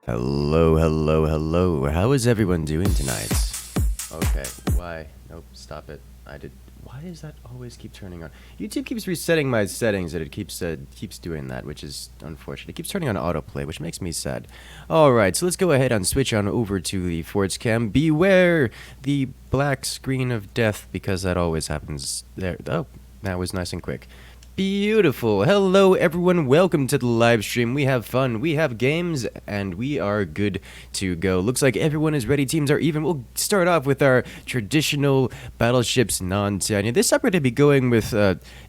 Hello, hello, hello. How is everyone doing tonight? Okay, why? Nope, stop it. Why does that always keep turning on? YouTube keeps resetting my settings and it keeps doing that, which is unfortunate. It keeps turning on autoplay, which makes me sad. Alright, so let's go ahead and switch on over to the Forge Cam. Beware the black screen of death, because that always happens there. Oh, that was nice and quick. Beautiful. Hello, everyone. Welcome to the live stream. We have fun, we have games, and we are good to go. Looks like everyone is ready. Teams are even. We'll start off with our traditional battleships non-Tanya. This up we're going to be going with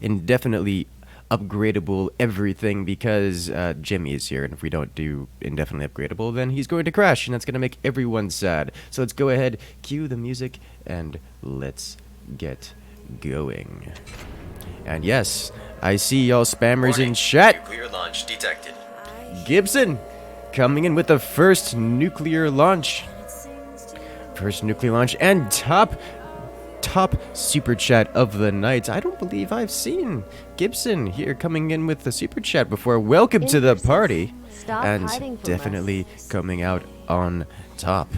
indefinitely upgradable everything, because Jimmy is here, and if we don't do indefinitely upgradable, then he's going to crash, and that's going to make everyone sad. So let's go ahead, cue the music, and let's get going. And yes, I see y'all spammers in chat. Nuclear launch detected. Gibson coming in with the first nuclear launch. And top super chat of the night. I don't believe I've seen Gibson here coming in with the super chat before. Welcome to the party. And definitely coming out on top.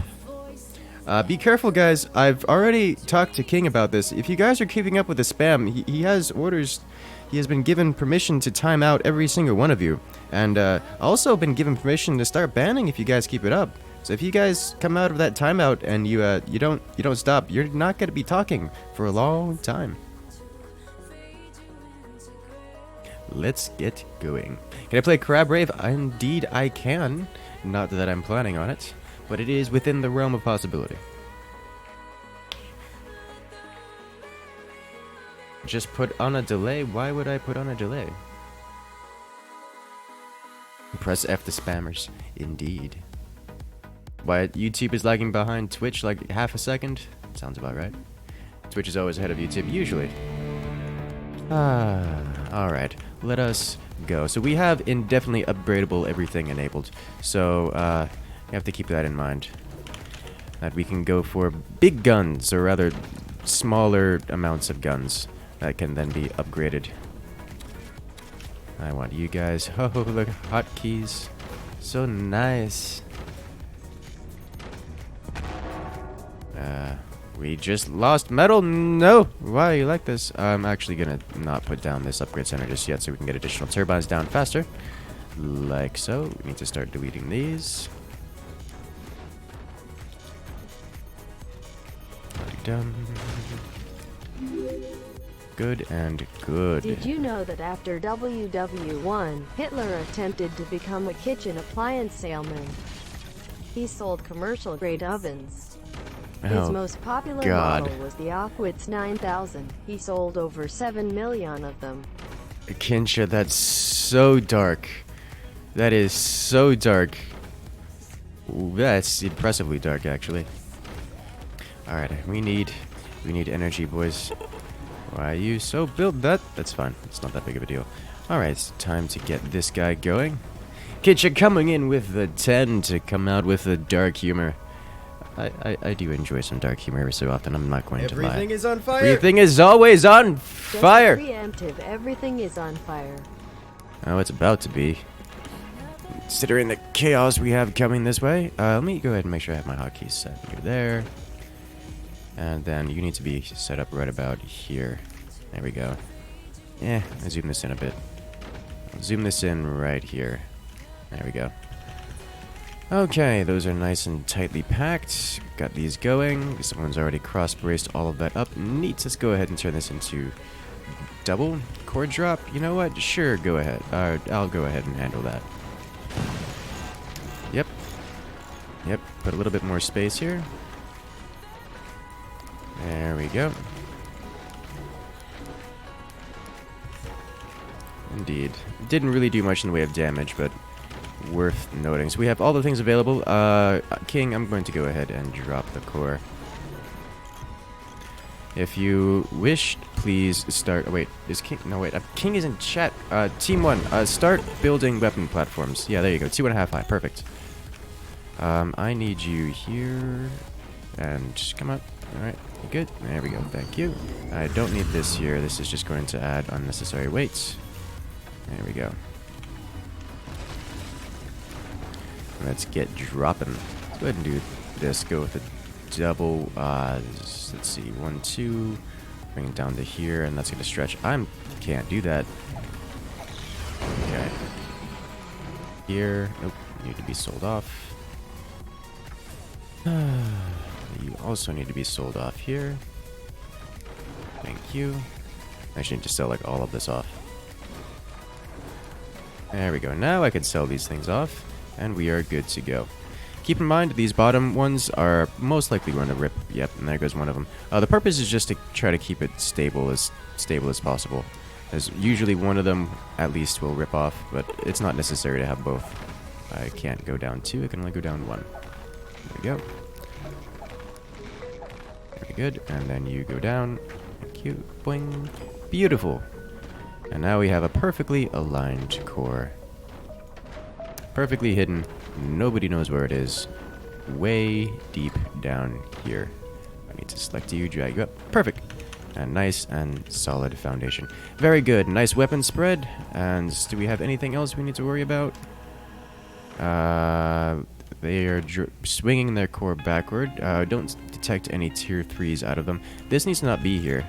Be careful, guys. I've already talked to King about this. If you guys are keeping up with the spam, he has orders. He has been given permission to time out every single one of you, and also been given permission to start banning if you guys keep it up. So if you guys come out of that timeout and you don't stop, you're not going to be talking for a long time. Let's get going. Can I play Crab Rave? Indeed, I can. Not that I'm planning on it, but it is within the realm of possibility. Just put on a delay? Why would I put on a delay? Press F to spammers. Indeed. Why, YouTube is lagging behind Twitch like half a second? Sounds about right. Twitch is always ahead of YouTube, usually. Alright. Let us go. So we have indefinitely upgradable everything enabled. So, you have to keep that in mind. That we can go for big guns, or rather, smaller amounts of guns that can then be upgraded. I want you guys. Oh, look, hotkeys. So nice. We just lost metal. No! Why you like this? I'm actually gonna not put down this upgrade center just yet so we can get additional turbines down faster. Like so. We need to start deleting these. Done. Good and good. Did you know that after WW1, Hitler attempted to become a kitchen appliance salesman? He sold commercial-grade ovens. His most popular model was the Aquitz 9000. He sold over 7 million of them. Kinsha, that's so dark. That is so dark. Ooh, that's impressively dark, actually. Alright, we need energy, boys. Why you so built that? That's fine. It's not that big of a deal. Alright, it's time to get this guy going. Kitcha coming in with the 10 to come out with the dark humor. I do enjoy some dark humor every so often, I'm not going to lie. Everything is on fire! Everything is always on fire! Just preemptive, everything is on fire. Oh, it's about to be. Considering the chaos we have coming this way. Let me go ahead and make sure I have my hotkeys set. You're there. And then you need to be set up right about here. There we go. I zoom this in a bit. I'll zoom this in right here. There we go. Okay, those are nice and tightly packed. Got these going. Someone's already cross-braced all of that up. Neat. Let's go ahead and turn this into double core drop. You know what? Sure, go ahead. I'll go ahead and handle that. Yep. Put a little bit more space here. There we go. Indeed. Didn't really do much in the way of damage, but worth noting. So we have all the things available. King, I'm going to go ahead and drop the core. If you wish, please start... Oh, wait, is King... No, wait. King is in chat. Team 1, start building weapon platforms. Yeah, there you go. 2.5 high. Perfect. I need you here. And just come up. Alright, good. There we go. Thank you. I don't need this here. This is just going to add unnecessary weights. There we go. Let's get dropping. Let's go ahead and do this. Go with a double. Let's see. 1, 2. Bring it down to here, and that's going to stretch. Can't do that. Okay. Here. Nope. Need to be sold off. You also need to be sold off here. Thank you. I actually need to sell like all of this off. There we go. Now I can sell these things off, and we are good to go. Keep in mind, these bottom ones are most likely going to rip. Yep, and there goes one of them. The purpose is just to try to keep it stable as possible. As usually one of them at least will rip off, but it's not necessary to have both. I can't go down 2, I can only go down 1. There we go. Very good, and then you go down. Thank you. Boing. Beautiful. And now we have a perfectly aligned core. Perfectly hidden. Nobody knows where it is. Way deep down here. I need to select you, drag you up. Perfect. And nice and solid foundation. Very good. Nice weapon spread. And do we have anything else we need to worry about? They are swinging their core backward. Don't detect any tier 3s out of them. This needs to not be here.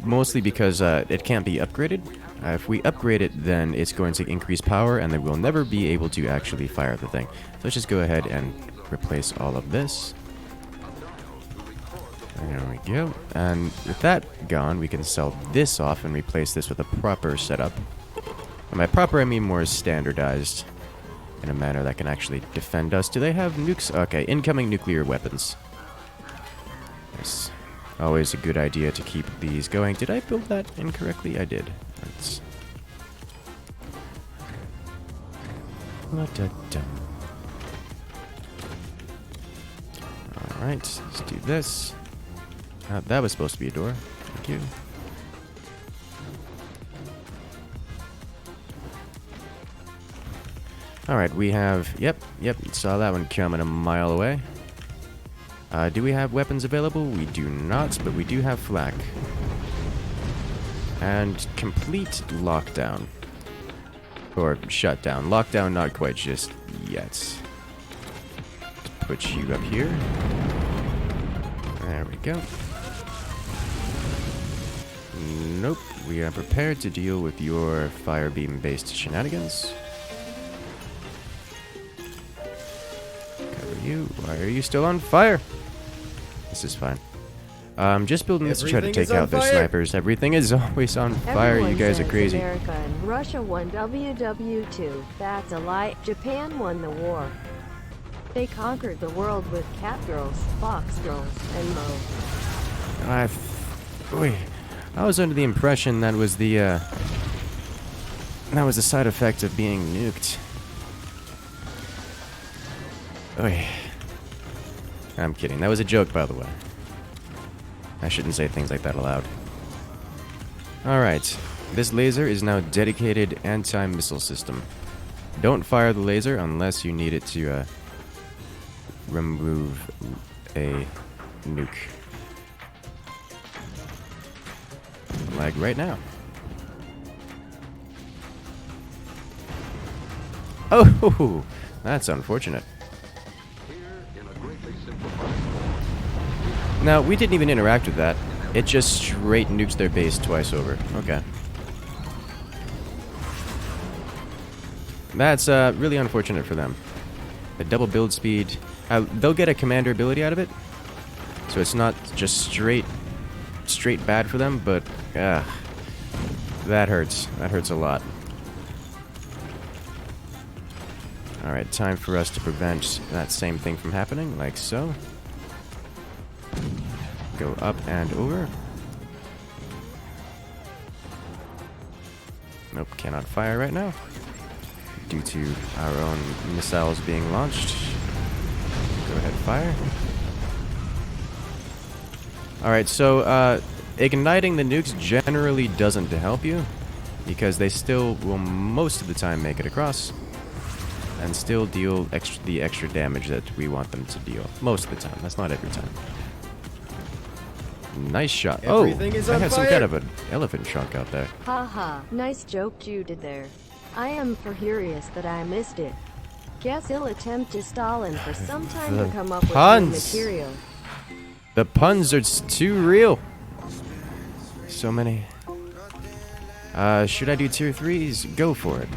Mostly because it can't be upgraded. If we upgrade it, then it's going to increase power, and then we'll never be able to actually fire the thing. So let's just go ahead and replace all of this. There we go. And with that gone, we can sell this off and replace this with a proper setup. And by proper, I mean more standardized in a manner that can actually defend us. Do they have nukes? Okay, incoming nuclear weapons. Yes. Always a good idea to keep these going. Did I build that incorrectly? I did. Let's... Alright, let's do this. That was supposed to be a door. Thank you. Alright, we have... Yep, saw that one coming a mile away. Do we have weapons available? We do not, but we do have flak. And complete lockdown. Or shutdown. Lockdown, not quite just yet. Let's put you up here. There we go. Nope. We are prepared to deal with your fire beam-based shenanigans. Cover you. Why are you still on fire? This is fine. Just building this to try to take out their snipers. Everything is always on fire. Everyone you guys are says crazy. America and Russia won WW2. That's a lie. Japan won the war. They conquered the world with cat girls, fox girls, and mo. I was under the impression that was the side effect of being nuked. Oy. I'm kidding. That was a joke, by the way. I shouldn't say things like that aloud. Alright. This laser is now dedicated anti-missile system. Don't fire the laser unless you need it to remove a nuke. Like right now. Oh, that's unfortunate. Now, we didn't even interact with that. It just straight nukes their base twice over. Okay. That's really unfortunate for them. The double build speed. They'll get a commander ability out of it. So it's not just straight bad for them, but that hurts. That hurts a lot. Alright, time for us to prevent that same thing from happening, like so. Go up and over. Nope, cannot fire right now. Due to our own missiles being launched. Go ahead, fire. Alright, so igniting the nukes generally doesn't help you, because they still will most of the time make it across and still deal the extra damage that we want them to deal. Most of the time. That's not every time. Nice shot. Everything oh, is I on had fire. some kind of an elephant trunk out there. Haha, nice joke you did there. I am furious that I missed it. Guess he'll attempt to Stalin for some time to come up with new material. The puns are too real. So many. Should I do tier 3s? Go for it.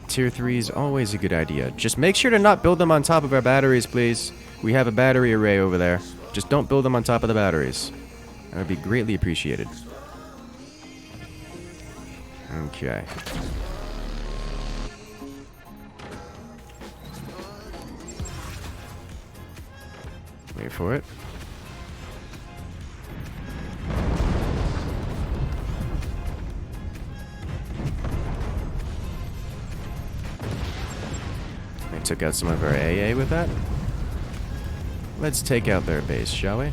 Tier 3 is always a good idea. Just make sure to not build them on top of our batteries, please. We have a battery array over there. Just don't build them on top of the batteries. That would be greatly appreciated. Okay. Wait for it. I took out some of our AA with that. Let's take out their base, shall we?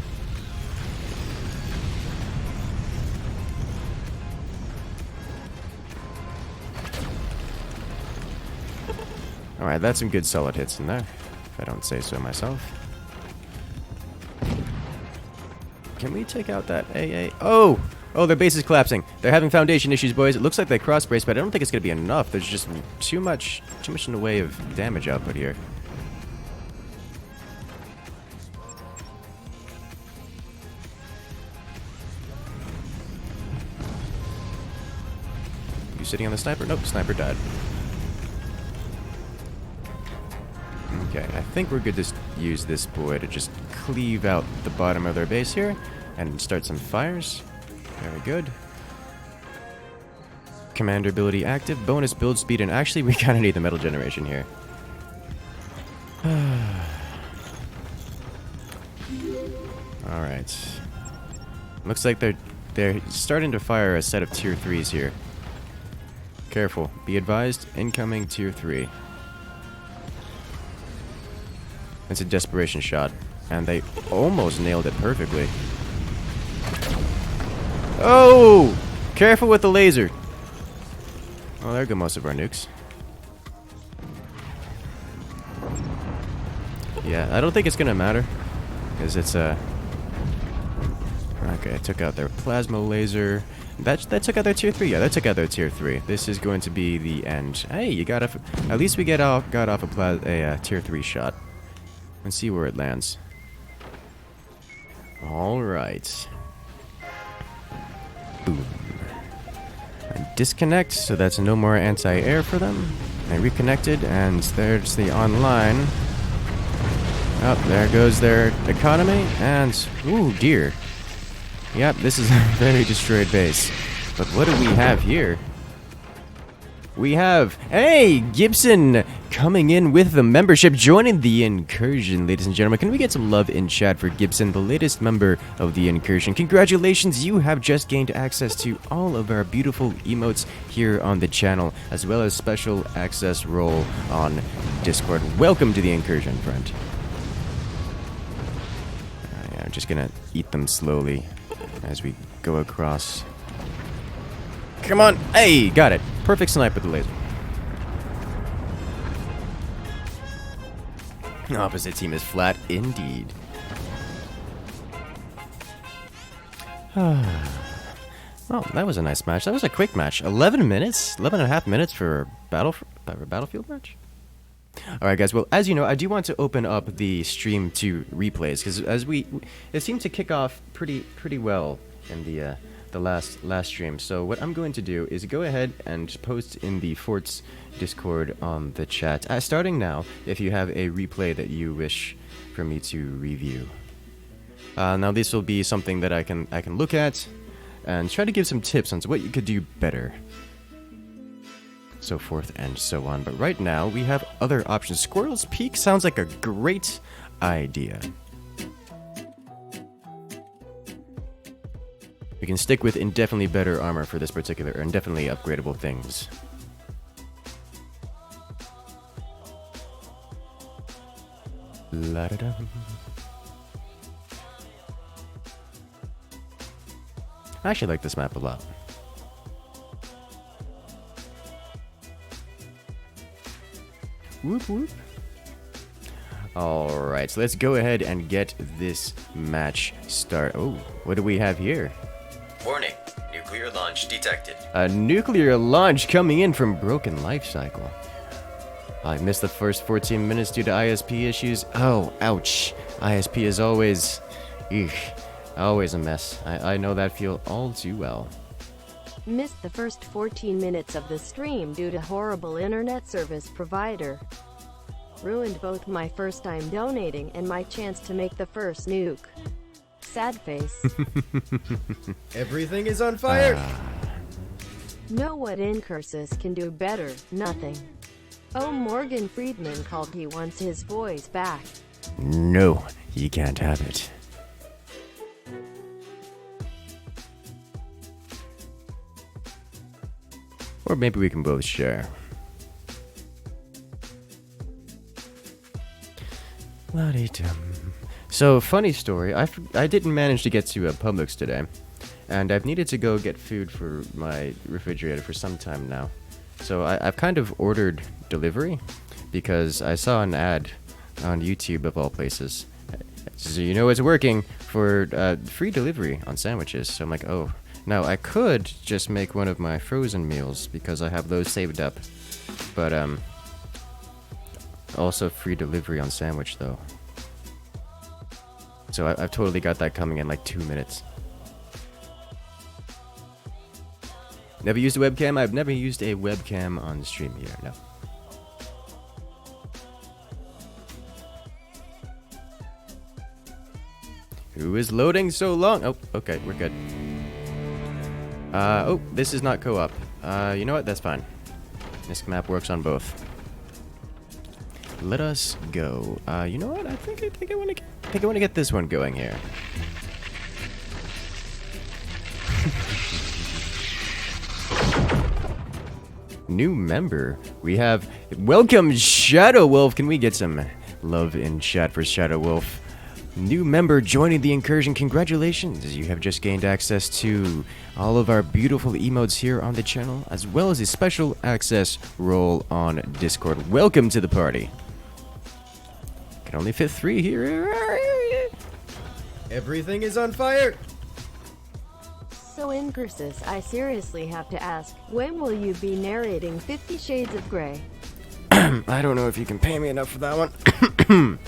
Alright, that's some good solid hits in there, if I don't say so myself. Can we take out that AA? Oh! Oh, their base is collapsing. They're having foundation issues, boys. It looks like they cross-braced, but I don't think it's going to be enough. There's just too much in the way of damage output here. You sitting on the sniper? Nope, sniper died. Okay, I think we're good to use this boy to just cleave out the bottom of their base here and start some fires. Very good. Commander ability active, bonus build speed, and actually we kind of need the metal generation here. Alright. Looks like they're starting to fire a set of tier 3s here. Careful. Be advised, incoming tier 3. It's a desperation shot, and they almost nailed it perfectly. Oh! Careful with the laser. Oh, there go most of our nukes. Yeah, I don't think it's gonna matter, because it's a... Okay, I took out their plasma laser. That took out their tier 3. Yeah, that took out their tier 3. This is going to be the end. Hey, you got off... At least we got off a tier 3 shot. Let's see where it lands. Alright. Boom. And disconnect, so that's no more anti-air for them. They reconnected, and there's the online. Oh, there goes their economy, and... Ooh, dear. Yep, this is a very destroyed base. But what do we have here? We have, hey, Gibson coming in with the membership, joining the Incursion, ladies and gentlemen. Can we get some love in chat for Gibson, the latest member of the Incursion? Congratulations, you have just gained access to all of our beautiful emotes here on the channel, as well as special access role on Discord. Welcome to the Incursion, friend. Yeah, I'm just gonna eat them slowly as we go across. Come on, hey, got it. Perfect snipe with the laser. Opposite team is flat indeed. Well, that was a nice match. That was a quick match. 11 minutes? 11 and a half minutes for a battlefield match? Alright guys, well, as you know, I do want to open up the stream to replays, because it seemed to kick off pretty well in the last stream. So what I'm going to do is go ahead and post in the Forts Discord on the chat, starting now, if you have a replay that you wish for me to review. Now this will be something that I can look at and try to give some tips on what you could do better, so forth and so on. But right now we have other options. Squirrel's Peak sounds like a great idea. We can stick with indefinitely better armor for this particular, or indefinitely upgradable things. La-da-da. I actually like this map a lot. Whoop whoop. Alright, so let's go ahead and get this match started. Oh, what do we have here? Warning, nuclear launch. launch detected. A nuclear launch coming in from broken life cycle. I missed the first 14 minutes due to ISP issues. Oh, ouch. ISP is always... Eesh, always a mess. I know that feel all too well. Missed the first 14 minutes of the stream due to horrible internet service provider. Ruined both my first time donating and my chance to make the first nuke. Sad face. Everything is on fire! Know what Incursus can do better? Nothing. Oh, Morgan Friedman called he wants his voice back. No, he can't have it. Or maybe we can both share. La-dee-dum. So, funny story, I didn't manage to get to Publix today, and I've needed to go get food for my refrigerator for some time now. So I've kind of ordered delivery, because I saw an ad on YouTube of all places. So you know it's working for free delivery on sandwiches. So I'm like, oh, now I could just make one of my frozen meals, because I have those saved up. But also free delivery on sandwich though. So I've totally got that coming in like 2 minutes. Never used a webcam? I've never used a webcam on stream here, no. Who is loading so long? Oh, okay, we're good. Oh, this is not co-op. You know what? That's fine. This map works on both. Let us go. You know what? I think I want to get this one going here. New member. We have welcome Shadow Wolf. Can we get some love in chat for Shadow Wolf? New member joining the incursion. Congratulations. You have just gained access to all of our beautiful emotes here on the channel, as well as a special access role on Discord. Welcome to the party. Can only fit 3 here. Everything is on fire! So Incursus, I seriously have to ask, when will you be narrating 50 Shades of Grey? I don't know if you can pay me enough for that one.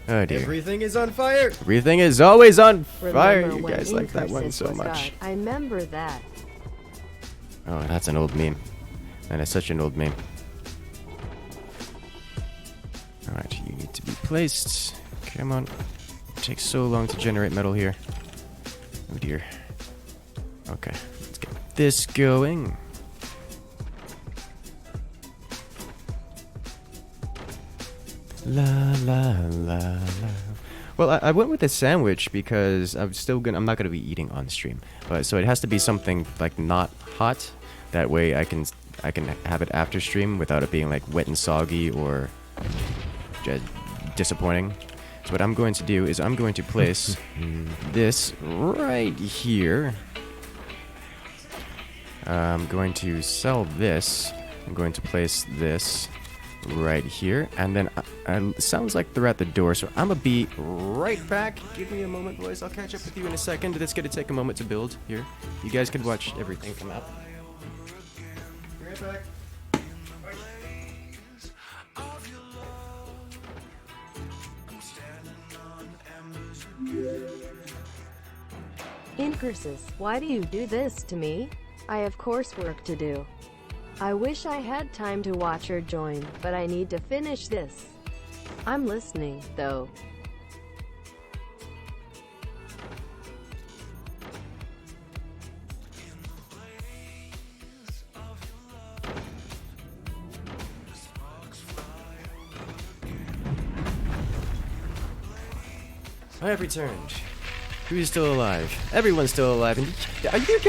Oh dear. Everything is on fire! Everything is always on fire. Remember You when guys like that one Incursus so was much. God? I remember that. Oh, that's an old meme. That is such an old meme. Alright, you need to be placed. Come on. It takes so long to generate metal here. Oh dear. Okay, let's get this going. La la la la. Well, I went with a sandwich because I'm not gonna be eating on stream. But so it has to be something like not hot. That way I can have it after stream without it being like wet and soggy or just disappointing. So what I'm going to do is I'm going to place this right here. I'm going to sell this. I'm going to place this right here. And then it sounds like they're at the door, so I'm gonna be right back. Give me a moment, boys. I'll catch up with you in a second. It's gonna take a moment to build here. You guys can watch everything come out. Be right back. Incursus, why do you do this to me? I have coursework to do. I wish I had time to watch or join, but I need to finish this. I'm listening, though. I have returned. Who's still alive? Everyone's still alive. And are you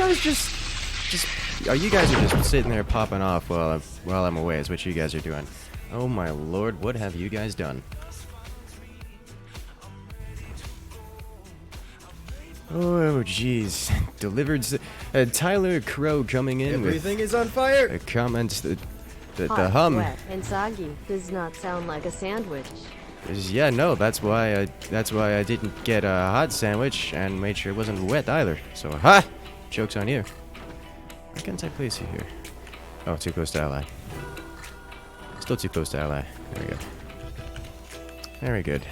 guys just sitting there popping off while I'm away? Is what you guys are doing? Oh my lord, what have you guys done? Oh jeez, delivered. Tyler Crow coming in Everything is on fire! with comments. The Hot, hum. wet, and soggy does not sound like a sandwich. Yeah, no, that's why I didn't get a hot sandwich and made sure it wasn't wet either. So, ha! Joke's on you. Why can't I place you here? Oh, too close to ally. Still too close to ally. There we go. Very good.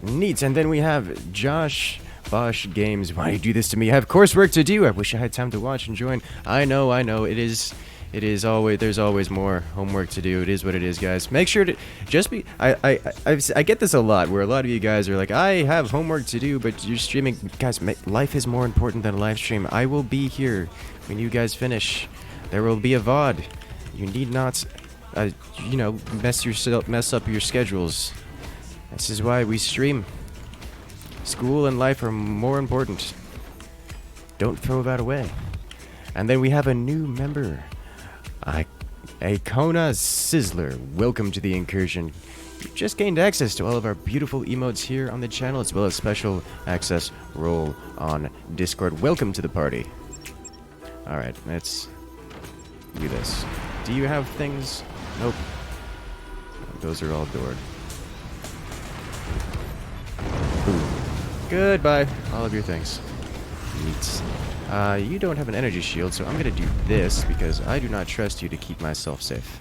Neat. And then we have Josh Bosch Games. Why do you do this to me? I have coursework to do. I wish I had time to watch and join. I know. It is always, there's always more homework to do. It is what it is, guys. Make sure to just be, I get this a lot, where a lot of you guys are like, I have homework to do, but you're streaming. Guys, life is more important than a live stream. I will be here when you guys finish. There will be a VOD. You need not, you know, mess up your schedules. This is why we stream. School and life are more important. Don't throw that away. And then we have a new member. Icona Sizzler. Welcome to the incursion. You just gained access to all of our beautiful emotes here on the channel, as well as special access role on Discord. Welcome to the party. Alright, let's do this. Do you have things? Nope. Those are all doored. Boom. Goodbye. All of your things. Neat. You don't have an energy shield, so I'm gonna do this because I do not trust you to keep myself safe.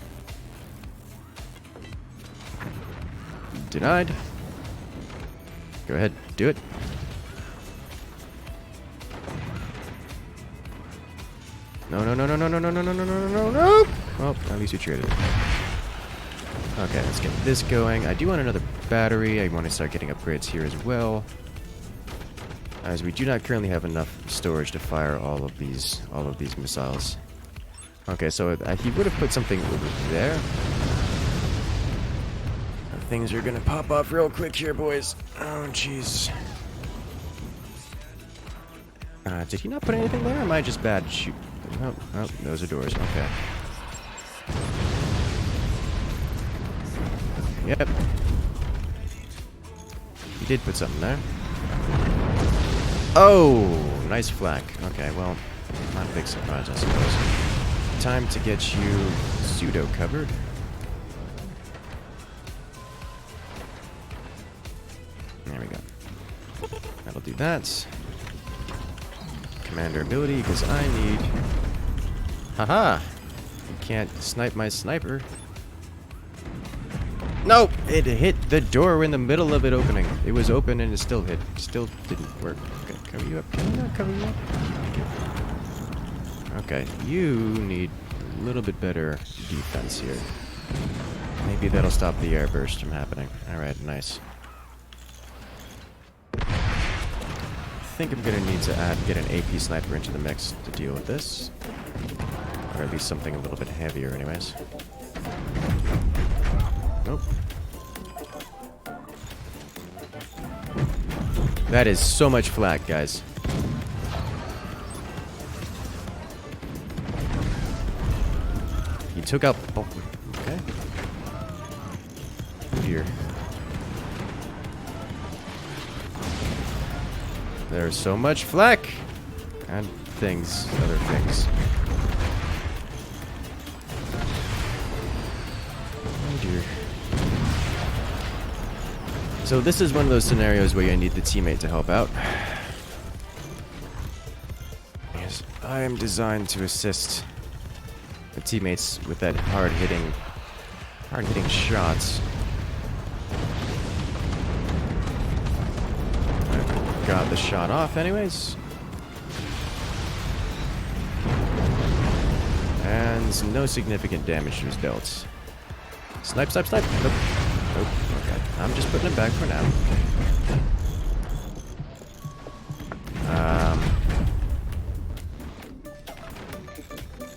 Denied. Go ahead, do it. No. Oh, at least you traded it. Okay, let's get this going. I do want another battery. I want to start getting upgrades here as well, as we do not currently have enough storage to fire all of these missiles. Okay, so he would have put something over there. Things are gonna pop off real quick here, boys. Oh, jeez. Did he not put anything there, or am I just bad? Shoot. Oh, those are doors. Okay. Yep. He did put something there. Oh, nice flak. Okay, well, not a big surprise, I suppose. Time to get you pseudo covered. There we go. That'll do that. Commander ability, because I need... Haha! You can't snipe my sniper. Nope! It hit the door in the middle of it opening. It was open and it still hit. Still didn't work. Okay, cover you up. Can you not cover you up? Okay, you need a little bit better defense here. Maybe that'll stop the air burst from happening. Alright, nice. I think I'm gonna need to get an AP sniper into the mix to deal with this. Or at least something a little bit heavier anyways. Nope. That is so much flak, guys. He took out... Oh, okay. Here. There's so much flak! And things. Other things. Oh dear. So this is one of those scenarios where you need the teammate to help out. Yes, I am designed to assist the teammates with that hard-hitting shots. I got the shot off anyways. And no significant damage was dealt. Snipe, snipe, snipe. Nope. Nope. Okay. I'm just putting it back for now.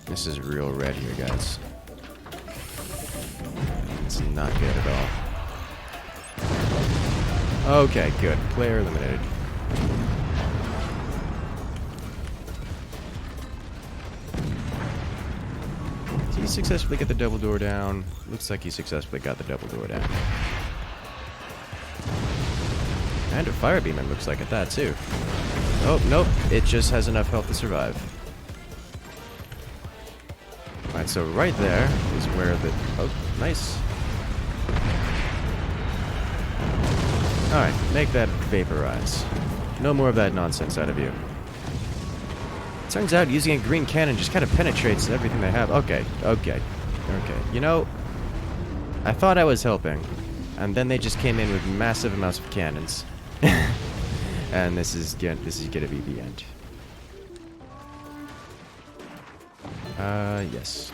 This is real red here, guys. It's not good at all. Okay, good. Player eliminated. Did he successfully get the double door down? Looks like he successfully got the double door down. And a fire beam, it looks like, at that, too. Oh, nope. It just has enough health to survive. Alright, so right there is where the... Oh, nice. Alright, make that vaporize. No more of that nonsense out of you. Turns out using a green cannon just kind of penetrates everything they have. Okay. You know, I thought I was helping, and then they just came in with massive amounts of cannons. And this is gonna be the end. Yes.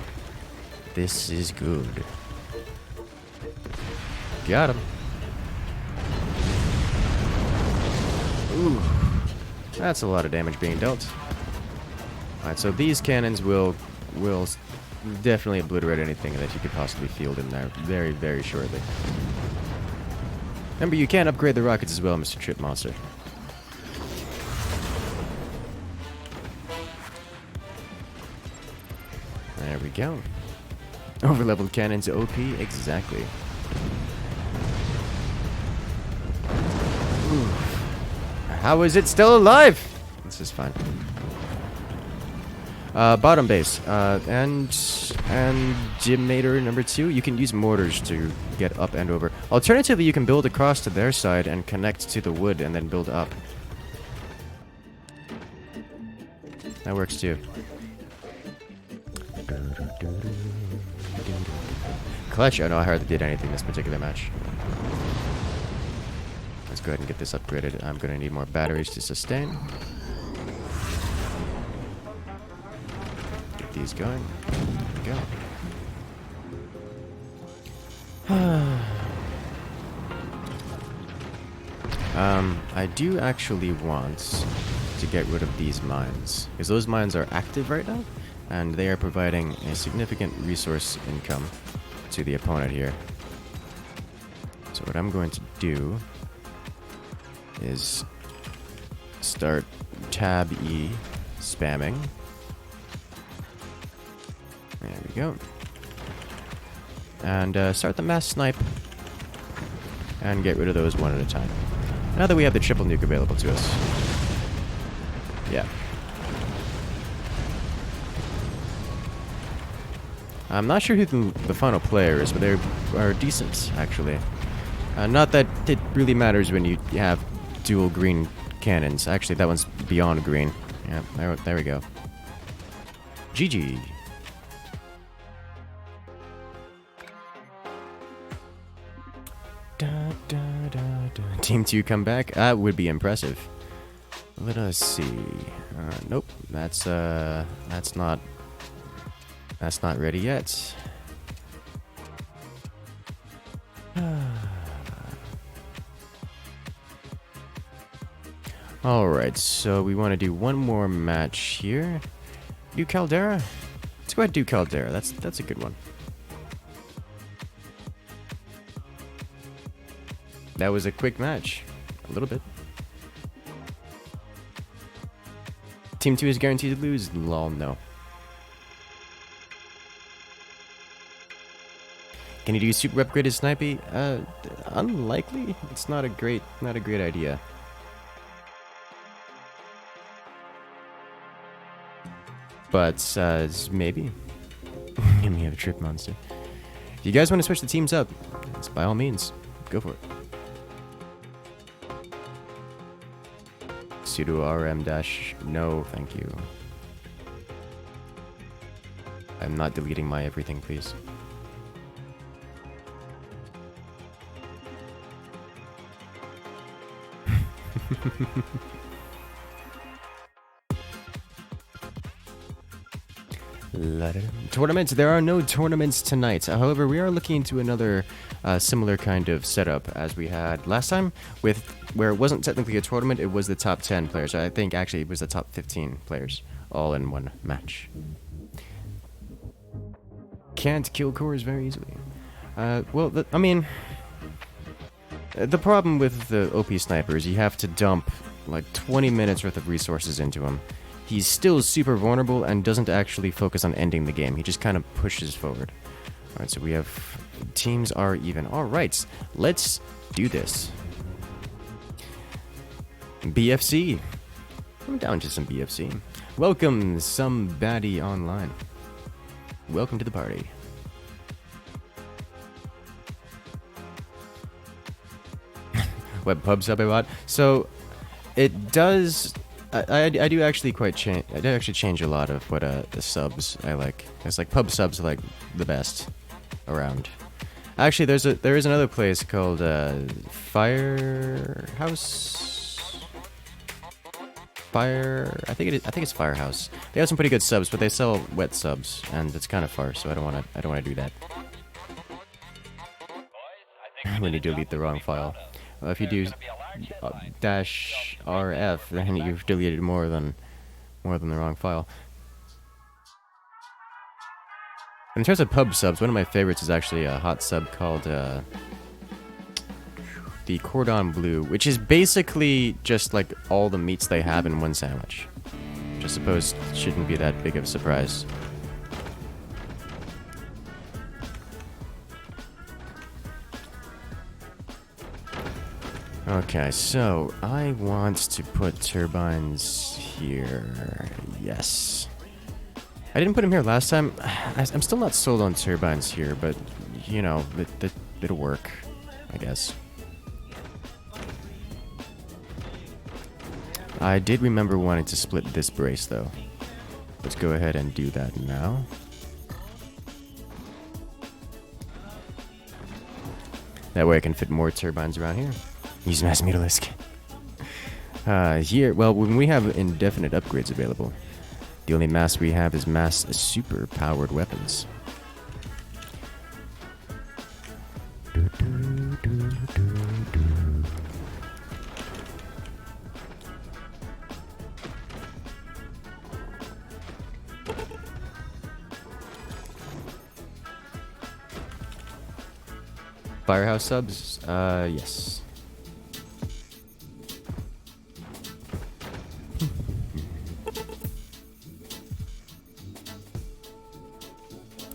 This is good. Got him. Ooh. That's a lot of damage being dealt. Alright, so these cannons will definitely obliterate anything that you could possibly field in there very, very shortly. Remember, you can upgrade the rockets as well, Mr. Trip Monster. There we go. Overleveled cannons OP, exactly. Ooh. How is it still alive? This is fine. Bottom base, and Gymnator number 2, you can use mortars to get up and over. Alternatively, you can build across to their side and connect to the wood and then build up. That works too. Clutch, I don't know how hard they did anything this particular match. Let's go ahead and get this upgraded. I'm gonna need more batteries to sustain. These going. There we go. I do actually want to get rid of these mines, because those mines are active right now, and they are providing a significant resource income to the opponent here. So what I'm going to do is start Tab E spamming. There we go. And start the mass snipe. And get rid of those one at a time. Now that we have the triple nuke available to us. Yeah. I'm not sure who the final player is, but they are decent, actually. Not that it really matters when you have dual green cannons. Actually, that one's beyond green. Yeah, there we go. GG. Team 2 come back? That would be impressive. Let us see. Nope, that's not ready yet. Alright, so we want to do one more match here. Do Caldera? Let's go ahead and do Caldera. That's a good one. That was a quick match. A little bit. Team 2 is guaranteed to lose? Lol, no. Can you do super upgraded snipey? Unlikely. It's not a great idea. But, maybe. And we have a trip monster. If you guys want to switch the teams up, by all means, go for it. Sudo rm dash no, thank you. I'm not deleting my everything, please. Tournaments? There are no tournaments tonight. However, we are looking into another similar kind of setup as we had last time, where it wasn't technically a tournament, it was the top 10 players. I think actually it was the top 15 players all in one match. Can't kill cores very easily. Well, I mean, the problem with the OP sniper is you have to dump like 20 minutes worth of resources into him. He's still super vulnerable and doesn't actually focus on ending the game. He just kind of pushes forward. Alright, so we have... Teams are even. Alright, let's do this. BFC. I'm down to some BFC. Welcome, somebody online. Welcome to the party. Web pub sub I bought. So, it does I do actually quite change. I do actually change a lot of what the subs I like. It's like pub subs are like the best around. Actually, there is another place called Firehouse. I think it's Firehouse. They have some pretty good subs, but they sell wet subs, and it's kind of far, so I don't want to do that. When you delete the wrong file. If you do -rf, then you've deleted more than the wrong file. In terms of pub subs, one of my favorites is actually a hot sub called the Cordon Bleu, which is basically just like all the meats they have in one sandwich. Which I suppose shouldn't be that big of a surprise. Okay, so I want to put turbines here. Yes. I didn't put them here last time. I'm still not sold on turbines here, but, you know, it'll work, I guess. I did remember wanting to split this brace, though. Let's go ahead and do that now. That way I can fit more turbines around here. Use mass mutalisk. Here, well, when we have indefinite upgrades available, the only mass we have is mass super powered weapons. Firehouse subs? Yes.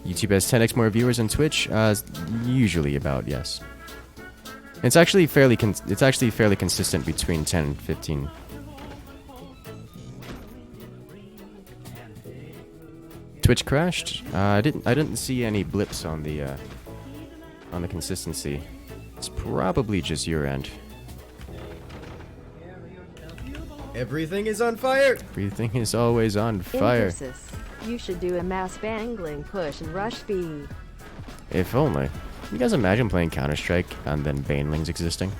YouTube has 10x more viewers on Twitch. Usually about, yes. It's actually fairly consistent between 10 and 15. Twitch crashed. I didn't see any blips on the consistency. It's probably just your end. Everything is on fire! Everything is always on fire. Incursus. You should do a mass bangling push and rush B. If only. You guys imagine playing Counter-Strike and then banelings existing?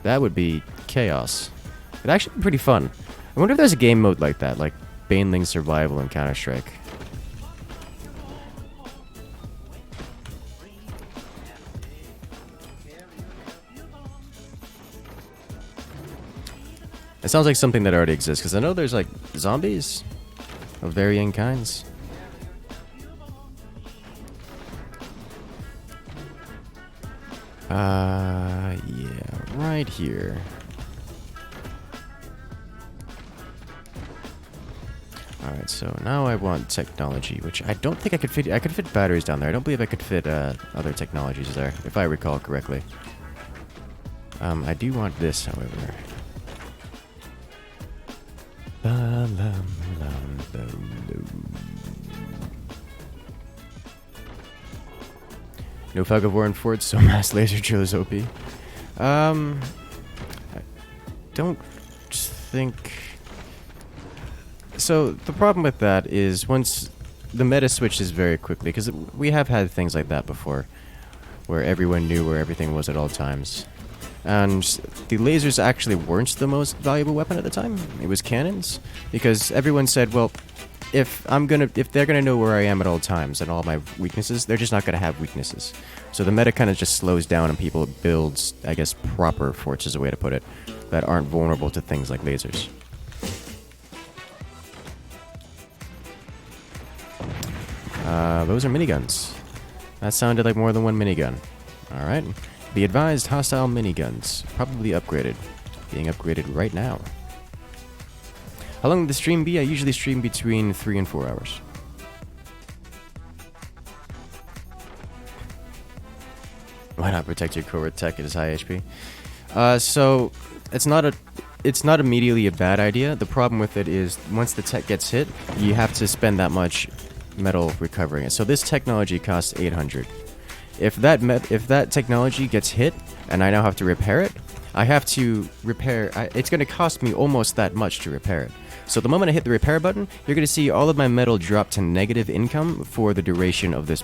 That would be chaos. It'd actually be pretty fun. I wonder if there's a game mode like that, like baneling survival in Counter-Strike. It sounds like something that already exists, because I know there's like zombies of varying kinds. Yeah, right here. Alright, so now I want technology, which I don't think I could fit. I could fit batteries down there. I don't believe I could fit other technologies there, if I recall correctly. I do want this, however. No fog of war in forts, so mass laser drill is OP. I don't think... So, the problem with that is once the meta switches very quickly, because we have had things like that before, where everyone knew where everything was at all times. And the lasers actually weren't the most valuable weapon at the time. It was cannons, because everyone said, well, if they're gonna know where I am at all times and all my weaknesses, they're just not gonna have weaknesses. So the meta kind of just slows down and people build, I guess, proper forts is a way to put it, that aren't vulnerable to things like lasers. Those are miniguns. That sounded like more than one minigun. Alright. Be advised, hostile miniguns. Probably upgraded. Being upgraded right now. How long will the stream be? I usually stream between 3 and 4 hours. Why not protect your core with tech at its high HP? So it's not immediately a bad idea. The problem with it is once the tech gets hit, you have to spend that much metal recovering it. So this technology costs 800. If that technology gets hit and I now have to repair it, I have to repair. It's going to cost me almost that much to repair it. So the moment I hit the repair button, you're going to see all of my metal drop to negative income for the duration of this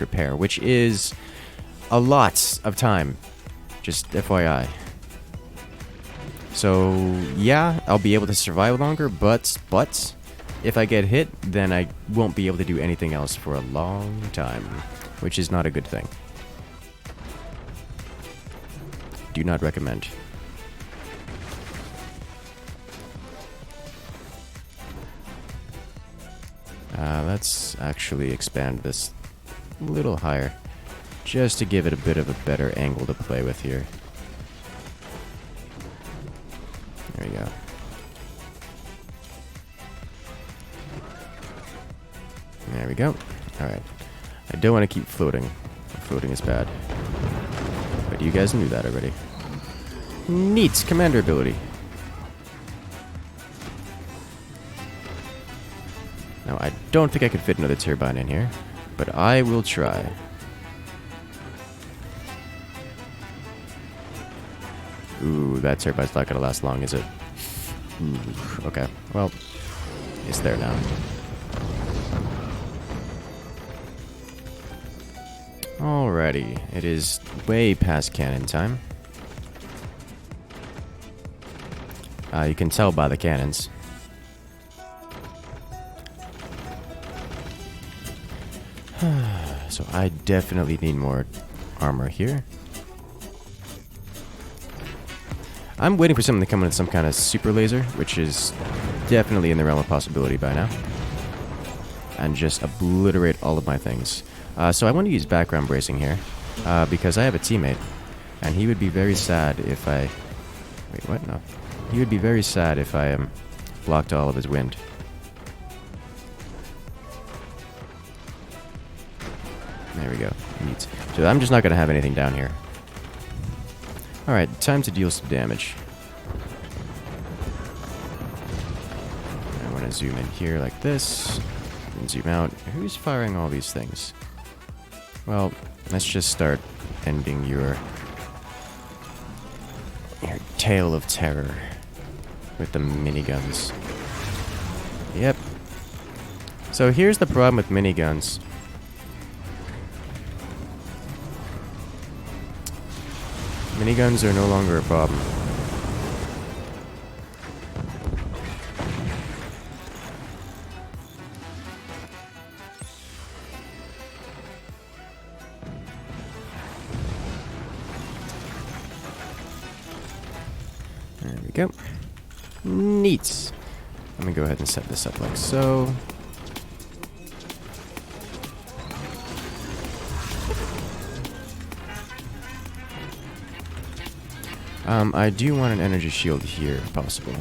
repair, which is a lot of time. Just FYI. So yeah, I'll be able to survive longer, but if I get hit, then I won't be able to do anything else for a long time, which is not a good thing. Do not recommend. Let's actually expand this a little higher, just to give it a bit of a better angle to play with here. There we go. There we go. Alright. I don't want to keep floating. Floating is bad. But you guys knew that already. Neat! Commander ability. Now, I don't think I could fit another turbine in here, but I will try. Ooh, that turbine's not gonna last long, is it? Ooh, okay. Well, it's there now. Alrighty, it is way past cannon time. You can tell by the cannons. So I definitely need more armor here. I'm waiting for something to come in with some kind of super laser, which is definitely in the realm of possibility by now. And just obliterate all of my things. So I want to use background bracing here, because I have a teammate, and he would be very sad if I... Wait, what? No. He would be very sad if I blocked all of his wind. There we go. Neat. So I'm just not going to have anything down here. Alright, time to deal some damage. I want to zoom in here like this, and zoom out. Who's firing all these things? Well, let's just start ending your tale of terror with the miniguns. Yep. So here's the problem with miniguns. Miniguns are no longer a problem. There we go. Neat. Let me go ahead and set this up like so. I do want an energy shield here, if possible.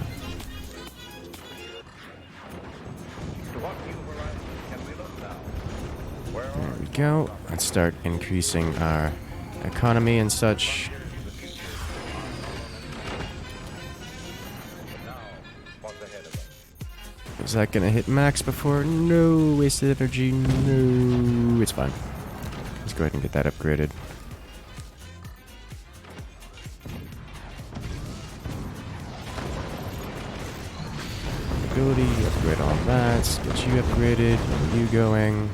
There we go. Let's start increasing our economy and such. Is that gonna hit max before? No, wasted energy. No, it's fine. Let's go ahead and get that upgraded. Ability, upgrade all that, get you upgraded, you going,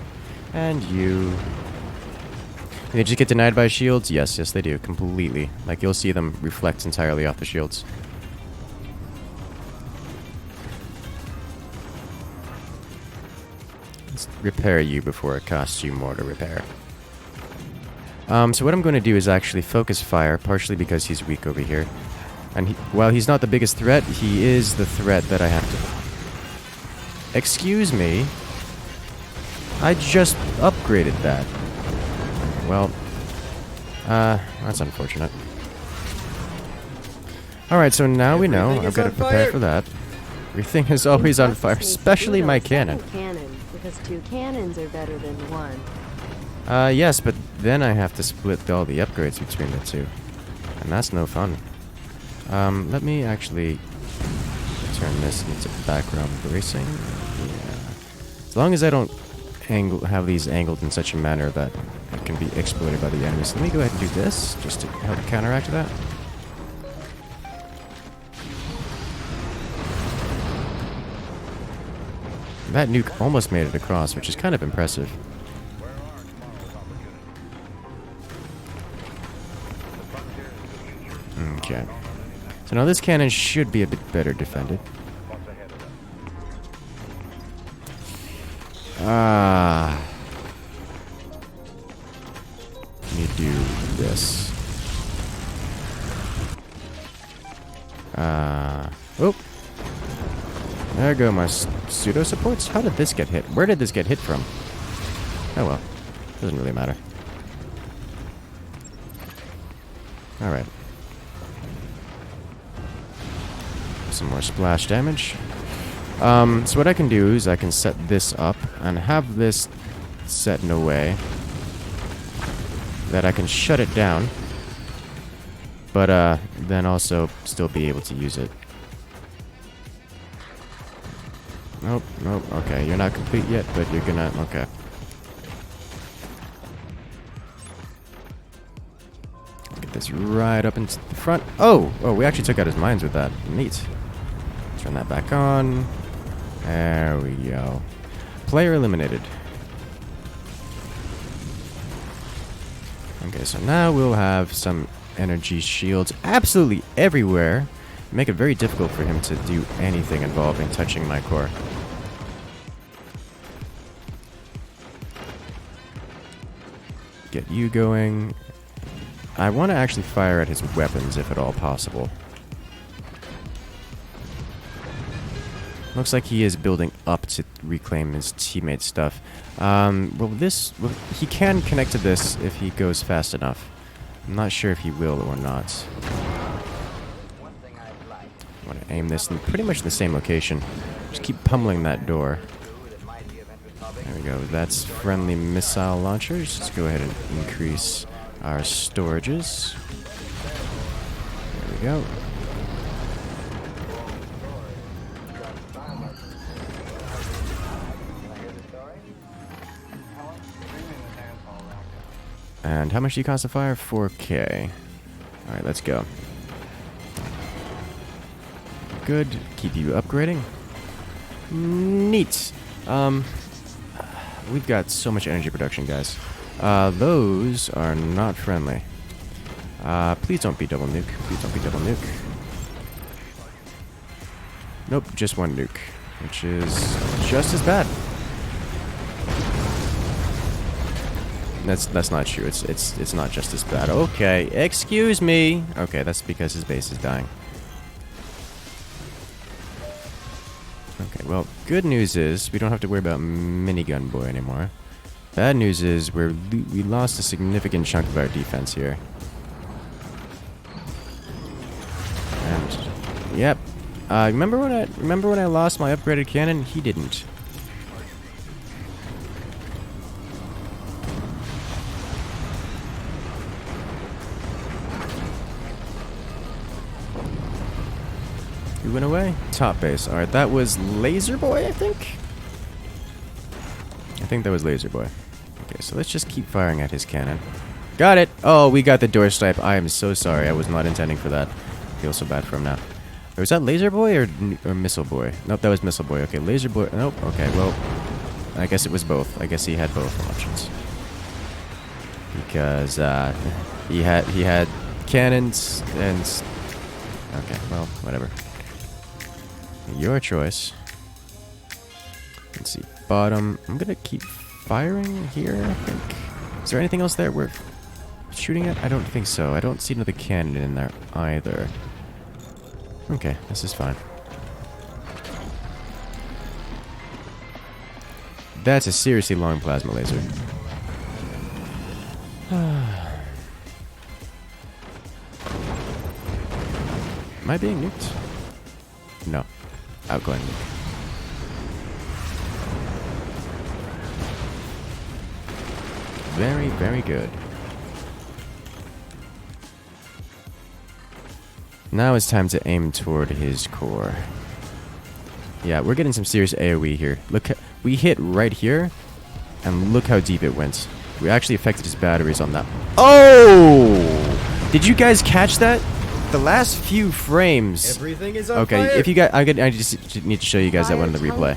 and you. They just get denied by shields? Yes, they do, completely. Like, you'll see them reflect entirely off the shields. Let's repair you before it costs you more to repair. So what I'm going to do is actually focus fire, partially because he's weak over here. And while he's not the biggest threat, he is the threat that I have to... Excuse me. I just upgraded that. Well, that's unfortunate. Alright, so now we know I've got to prepare for that. Everything is always on fire, especially my cannon. Because 2 cannons are better than 1. Yes, but then I have to split all the upgrades between the two. And that's no fun. Let me actually turn this into background bracing. Yeah. As long as I don't have these angled in such a manner that it can be exploited by the enemies. Let me go ahead and do this, just to help counteract that. That nuke almost made it across, which is kind of impressive. Okay. So now this cannon should be a bit better defended. Let me do this. Oh. There go my pseudo supports. How did this get hit? Where did this get hit from? Oh well. Doesn't really matter. Alright. Some more splash damage. So what I can do is I can set this up and have this set in a way that I can shut it down, but then also still be able to use it. Nope, nope, okay, you're not complete yet, but you're gonna, okay. Get this right up into the front. Oh, we actually took out his mines with that. Neat. Turn that back on. There we go. Player eliminated. Okay, so now we'll have some energy shields absolutely everywhere. Make it very difficult for him to do anything involving touching my core. Get you going. I want to actually fire at his weapons if at all possible. Looks like he is building up to reclaim his teammate stuff. He can connect to this if he goes fast enough. I'm not sure if he will or not. I want to aim this in pretty much the same location. Just keep pummeling that door. There we go. That's friendly missile launchers. Let's go ahead and increase our storages. There we go. And how much do you cost to fire? 4K. Alright, let's go. Good. Keep you upgrading. Neat. We've got so much energy production, guys. Those are not friendly. Please don't be double nuke. Please don't be double nuke. Nope, just one nuke, which is just as bad. That's not true. It's not just as bad. Okay, excuse me. Okay, that's because his base is dying. Okay, well, good news is we don't have to worry about Minigun Boy anymore. Bad news is we lost a significant chunk of our defense here. And yep. Remember when I lost my upgraded cannon? He didn't. Who went away? Top base. Alright, that was Laser Boy, I think? I think that was Laser Boy. Okay, so let's just keep firing at his cannon. Got it! Oh, we got the door snipe. I am so sorry. I was not intending for that. I feel so bad for him now. Or was that Laser Boy or Missile Boy? Nope, that was Missile Boy. Okay, Laser Boy. Nope. Okay, well, I guess it was both. I guess he had both options. Because he had cannons and... Okay, well, whatever. Your choice. Let's see. Bottom. I'm gonna keep firing here, I think. Is there anything else there worth shooting at? I don't think so. I don't see another cannon in there either. Okay, this is fine. That's a seriously long plasma laser. Am I being nuked? No. Outgoing nuke. Very, very good. Now it's time to aim toward his core. Yeah, we're getting some serious AoE here. Look, we hit right here, and look how deep it went. We actually affected his batteries on that. Oh! Did you guys catch that? The last few frames. Everything is on okay, fire. if you guys, I just need to show you guys that one in the replay.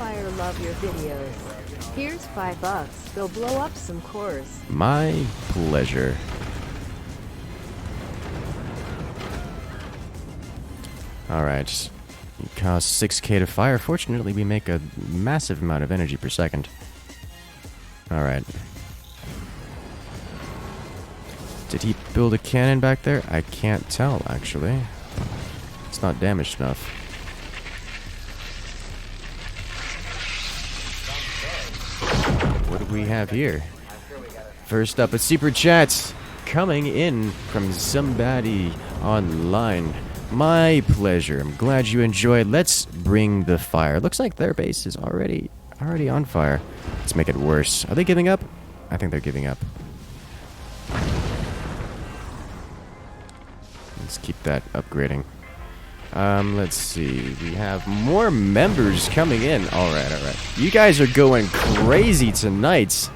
love your videos. Here's $5. Go blow up some cores. My pleasure. Alright. It costs 6k to fire. Fortunately, we make a massive amount of energy per second. Alright. Did he build a cannon back there? I can't tell, actually. It's not damaged enough. What do we have here? First up, a super chat coming in from somebody online. My pleasure. I'm glad you enjoyed. Let's bring the fire. Looks like their base is already on fire. Let's make it worse. Are they giving up? I think they're giving up. Let's keep that upgrading. Let's see. We have more members coming in. Alright. You guys are going crazy tonight.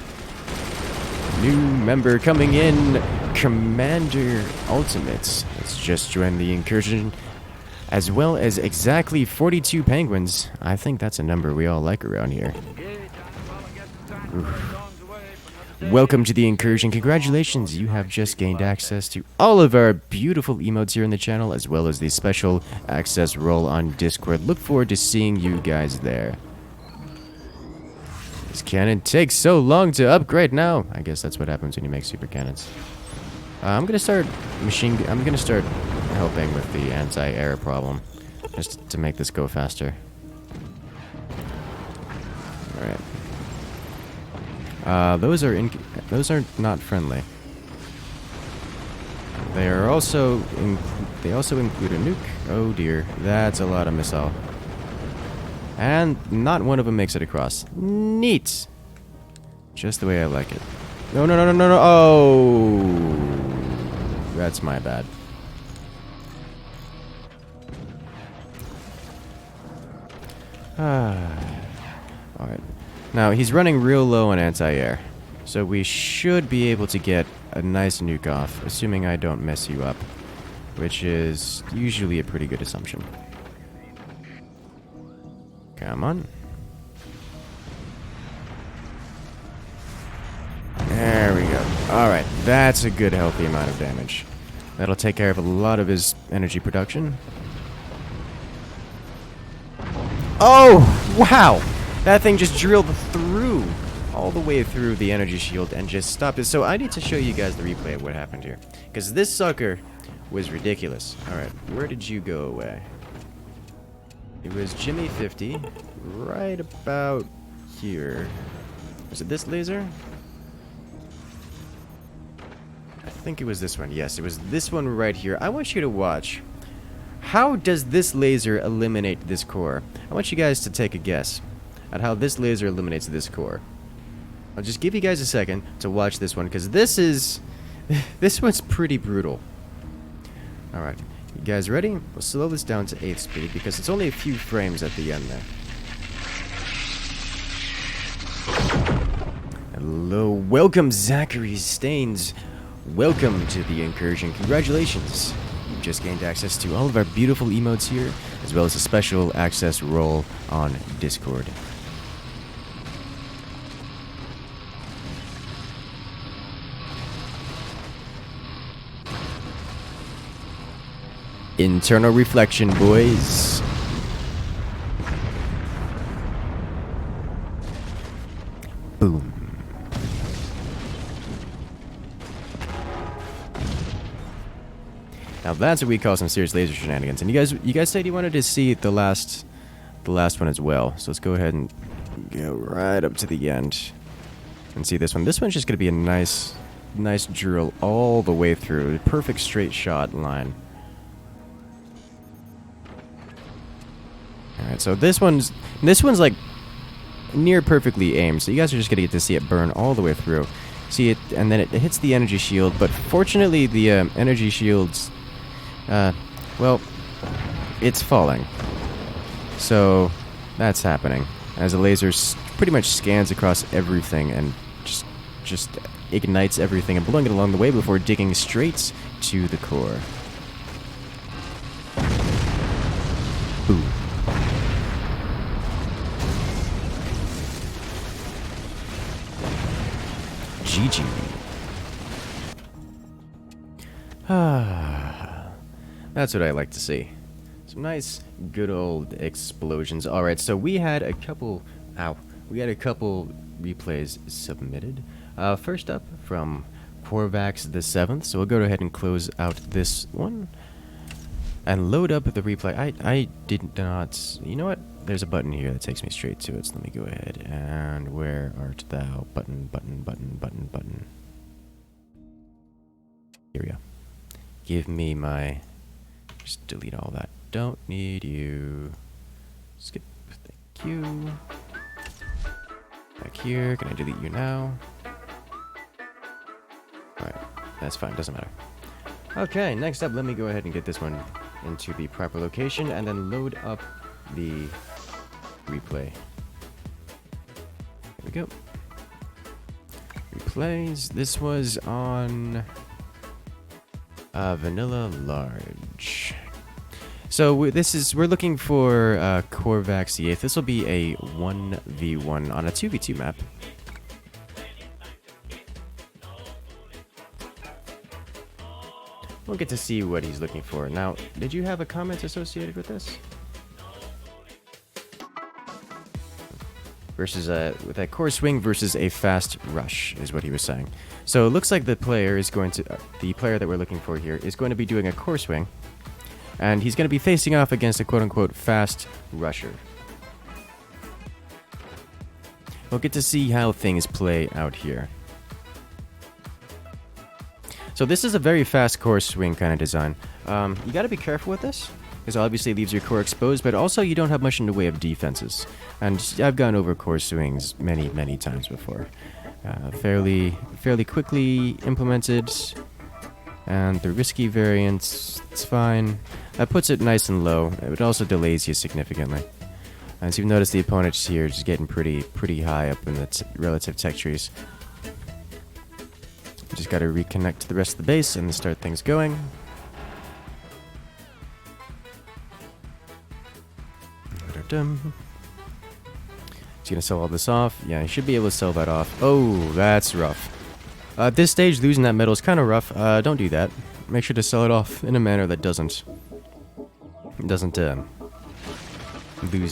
New member coming in. Commander Ultimates. Let's just join the incursion. As well as exactly 42 penguins. I think that's a number we all like around here. Oof. Welcome to the incursion. Congratulations, you have just gained access to all of our beautiful emotes here in the channel, as well as the special access role on Discord. Look forward to seeing you guys there. This cannon takes so long to upgrade now. I guess that's what happens when you make super cannons. I'm gonna start helping with the anti-air problem, just to make this go faster. All right. Those are not friendly. They are also they also include a nuke. Oh dear, that's a lot of missile. And not one of them makes it across. Neat. Just the way I like it. No. Oh. That's my bad. Alright. Now, he's running real low on anti-air. So we should be able to get a nice nuke off, assuming I don't mess you up. Which is usually a pretty good assumption. Come on. There we go. Alright, that's a good healthy amount of damage. That'll take care of a lot of his energy production. Oh! Wow! That thing just drilled through, all the way through the energy shield and just stopped it. So I need to show you guys the replay of what happened here. Because this sucker was ridiculous. Alright, where did you go away? It was Jimmy50, right about here. Was it this laser? I think it was this one. Yes, it was this one right here. I want you to watch. How does this laser eliminate this core? I want you guys to take a guess at how this laser eliminates this core. I'll just give you guys a second to watch this one, because this is... this one's pretty brutal. Alright, you guys ready? We'll slow this down to 8th speed, because it's only a few frames at the end there. Hello, welcome Zachary Staines. Welcome to the incursion. Congratulations. You've just gained access to all of our beautiful emotes here, as well as a special access role on Discord. Internal reflection, boys. Boom. Now that's what we call some serious laser shenanigans. And you guys said you wanted to see the last one as well. So let's go ahead and go right up to the end and see this one. This one's just gonna be a nice drill all the way through. Perfect straight shot line. Alright, so this one's like near perfectly aimed. So you guys are just gonna get to see it burn all the way through. See it, and then it hits the energy shield. But fortunately, the energy shields, well, it's falling. So that's happening as the laser pretty much scans across everything and just ignites everything and blowing it along the way before digging straight to the core. Boom. GG. That's what I like to see. Some nice, good old explosions. Alright, so we had a couple... Ow. We had a couple replays submitted. First up, from Corvax the 7th. So we'll go ahead and close out this one. And load up the replay. I did not... You know what? There's a button here that takes me straight to it. So let me go ahead. And where art thou? Button, button, button, button, button. Here we go. Give me my... Just delete all that. Don't need you. Skip. Thank you. Back here. Can I delete you now? Alright. That's fine. Doesn't matter. Okay, next up, let me go ahead and get this one into the proper location and then load up the replay. There we go. Replays. This was on Vanilla Large. So we're looking for Corvax the 8th. This will be a 1v1 on a 2v2 map. We'll get to see what he's looking for. Now, did you have a comment associated with this? Versus with a core swing versus a fast rush is what he was saying. So it looks like the player is going to the player that we're looking for here is going to be doing a core swing, and he's going to be facing off against a quote-unquote fast rusher. We'll get to see how things play out here. So this is a very fast core swing kind of design. You got to be careful with this, because obviously it leaves your core exposed, but also you don't have much in the way of defenses. And I've gone over core swings many, many times before. Fairly quickly implemented, and the risky variants, it's fine. That puts it nice and low. It also delays you significantly. As you've noticed, the opponent here is getting pretty high up in the relative tech trees. Just got to reconnect to the rest of the base and start things going. He's going to sell all this off. Yeah, he should be able to sell that off. Oh, that's rough. At this stage, losing that metal is kind of rough. Don't do that. Make sure to sell it off in a manner that doesn't lose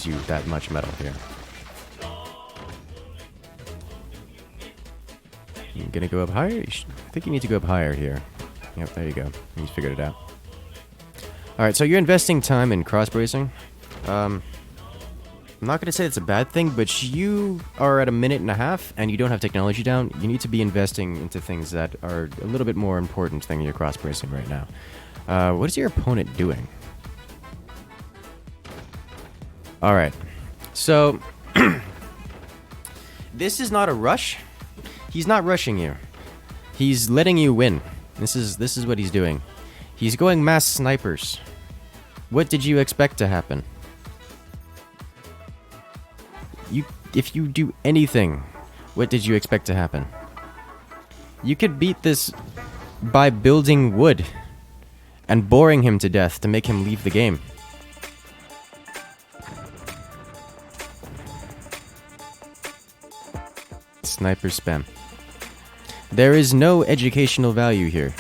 you that much metal here. I'm gonna go up higher? I think you need to go up higher here. Yep, there you go. He's figured it out. Alright, so you're investing time in cross-bracing. I'm not gonna say it's a bad thing, but you are at a minute and a half, and you don't have technology down. You need to be investing into things that are a little bit more important than your cross-bracing right now. What is your opponent doing? Alright, so... this is not a rush. He's not rushing you. He's letting you win. This is what he's doing. He's going mass snipers. What did you expect to happen? If you do anything, what did you expect to happen? You could beat this by building wood and boring him to death to make him leave the game. Sniper spam. There is no educational value here.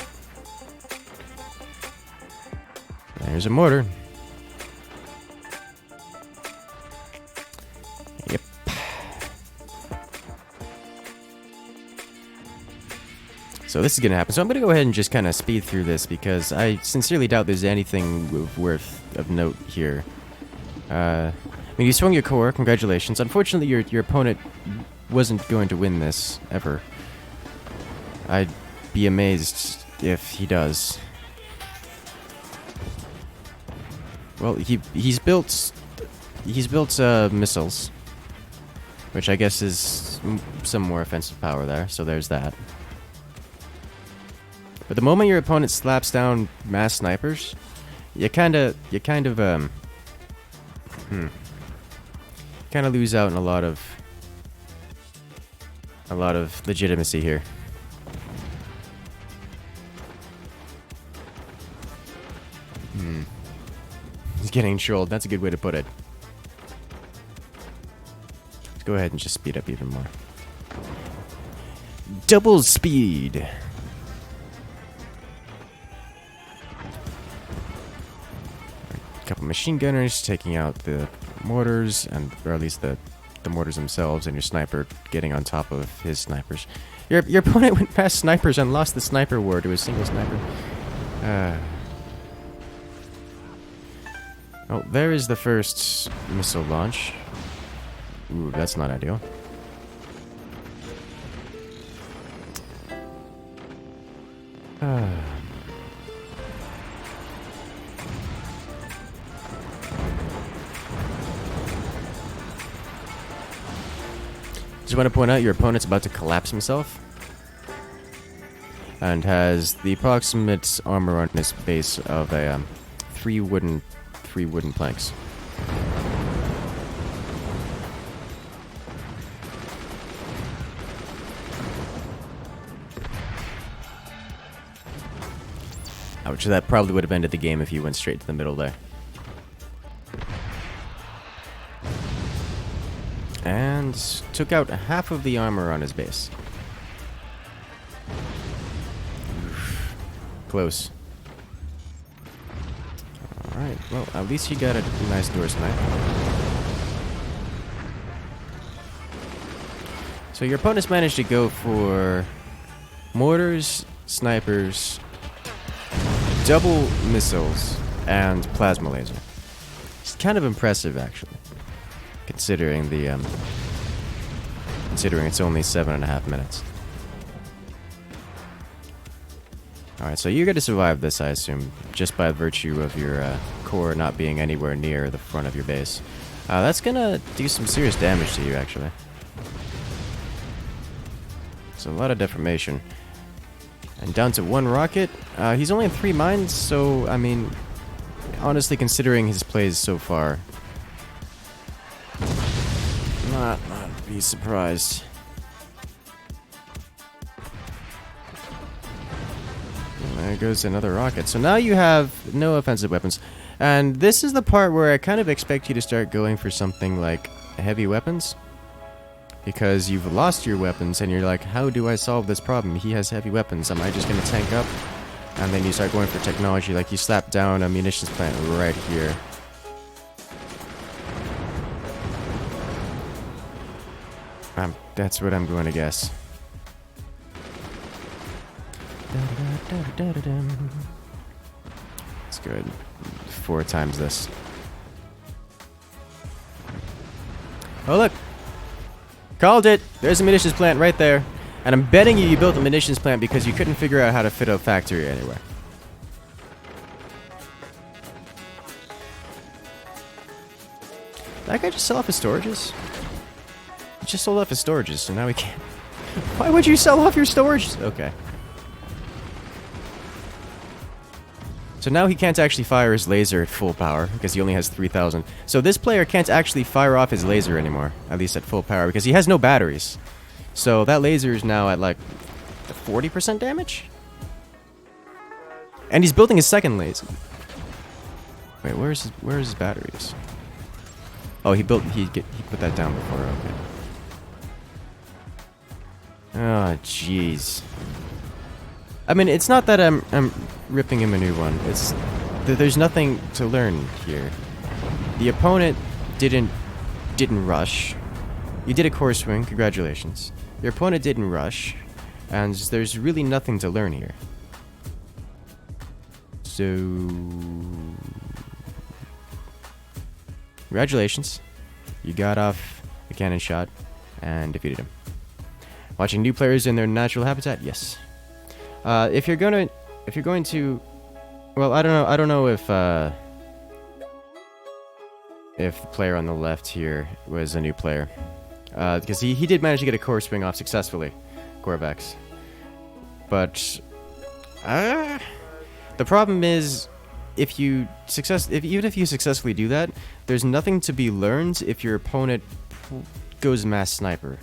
There's a mortar. Yep. So this is gonna happen. So I'm gonna go ahead and just kind of speed through this because I sincerely doubt there's anything of note here. I mean, you swung your core. Congratulations. Unfortunately, your opponent wasn't going to win this ever. I'd be amazed if he does. Well, he's built missiles, which I guess is some more offensive power there. So there's that. But the moment your opponent slaps down mass snipers, you kind of lose out on a lot of legitimacy here. He's getting trolled. That's a good way to put it. Let's go ahead and just speed up even more. double speed. A couple machine gunners taking out the mortars, or at least the mortars themselves, and your sniper getting on top of his snipers. Your opponent went past snipers and lost the sniper war to a single sniper. Oh, there is the first missile launch. Ooh, that's not ideal. Just want to point out your opponent's about to collapse himself and has the approximate armor on his base of a three wooden planks. Ouch, that probably would have ended the game if you went straight to the middle there. And took out half of the armor on his base. Oof. Close. Alright, well, at least you got a nice door snipe. So your opponents managed to go for mortars, snipers, double missiles, and plasma laser. It's kind of impressive, actually, considering the considering it's only 7.5 minutes. All right, so you're going to survive this, I assume, just by virtue of your core not being anywhere near the front of your base. That's gonna do some serious damage to you, actually. It's a lot of deformation. And down to 1 rocket. He's only in 3 mines, so, I mean, honestly, considering his plays so far, not be surprised. And there goes another rocket. So now you have no offensive weapons. And this is the part where I kind of expect you to start going for something like heavy weapons. Because you've lost your weapons and you're like, how do I solve this problem? He has heavy weapons. Am I just going to tank up? And then you start going for technology, like you slap down a munitions plant right here. That's what I'm going to guess. That's good. 4 times this. Oh, look! Called it! There's a munitions plant right there. And I'm betting you built a munitions plant because you couldn't figure out how to fit a factory anywhere. That guy just sell off his storages? He just sold off his storages, so now we can't... Why would you sell off your storages? Okay. So now he can't actually fire his laser at full power, because he only has 3,000. So this player can't actually fire off his laser anymore, at least at full power, because he has no batteries. So that laser is now at like 40% damage? And he's building his second laser. Wait, where's his batteries? Oh, he put that down before, okay. Oh, jeez. I mean, it's not that I'm ripping him a new one. It's that there's nothing to learn here. The opponent didn't rush. You did a core swing, congratulations. Your opponent didn't rush, and there's really nothing to learn here. So, congratulations. You got off a cannon shot and defeated him. Watching new players in their natural habitat, yes. If you're going to, well, I don't know if the player on the left here was a new player, because he did manage to get a core swing off successfully, Corvax. But the problem is, even if you successfully do that, there's nothing to be learned if your opponent goes mass sniper.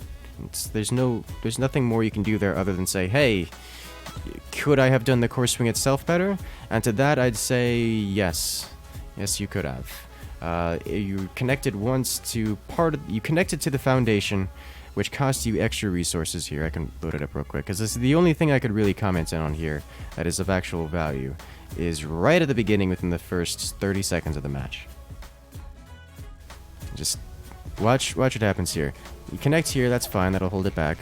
There's nothing more you can do there other than say, hey, could I have done the core swing itself better? And to that, I'd say yes. Yes, you could have. You connected to the foundation which costs you extra resources here. I can load it up real quick, because this is the only thing I could really comment on here that is of actual value, is right at the beginning within the first 30 seconds of the match. Just watch what happens here. You connect here, that's fine, that'll hold it back.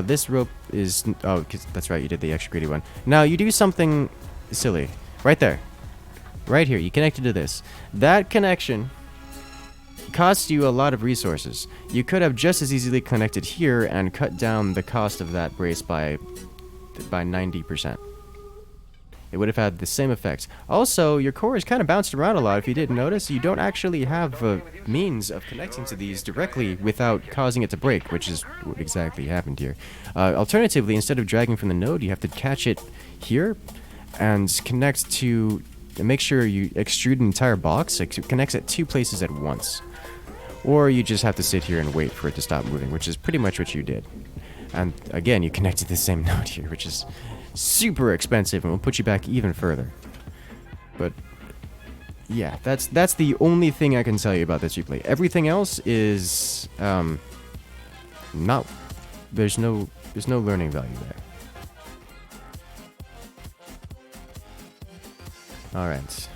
This rope is... Oh, 'cause that's right, you did the extra greedy one. Now, you do something silly. Right there. Right here, you connected to this. That connection costs you a lot of resources. You could have just as easily connected here and cut down the cost of that brace by 90%. It would have had the same effect. Also, your core is kind of bounced around a lot. If you didn't notice, you don't actually have a means of connecting to these directly without causing it to break, which is what exactly happened here. Alternatively, instead of dragging from the node, you have to catch it here and connect to... Make sure you extrude an entire box. It connects at 2 places at once. Or you just have to sit here and wait for it to stop moving, which is pretty much what you did. And again, you connected the same node here, which is super expensive and will put you back even further. But yeah, that's the only thing I can tell you about this replay. Everything else is not... There's no learning value there. Alright.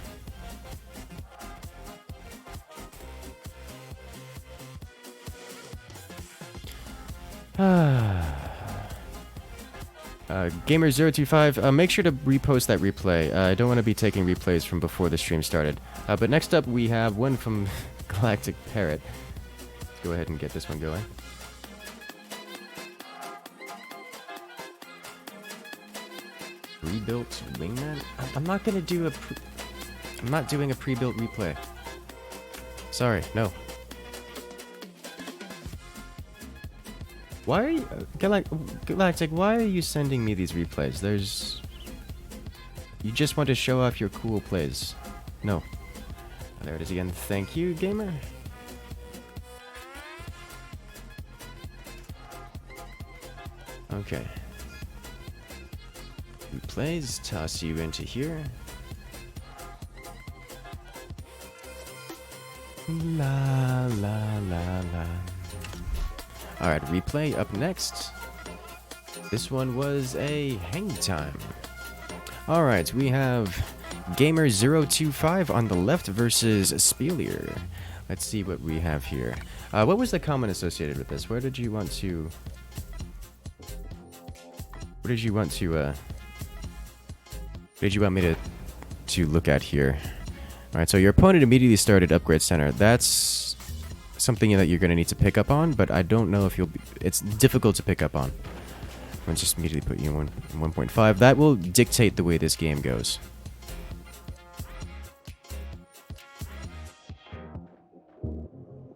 Gamer025, make sure to repost that replay. I don't want to be taking replays from before the stream started. But next up we have one from Galactic Parrot. Let's go ahead and get this one going. Rebuilt wingman? I'm not gonna do I'm not doing a pre-built replay. Sorry, no. Why are you... Galactic, why are you sending me these replays? There's... You just want to show off your cool plays. No. There it is again. Thank you, gamer. Okay. Replays, toss you into here. La la la la. Alright, replay up next. This one was a hang time. Alright, we have Gamer025 on the left versus Spelier. Let's see what we have here. What was the comment associated with this? Where did you want to... What did you want me to look at here? Alright, so your opponent immediately started Upgrade Center. That's something that you're going to need to pick up on, but I don't know if you'll be... It's difficult to pick up on. Let's just immediately put you in 1.5. That will dictate the way this game goes.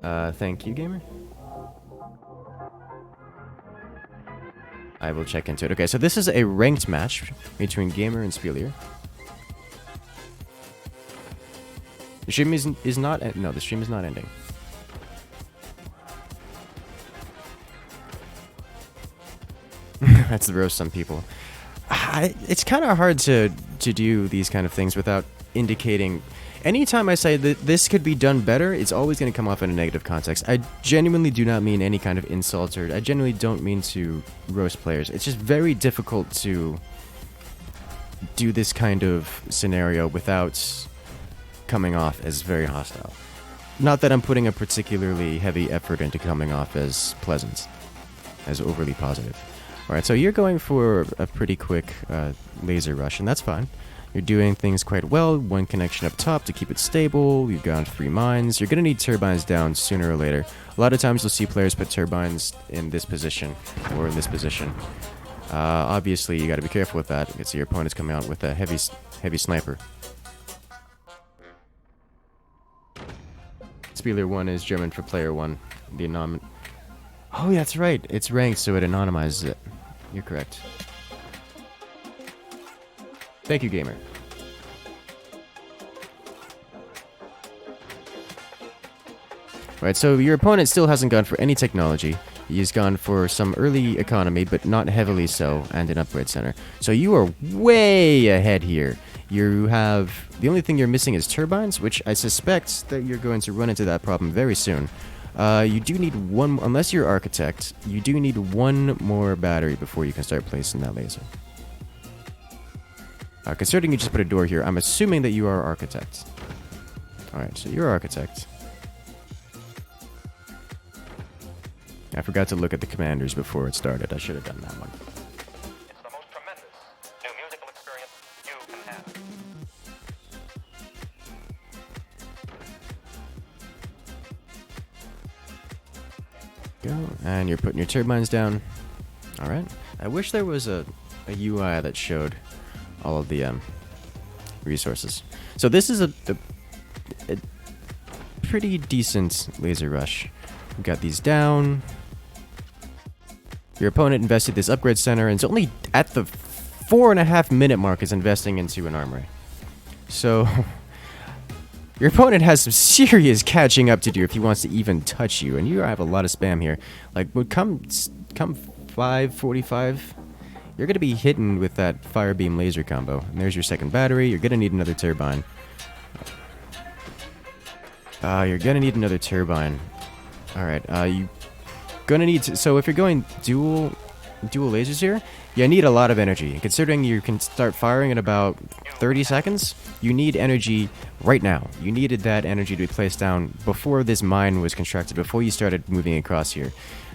Thank you, gamer. I will check into it. Okay, so this is a ranked match between Gamer and Spelier. The stream is not... No, the stream is not ending. That's the roast some people. It's kind of hard to do these kind of things without indicating... Anytime I say that this could be done better, it's always going to come off in a negative context. I genuinely do not mean any kind of insult, or I genuinely don't mean to roast players. It's just very difficult to do this kind of scenario without coming off as very hostile. Not that I'm putting a particularly heavy effort into coming off as pleasant, as overly positive. Alright, so you're going for a pretty quick laser rush, and that's fine. You're doing things quite well. One connection up top to keep it stable. You've gone 3 mines. You're going to need turbines down sooner or later. A lot of times you'll see players put turbines in this position or in this position. Obviously, you got to be careful with that. You can see your opponent's coming out with a heavy sniper. Spieler 1 is German for player 1. The Oh, yeah, that's right. It's ranked, so it anonymizes it. You're correct. Thank you, gamer. Right, so your opponent still hasn't gone for any technology. He's gone for some early economy, but not heavily so, and an upgrade center. So you are way ahead here. You have... The only thing you're missing is turbines, which I suspect that you're going to run into that problem very soon. You do need one, unless you're architect, you do need one more battery before you can start placing that laser. Considering you just put a door here, I'm assuming that you are architect. Alright, so you're architect. I forgot to look at the commanders before it started. I should have done that one. It's the most tremendous new musical experience you can have. Go, and you're putting your turbines down. Alright. I wish there was a UI that showed all of the resources. So this is a pretty decent laser rush. We've got these down. Your opponent invested this upgrade center, and it's only at the 4.5 minute mark is investing into an armory. So your opponent has some serious catching up to do if he wants to even touch you, and you have a lot of spam here. Like, would come 5:45, you're gonna be hitting with that fire beam laser combo. And there's your second battery. You're gonna need another turbine. You're gonna need another turbine. All right. You gonna need to. So if you're going dual lasers here, you need a lot of energy. And considering you can start firing in about 30 seconds, you need energy right now. You needed that energy to be placed down before this mine was constructed, before you started moving across here.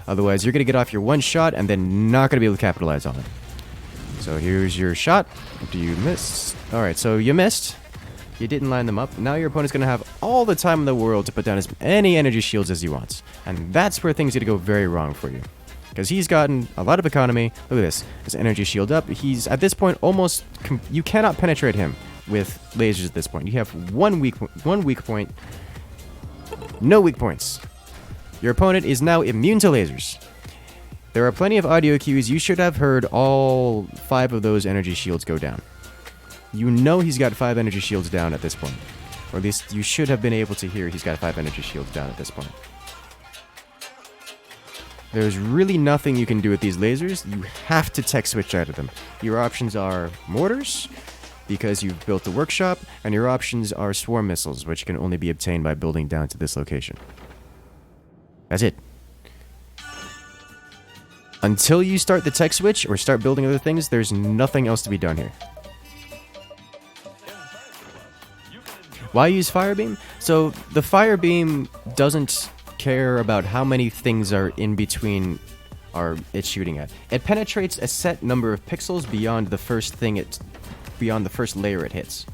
Otherwise, you're gonna get off your one shot and then not gonna be able to capitalize on it. So here's your shot. Do you miss? All right. So you missed. You didn't line them up. Now your opponent's going to have all the time in the world to put down as many energy shields as he wants. And that's where things are going to go very wrong for you. Because he's gotten a lot of economy. Look at this. His energy shield up. He's, at this point, almost... you cannot penetrate him with lasers at this point. You have one weak point. No weak points. Your opponent is now immune to lasers. There are plenty of audio cues. You should have heard all 5 of those energy shields go down. You know he's got 5 energy shields down at this point. Or at least you should have been able to hear he's got 5 energy shields down at this point. There's really nothing you can do with these lasers. You have to tech switch out of them. Your options are mortars, because you've built the workshop, and your options are swarm missiles, which can only be obtained by building down to this location. That's it. Until you start the tech switch or start building other things, there's nothing else to be done here. Why use fire beam? So the fire beam doesn't care about how many things are in between it's shooting at. It penetrates a set number of pixels beyond the first layer it hits.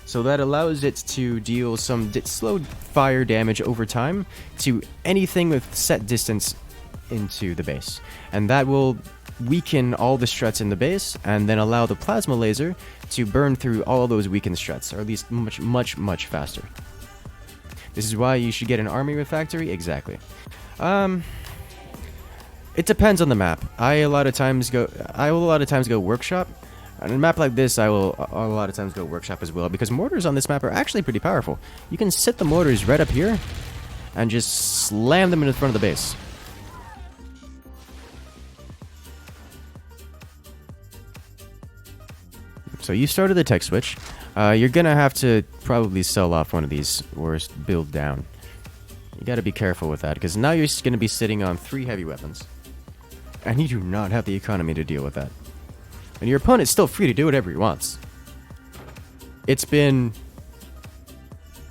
So that allows it to deal some slow fire damage over time to anything with set distance into the base. And that will weaken all the struts in the base and then allow the plasma laser to burn through all those weakened struts, or at least much faster. This is why you should get an army refactory. Exactly. It depends on the map. I will a lot of times go workshop. On a map like this, I will a lot of times go workshop as well, because mortars on this map are actually pretty powerful. You can sit the mortars right up here and just slam them in the front of the base. So you started the tech switch. You're gonna have to probably sell off one of these or build down. You gotta be careful with that, because now you're just gonna be sitting on 3 heavy weapons. And you do not have the economy to deal with that. And your opponent's still free to do whatever he wants. It's been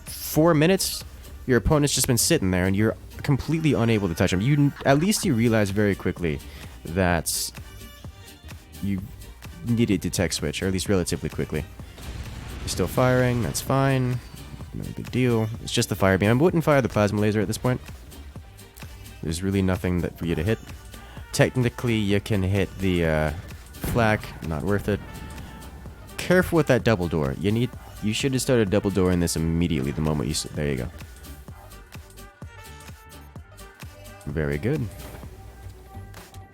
4 minutes. Your opponent's just been sitting there and you're completely unable to touch him. At least you realize very quickly that you needed to tech switch, or at least relatively quickly. You're still firing, that's fine. No big deal. It's just the fire beam. I wouldn't fire the plasma laser at this point. There's really nothing for you to hit. Technically, you can hit the flak, not worth it. Careful with that double door. You should have started double door in this immediately the moment you... There you go. Very good.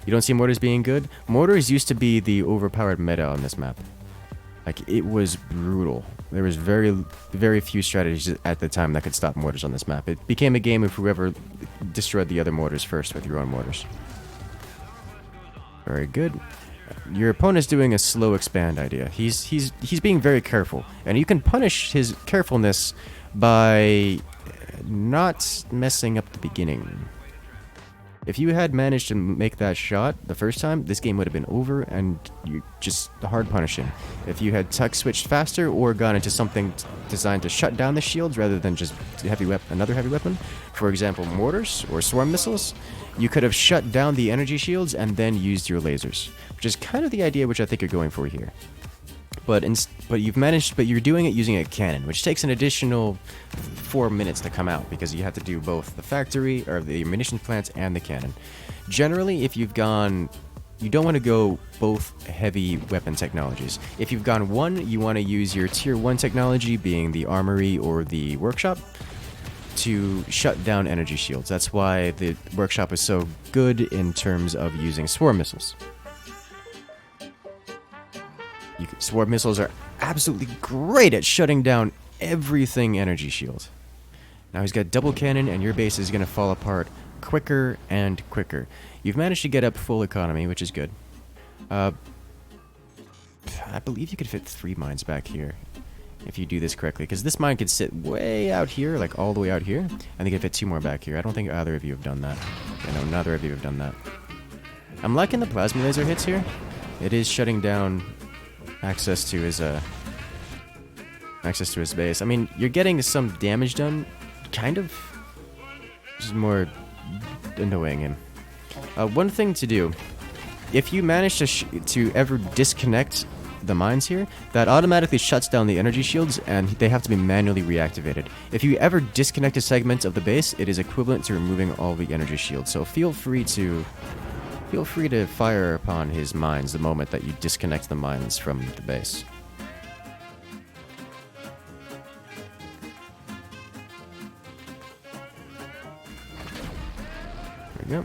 You don't see mortars being good? Mortars used to be the overpowered meta on this map. Like, it was brutal. There was very few strategies at the time that could stop mortars on this map. It became a game of whoever destroyed the other mortars first with your own mortars. Very good. Your opponent's doing a slow expand idea. He's being very careful, and you can punish his carefulness by not messing up the beginning. If you had managed to make that shot the first time, this game would have been over and you just hard punishing. If you had tuck switched faster or gone into something designed to shut down the shields rather than just another heavy weapon, for example mortars or swarm missiles, you could have shut down the energy shields and then used your lasers, which is kind of the idea which I think you're going for here. But you're doing it using a cannon, which takes an additional 4 minutes to come out because you have to do both the factory or the munitions plants and the cannon. Generally, if you've gone, you don't want to go both heavy weapon technologies. If you've gone one, you want to use your tier 1 technology, being the armory or the workshop, to shut down energy shields. That's why the workshop is so good in terms of using swarm missiles. Swarm missiles are absolutely great at shutting down everything energy shield. Now he's got double cannon and your base is going to fall apart quicker and quicker. You've managed to get up full economy, which is good. I believe you could fit 3 mines back here if you do this correctly, because this mine could sit way out here, like all the way out here, and they could fit 2 more back here. I don't think either of you have done that. Yeah, no, neither of you have done that. I'm liking the plasma laser hits here. It is shutting down access to his base. I mean, you're getting some damage done, kind of. Just more annoying him. One thing to do, if you manage to ever disconnect the mines here, that automatically shuts down the energy shields and they have to be manually reactivated. If you ever disconnect a segment of the base, it is equivalent to removing all the energy shields. So feel free to fire upon his mines the moment that you disconnect the mines from the base. There we go.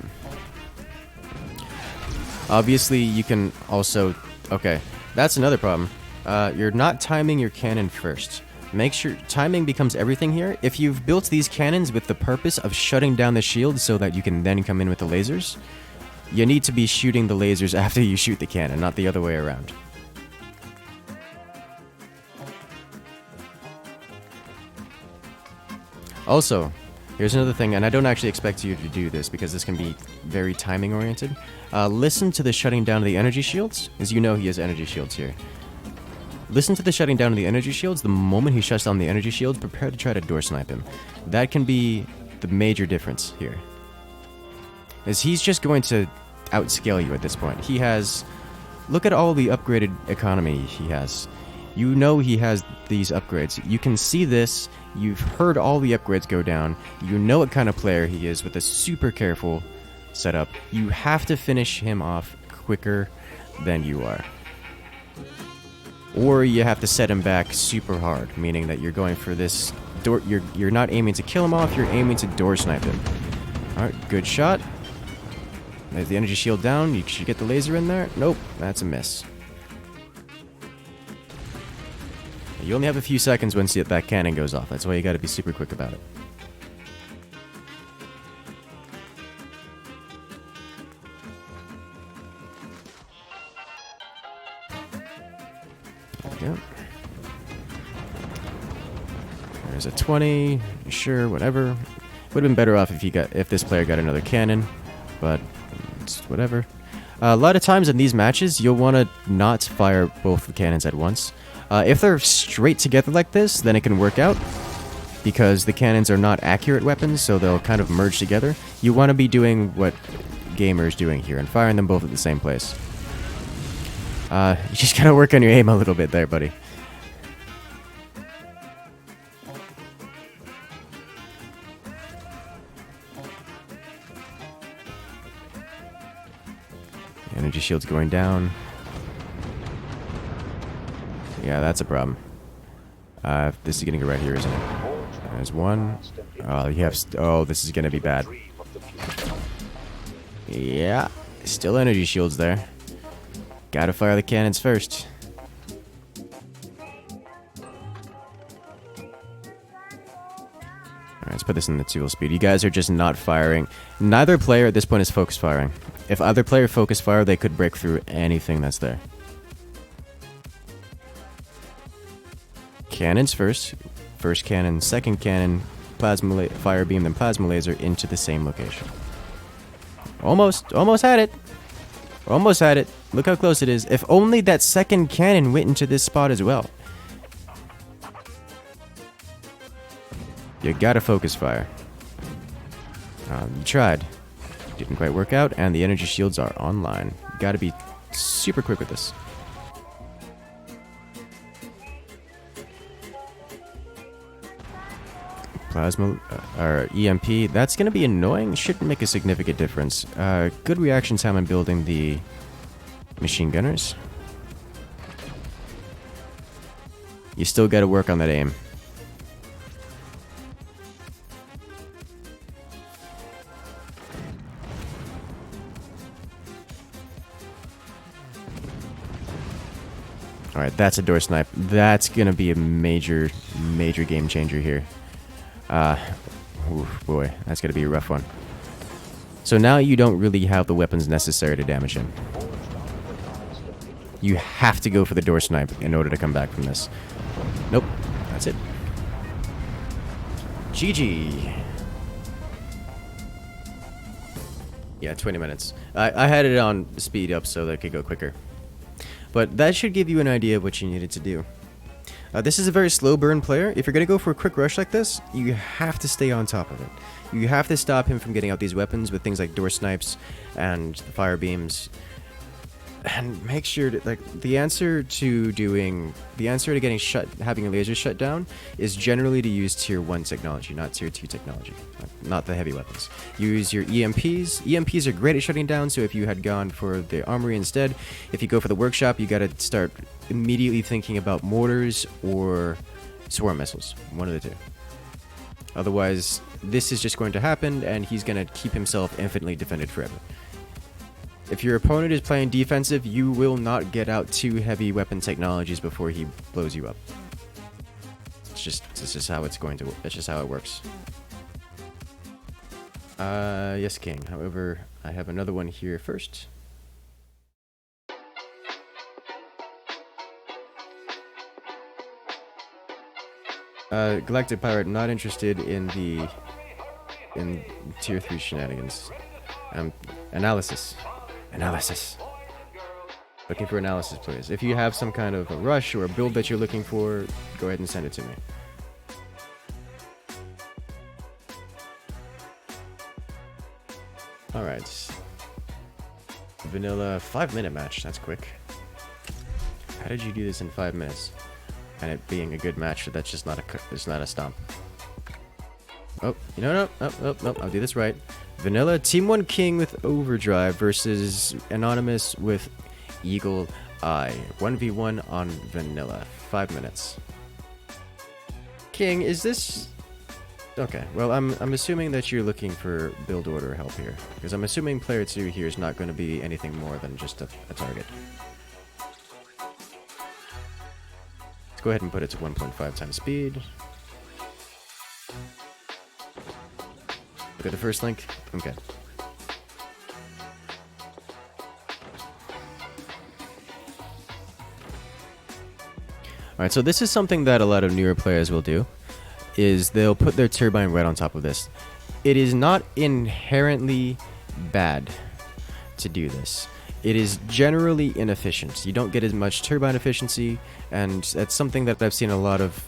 Obviously, you can also... Okay, that's another problem. You're not timing your cannon first. Make sure timing becomes everything here. If you've built these cannons with the purpose of shutting down the shield so that you can then come in with the lasers, you need to be shooting the lasers after you shoot the cannon, not the other way around. Also, here's another thing, and I don't actually expect you to do this because this can be very timing oriented. Listen to the shutting down of the energy shields, as you know he has energy shields here. Listen to the shutting down of the energy shields. The moment he shuts down the energy shields, prepare to try to door snipe him. That can be the major difference here. As he's just going to outscale you at this point. He has... Look at all the upgraded economy he has. You know he has these upgrades. You can see this. You've heard all the upgrades go down. You know what kind of player he is with a super careful setup. You have to finish him off quicker than you are. Or you have to set him back super hard, meaning that you're going for this... You're not aiming to kill him off, you're aiming to door snipe him. Alright, good shot. There's the energy shield down. You should get the laser in there. Nope, that's a miss. You only have a few seconds once that cannon goes off. That's why you gotta be super quick about it. There we go. There's a 20. Sure, whatever. Would have been better off if this player got another cannon, but it's whatever. A lot of times in these matches, you'll want to not fire both the cannons at once. If they're straight together like this, then it can work out, because the cannons are not accurate weapons, so they'll kind of merge together. You want to be doing what Gamer's doing here, and firing them both at the same place. You just gotta work on your aim a little bit there, buddy. Energy shield's going down. Yeah, that's a problem. This is getting it right here, isn't it? There's one. Oh, this is gonna be bad. Yeah, still energy shields there. Gotta fire the cannons first. Alright, let's put this in the dual speed. You guys are just not firing. Neither player at this point is focus firing. If either player focus fire, they could break through anything that's there. Cannons first. First cannon, second cannon. fire beam, then plasma laser into the same location. Almost had it. Almost had it. Look how close it is. If only that second cannon went into this spot as well. You gotta focus fire. You tried. Didn't quite work out, and the energy shields are online. You gotta be super quick with this. Plasma, or EMP, that's going to be annoying. Shouldn't make a significant difference. Good reaction time on building the machine gunners. You still got to work on that aim. Alright, that's a door snipe. That's going to be a major game changer here. Oof, boy, that's gonna be a rough one. So now you don't really have the weapons necessary to damage him. You have to go for the door snipe in order to come back from this. Nope, that's it. GG. Yeah, 20 minutes. I had it on speed up so that it could go quicker. But that should give you an idea of what you needed to do. This is a very slow burn player. If you're going to go for a quick rush like this, you have to stay on top of it. You have to stop him from getting out these weapons with things like door snipes and fire beams. And make sure to, like, the answer to getting having a laser shut down is generally to use tier 1 technology, not tier 2 technology. Not the heavy weapons. Use your EMPs. EMPs are great at shutting down, so if you had gone for the armory instead, if you go for the workshop, you gotta start immediately thinking about mortars or swarm missiles. One of the two. Otherwise, this is just going to happen, and he's gonna keep himself infinitely defended forever. If your opponent is playing defensive, you will not get out 2 heavy weapon technologies before he blows you up. It's just how it's going to. It's just how it works. Yes, King. However, I have another one here first. Galactic Pirate, not interested in tier 3 shenanigans. Analysis. Looking for analysis, please. If you have some kind of a rush or a build that you're looking for, go ahead and send it to me. Alright. Vanilla 5-minute match. That's quick. How did you do this in 5 minutes? And it being a good match, that's just not a stomp. Oh, you know, no, I'll do this right. Vanilla, Team 1 King with Overdrive versus Anonymous with Eagle Eye. 1v1 on Vanilla. 5 minutes. King, is this... Okay, well, I'm assuming that you're looking for build order help here. Because I'm assuming player 2 here is not going to be anything more than just a target. Let's go ahead and put it to 1.5 times speed. Look at the first link. Okay. Alright, so this is something that a lot of newer players will do, is they'll put their turbine right on top of this. It is not inherently bad to do this. It is generally inefficient. You don't get as much turbine efficiency, and that's something that I've seen a lot of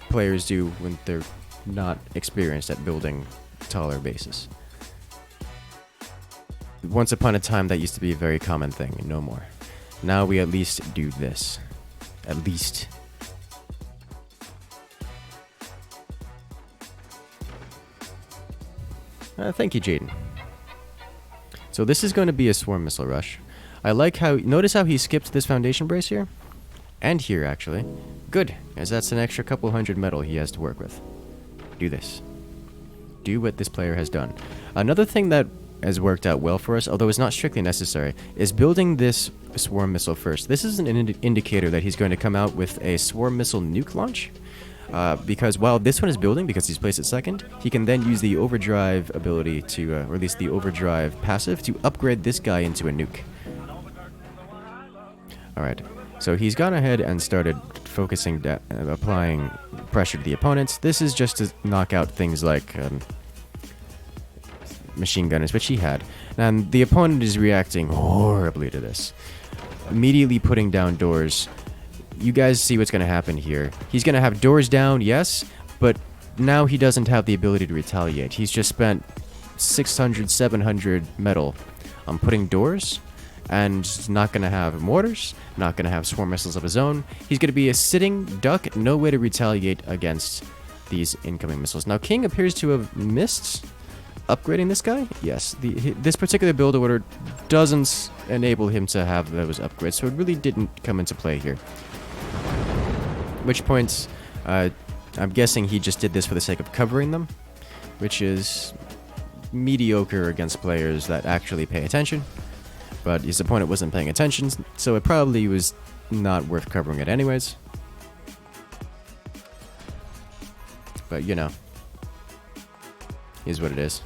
players do when they're not experienced at building taller bases. Once upon a time, that used to be a very common thing, and no more. Now we at least do this. At least. Thank you, Jaden. So this is going to be a swarm missile rush. I like how... Notice how he skipped this foundation brace here? And here, actually. Good, as that's an extra couple hundred metal he has to work with. Do this. Do what this player has done. Another thing that has worked out well for us, although it's not strictly necessary, is building this swarm missile first. This is an indicator that he's going to come out with a swarm missile nuke launch. Because while this one is building, because he's placed it second, he can then use the overdrive ability to, or at least the overdrive passive, to upgrade this guy into a nuke. Alright, so he's gone ahead and started focusing, applying pressure to the opponents. This is just to knock out things like machine gunners, which he had. And the opponent is reacting horribly to this. Immediately putting down doors. You guys see what's going to happen here. He's going to have doors down, yes, but now he doesn't have the ability to retaliate. He's just spent 600, 700 metal on putting doors, and not going to have mortars, not going to have swarm missiles of his own. He's going to be a sitting duck, no way to retaliate against these incoming missiles. Now, King appears to have missed upgrading this guy. Yes, this particular build order doesn't enable him to have those upgrades, so it really didn't come into play here. Which points, I'm guessing he just did this for the sake of covering them, which is mediocre against players that actually pay attention. But his opponent wasn't paying attention, so it probably was not worth covering it anyways. But, you know, is what it is.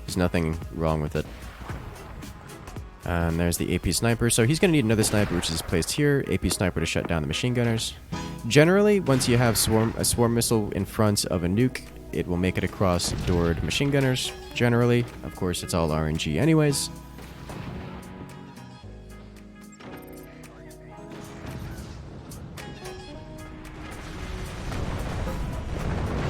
There's nothing wrong with it. And there's the AP sniper. So he's going to need another sniper, which is placed here. AP sniper to shut down the machine gunners. Generally, once you have a swarm missile in front of a nuke, it will make it across doored machine gunners. Generally, of course, it's all RNG anyways.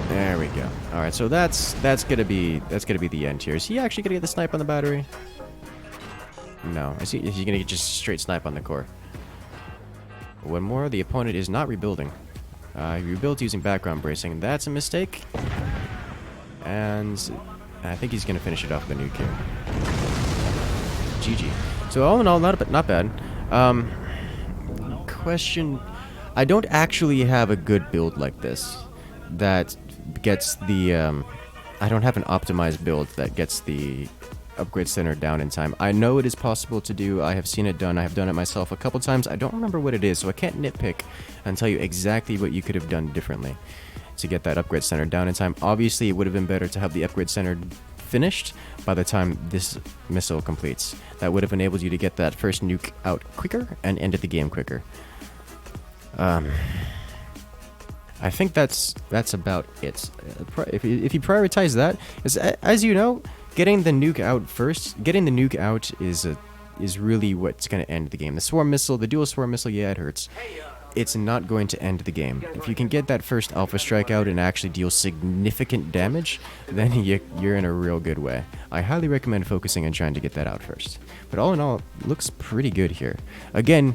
There we go. All right, so that's gonna be the end here. Is he actually gonna get the snipe on the battery? No. Is he gonna get just straight snipe on the core? One more. The opponent is not rebuilding. He rebuilt using background bracing. That's a mistake. And I think he's gonna finish it off with a nuke here. GG. So all in all, not bad. Question: I don't actually have a good build like this that gets the I don't have an optimized build that gets the upgrade center down in time. I know it is possible to do. I have seen it done. I have done it myself a couple times. I don't remember what it is, so I can't nitpick and tell you exactly what you could have done differently to get that upgrade center down in time. Obviously, it would have been better to have the upgrade center finished by the time this missile completes. That would have enabled you to get that first nuke out quicker and ended the game quicker. I think that's about it. If you prioritize that, as you know, getting the nuke out first, getting the nuke out is really what's going to end the game. The swarm missile, the dual swarm missile, yeah, it hurts. It's not going to end the game. If you can get that first alpha strike out and actually deal significant damage, then you're in a real good way. I highly recommend focusing on trying to get that out first. But all in all, it looks pretty good here. Again,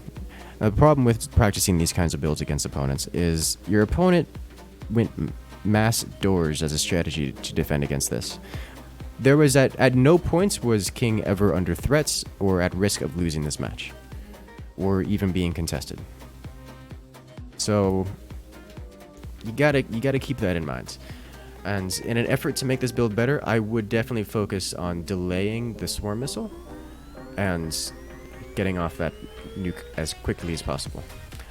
the problem with practicing these kinds of builds against opponents is your opponent went mass doors as a strategy to defend against this. There was at no point was King ever under threats or at risk of losing this match, or even being contested. So you gotta keep that in mind. And in an effort to make this build better, I would definitely focus on delaying the swarm missile and getting off that nuke as quickly as possible.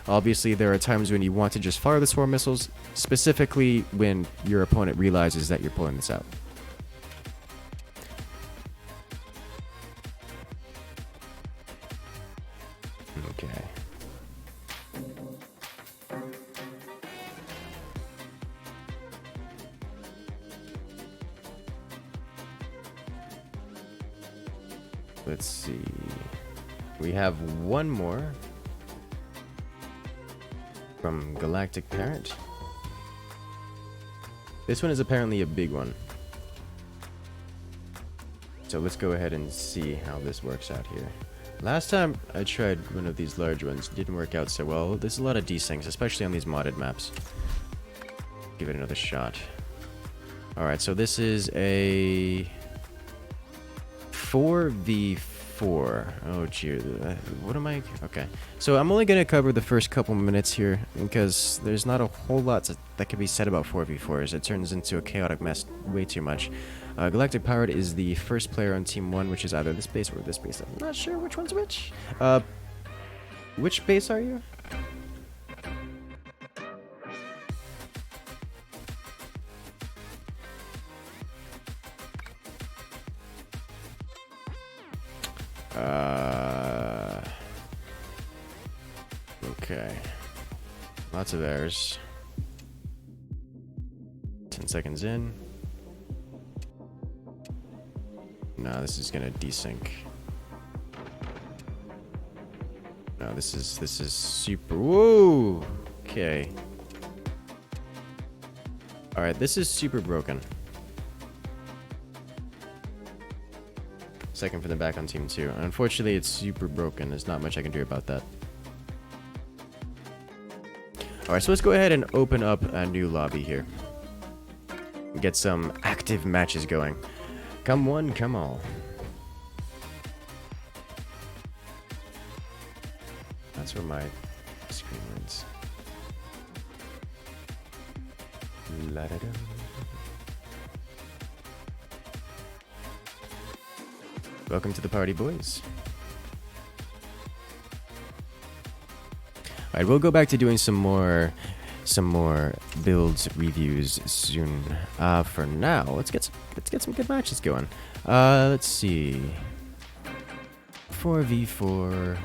Obviously, there are times when you want to just fire the swarm missiles, specifically when your opponent realizes that you're pulling this out. Okay. Let's see. We have one more from Galactic Parent. This one is apparently a big one. So let's go ahead and see how this works out here. Last time I tried one of these large ones, didn't work out so well. There's a lot of desyncs, especially on these modded maps. Give it another shot. Alright, so this is a 4v4. Oh, gee. What am I? Okay. So I'm only going to cover the first couple minutes here because there's not a whole lot that can be said about 4v4s. It turns into a chaotic mess way too much. Galactic Pirate is the first player on Team 1, which is either this base or this base. I'm not sure which one's which. Which base are you? Okay. Lots of errors. 10 seconds in. No, this is gonna desync. No, this is super. Whoa. Okay. All right, this is super broken. Second from the back on team 2. Unfortunately, it's super broken. There's not much I can do about that. All right, so let's go ahead and open up a new lobby here. Get some active matches going. Come one, come all. That's where my screen went. La-da-da. Welcome to the party, boys. Alright, we'll go back to doing some more builds reviews soon. For now, let's get some good matches going. Let's see. 4v4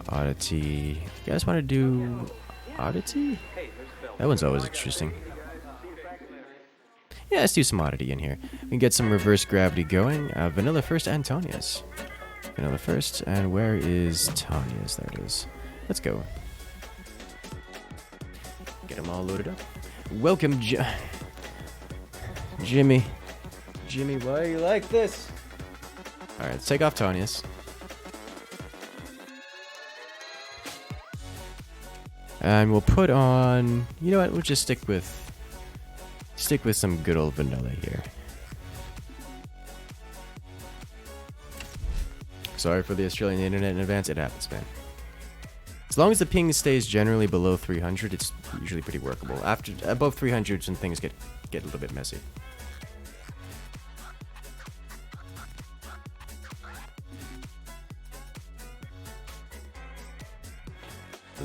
oddity. You guys want to do oddity? That one's always interesting. Yeah, let's do some oddity in here. We can get some reverse gravity going. Vanilla first and Tanya's. Vanilla first, and where is Tanya's? There it is. Let's go. Get them all loaded up. Welcome, Jimmy. Jimmy, why are you like this? Alright, let's take off Tanya's. And we'll put on... You know what? We'll just stick with some good old vanilla here. Sorry for the Australian internet in advance. It happens, man. As long as the ping stays generally below 300, it's usually pretty workable. After above 300, some things get a little bit messy.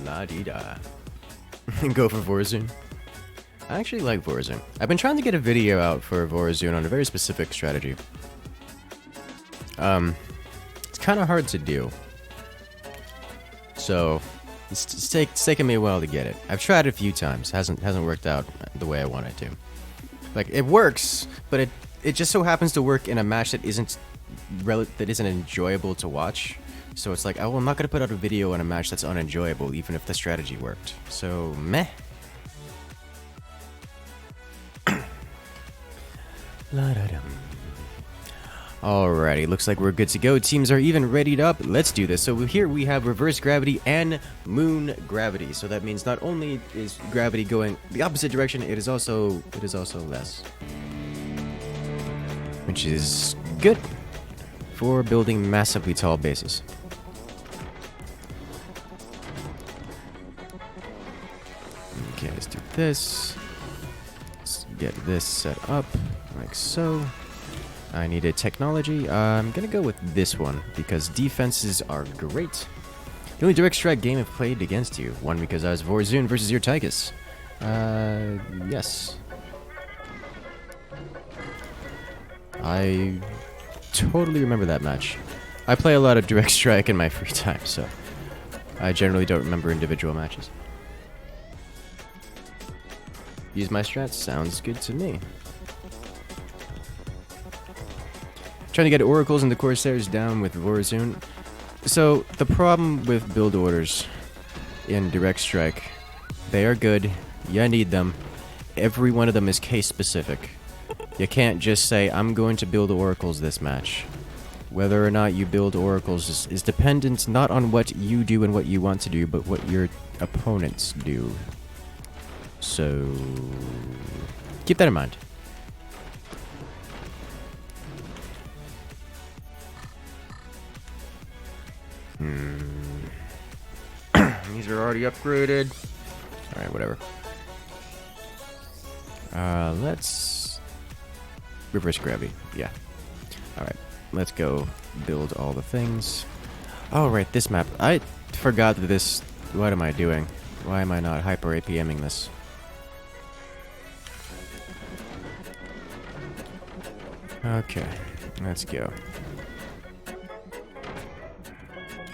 La-dee-da. Go for Vorazun. I actually like Vorazun. I've been trying to get a video out for Vorazun on a very specific strategy. It's kind of hard to do. So, it's taken me a while to get it. I've tried it a few times. Hasn't worked out the way I want it to. Like, it works, but it just so happens to work in a match that isn't enjoyable to watch. So it's like, oh, I'm not going to put out a video on a match that's unenjoyable, even if the strategy worked. So, meh. Alrighty, looks like we're good to go. Teams are even readied up. Let's do this. So here we have reverse gravity and moon gravity. So that means not only is gravity going the opposite direction, it is also less. Which is good for building massively tall bases. Okay, let's do this. Let's get this set up like so. I needed technology. I'm gonna go with this one because defenses are great. The only direct strike game I've played against you. One because I was Vorazun versus your Tychus. Yes. I totally remember that match. I play a lot of direct strike in my free time, so I generally don't remember individual matches. Use my strats? Sounds good to me. Trying to get oracles and the corsairs down with Vorazun. So the problem with build orders in direct strike, they are good. You need them. Every one of them is case specific. You can't just say, I'm going to build oracles this match. Whether or not you build oracles is dependent not on what you do and what you want to do, but what your opponents do. So keep that in mind. These are already upgraded. Alright, whatever. Let's reverse gravity. Yeah. Alright, let's go build all the things. Oh, right, this map. I forgot that this... What am I doing? Why am I not hyper APMing this? Okay, let's go.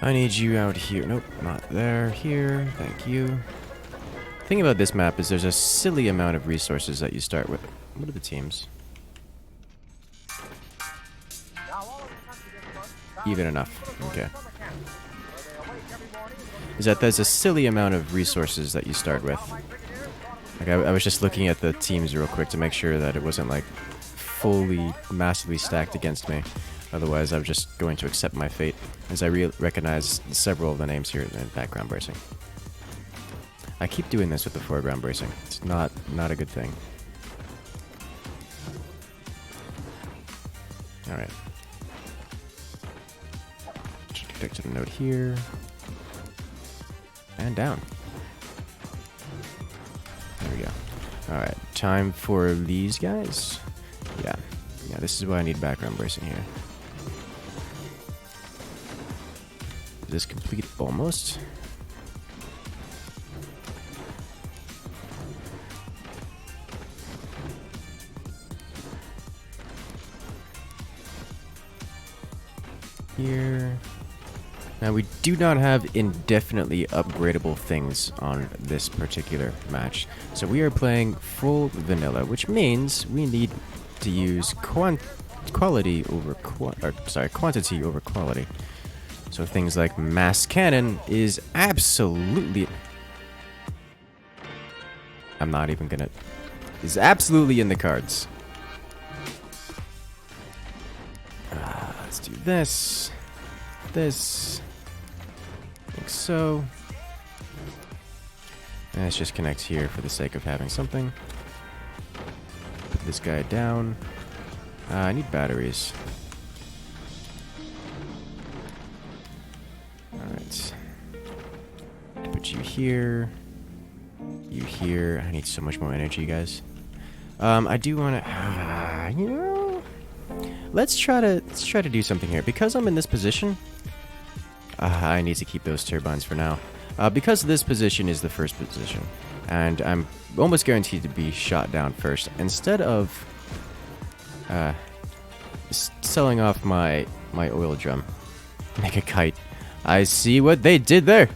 I need you out here. Nope, not there. Here. Thank you. The thing about this map is there's a silly amount of resources that you start with. What are the teams? Even enough. Okay. Is that there's a silly amount of resources that you start with. Like I was just looking at the teams real quick to make sure that it wasn't like fully massively stacked against me. Otherwise, I'm just going to accept my fate, as I recognize several of the names here in background bracing. I keep doing this with the foreground bracing. It's not a good thing. All right. Just connect to the node here. And down. There we go. Alright, time for these guys. Yeah, this is why I need background bracing here. Is this complete? Almost. Here. Now, we do not have indefinitely upgradable things on this particular match. So we are playing full vanilla, which means we need to use quantity over quality. So things like mass cannon is absolutely... I'm not even gonna... is absolutely in the cards. Let's do this. This. Like so. And let's just connect here for the sake of having something. Put this guy down. I need batteries. Alright. Put you here. You here. I need so much more energy, guys. I do want to... you know... Let's try to do something here. Because I'm in this position... I need to keep those turbines for now. Because this position is the first position, and I'm almost guaranteed to be shot down first, instead of selling off my oil drum, make a kite. I see what they did there.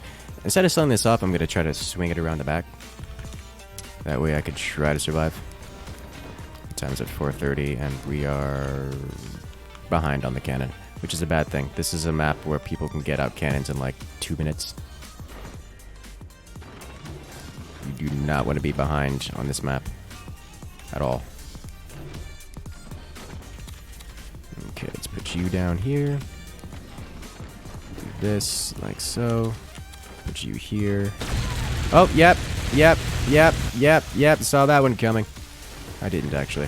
Instead of selling this off, I'm going to try to swing it around the back. That way I could try to survive. Time's at 4:30, and we are behind on the cannon, which is a bad thing. This is a map where people can get out cannons in like 2 minutes. You do not want to be behind on this map at all. Okay, let's put you down here. Do this like so. Put you here. Oh, yep. Saw that one coming. I didn't actually.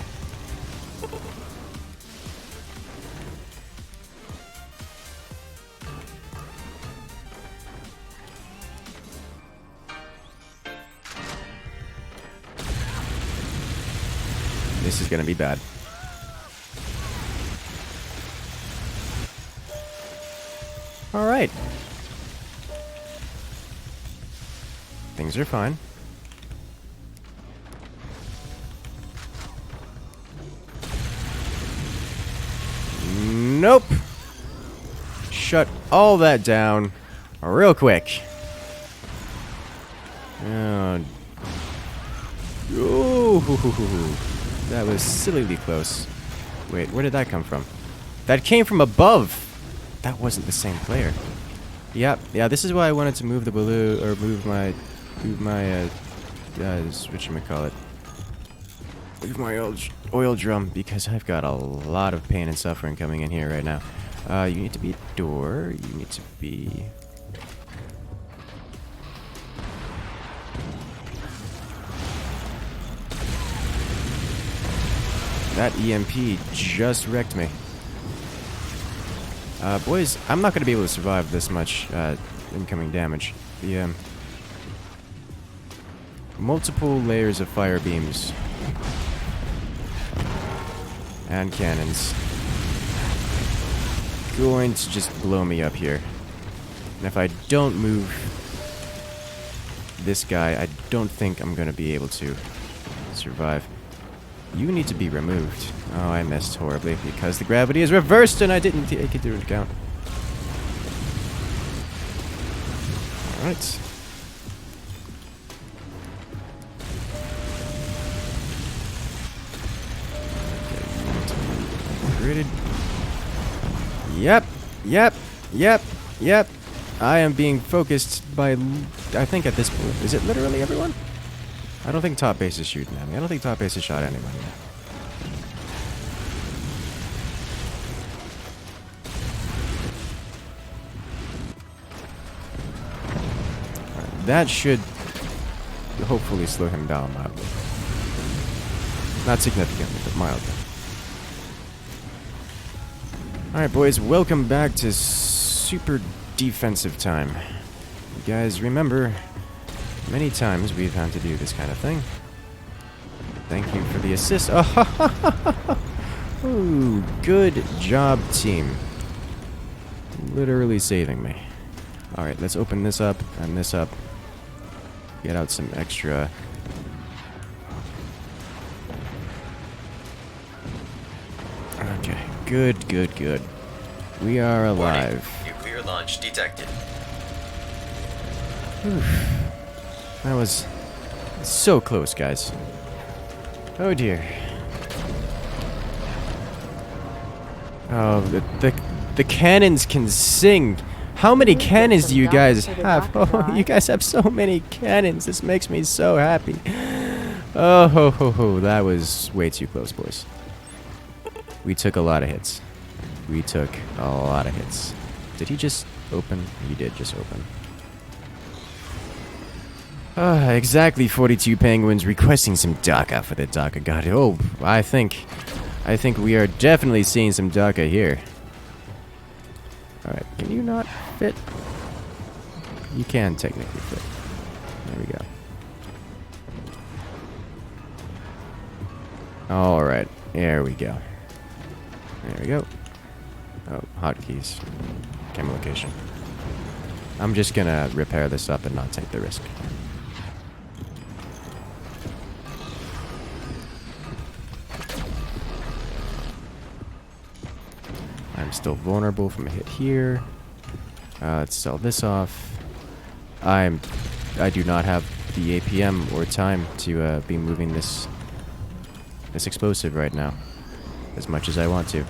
This is gonna be bad. All right. Things are fine. Nope. Shut all that down real quick. Oh. That was sillily close. Wait, where did that come from? That came from above. That wasn't the same player. Yep. Yeah, this is why I wanted to move the balloon, or move my whatchamacallit. Move my oil drum, because I've got a lot of pain and suffering coming in here right now. You need to be a door. You need to be... That EMP just wrecked me. Boys, I'm not going to be able to survive this much incoming damage. The multiple layers of fire beams and cannons going to just blow me up here. And if I don't move this guy, I don't think I'm going to be able to survive. You need to be removed. Oh, I missed horribly because the gravity is reversed and I didn't take it into account. Alright. Upgraded. Yep, yep, yep, yep. I am being focused by, I think at this point, is it literally everyone? I don't think top base is shooting at me. I don't think top base has shot anyone yet. Alright, that should hopefully slow him down mildly. Not significantly, but mildly. Alright boys, welcome back to super defensive time. You guys remember, many times we've had to do this kind of thing. Thank you for the assist. Oh, ooh, good job, team. Literally saving me. Alright, let's open this up and this up. Get out some extra. Okay, good, good, good. We are alive. Warning. Nuclear launch detected. That was so close, guys. Oh dear. Oh, the cannons can sing. How many cannons do you guys have? Oh, you guys have so many cannons. This makes me so happy. Oh, ho, ho, ho. That was way too close, boys. We took a lot of hits. We took a lot of hits. Did he just open? He did just open. Exactly 42 penguins requesting some DACA for the DACA god. Oh, I think we are definitely seeing some DACA here. Alright, can you not fit? You can technically fit. There we go. Alright, there we go. There we go. Oh, hotkeys. Camera location. I'm just gonna repair this up and not take the risk. I'm still vulnerable from a hit here. Let's sell this off. I do not have the APM or time to be moving this explosive right now, as much as I want to.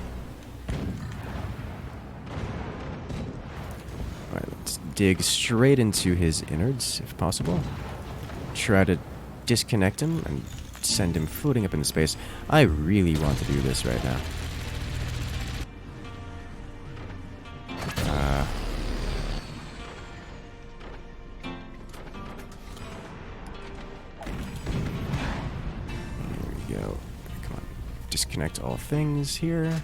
Alright, let's dig straight into his innards, if possible. Try to disconnect him and send him floating up into space. I really want to do this right now. Disconnect all things here.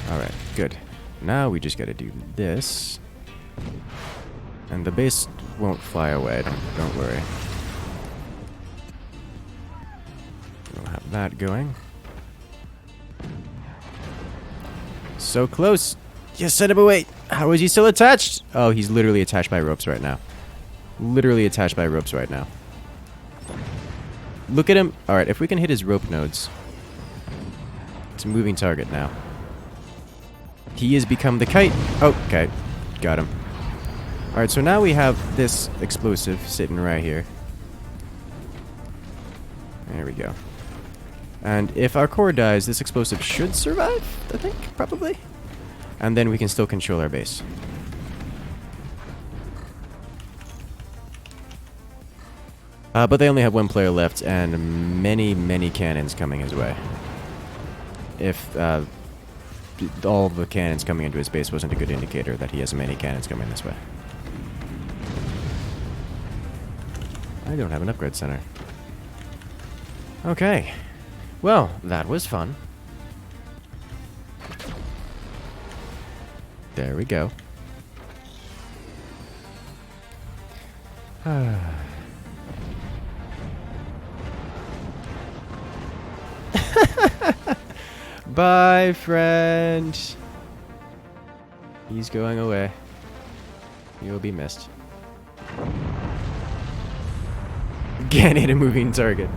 Alright, good. Now we just gotta do this. And the base won't fly away, don't worry. We'll have that going. So close! You sent him away! How is he still attached? Oh, he's literally attached by ropes right now. Literally attached by ropes right now. Look at him. Alright, if we can hit his rope nodes. It's a moving target now. He has become the kite. Oh, okay. Got him. Alright, so now we have this explosive sitting right here. There we go. And if our core dies, this explosive should survive, I think, probably. And then we can still control our base. But they only have one player left and many, many cannons coming his way. If all the cannons coming into his base wasn't a good indicator that he has many cannons coming this way. I don't have an upgrade center. Okay. Well, that was fun. There we go. Bye, friend. He's going away. You'll be missed. Can't hit a moving target.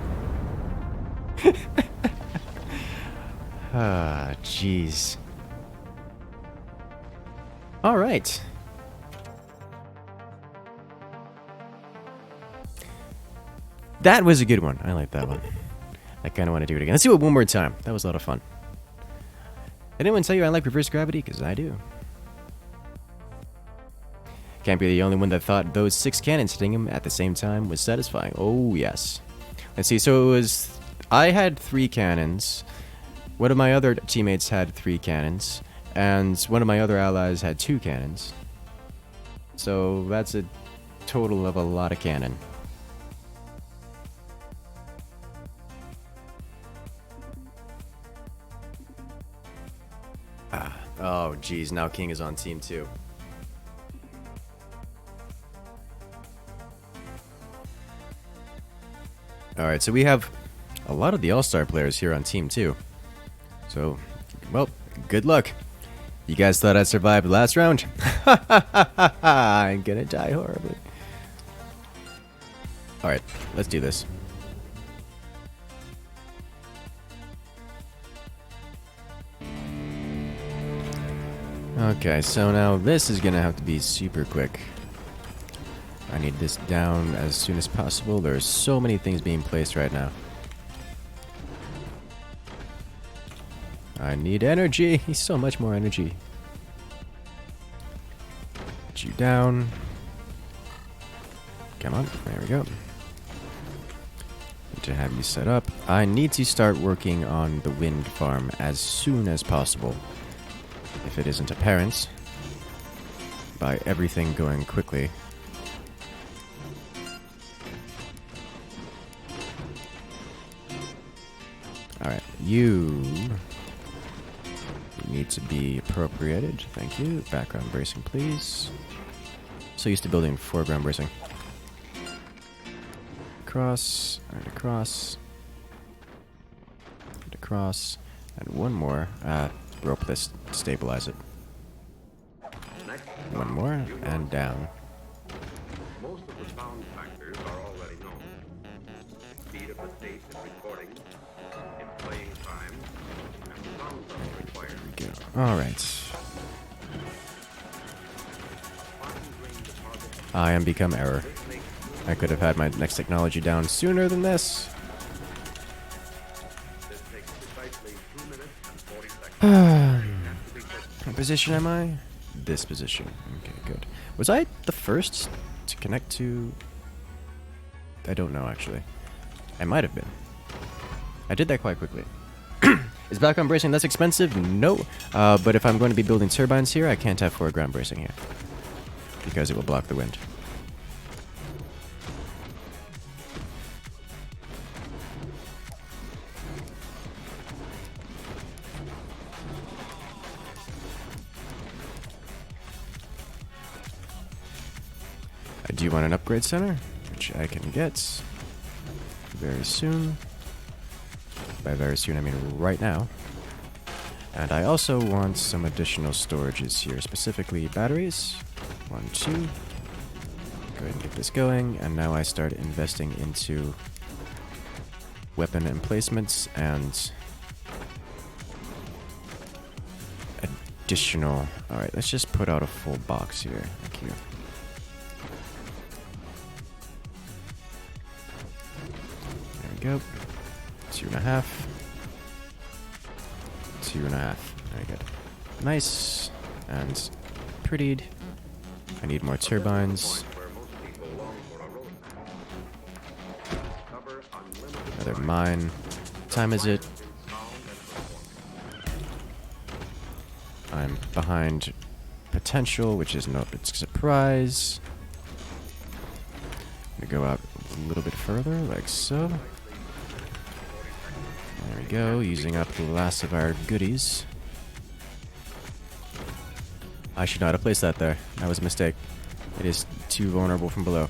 Ah, jeez. All right. That was a good one. I like that one. I kind of want to do it again. Let's do it one more time. That was a lot of fun. Did anyone tell you I like reverse gravity? Because I do. Can't be the only one that thought those 6 cannons hitting him at the same time was satisfying. Oh, yes. Let's see. So it was... I had 3 cannons. One of my other teammates had 3 cannons. And one of my other allies had 2 cannons. So that's a total of a lot of cannon. Oh, geez. Now King is on team 2. Alright, so we have a lot of the All-Star players here on team 2. So, well, good luck. You guys thought I'd survive the last round? I'm gonna die horribly. Alright, let's do this. Okay, so now this is gonna have to be super quick. I need this down as soon as possible. There's so many things being placed right now. I need energy. So much more energy. Get you down. Come on. There we go. Need to have you set up. I need to start working on the wind farm as soon as possible. If it isn't apparent by everything going quickly. Alright, you need to be appropriated. Thank you. Background bracing, please. So used to building foreground bracing. Across, and across, and across, and one more. Rope this to stabilize it. One more, and down. Most of the sound factors are already known. Speed of the tape in recording, in playing time, and the sound level required. There we go. Alright. I am become error. I could have had my next technology down sooner than this. This takes precisely 2 minutes and 40 seconds. What position am I? This position. Okay, good. Was I the first to connect to... I don't know, actually. I might have been. I did that quite quickly. Is background bracing less expensive? No. But if I'm going to be building turbines here, I can't have foreground bracing here. Because it will block the wind. I do want an upgrade center, which I can get very soon. By very soon, I mean right now. And I also want some additional storages here, specifically batteries. 1, 2. Go ahead and get this going, and now I start investing into weapon emplacements and additional... Alright, let's just put out a full box here. Thank you. There we go. 2.5. 2.5. Very good. Nice. And prettied. I need more turbines. Another mine. What time is it? I'm behind potential, which is no surprise. I'm gonna go out a little bit further, like so. There we go, using up the last of our goodies. I should not have placed that there. That was a mistake. It is too vulnerable from below.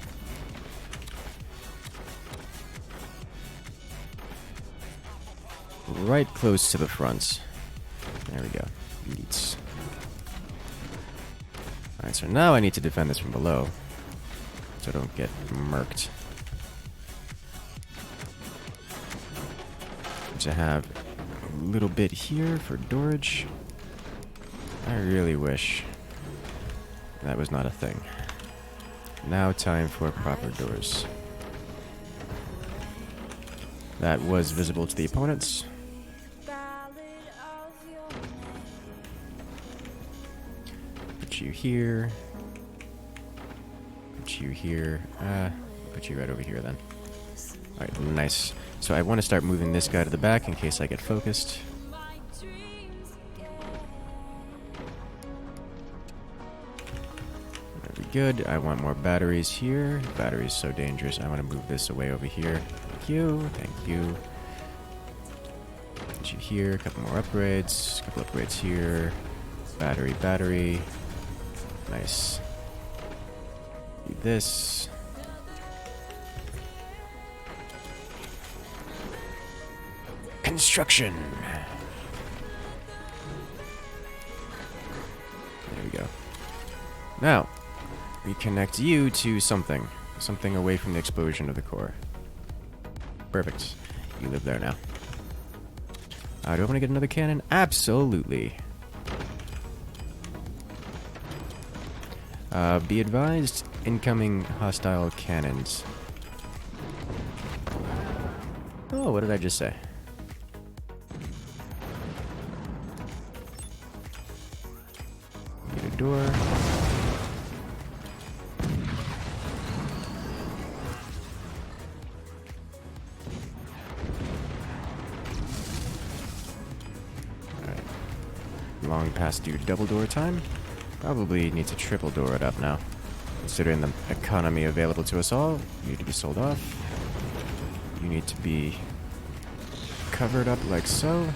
Right close to the front. There we go. Neat. Alright, so now I need to defend this from below. So I don't get murked. To have a little bit here for storage. I really wish That was not a thing. Now time for proper doors. That was visible to the opponents. Put you here. Put you here. Put you right over here then. Alright, nice. So I want to start moving this guy to the back in case I get focused. Good. I want more batteries here. Batteries so dangerous. I want to move this away over here. Thank you. Thank you. Put you here. A couple more upgrades. A couple upgrades here. Battery, battery. Nice. Do this. Construction. There we go. Now, we connect you to something. Something away from the explosion of the core. Perfect. You live there now. Do I want to get another cannon? Absolutely. Be advised, incoming hostile cannons. Oh, what did I just say? Get a door. Long past due double door time. Probably need to triple door it up now. Considering the economy available to us all, you need to be sold off. You need to be covered up like so.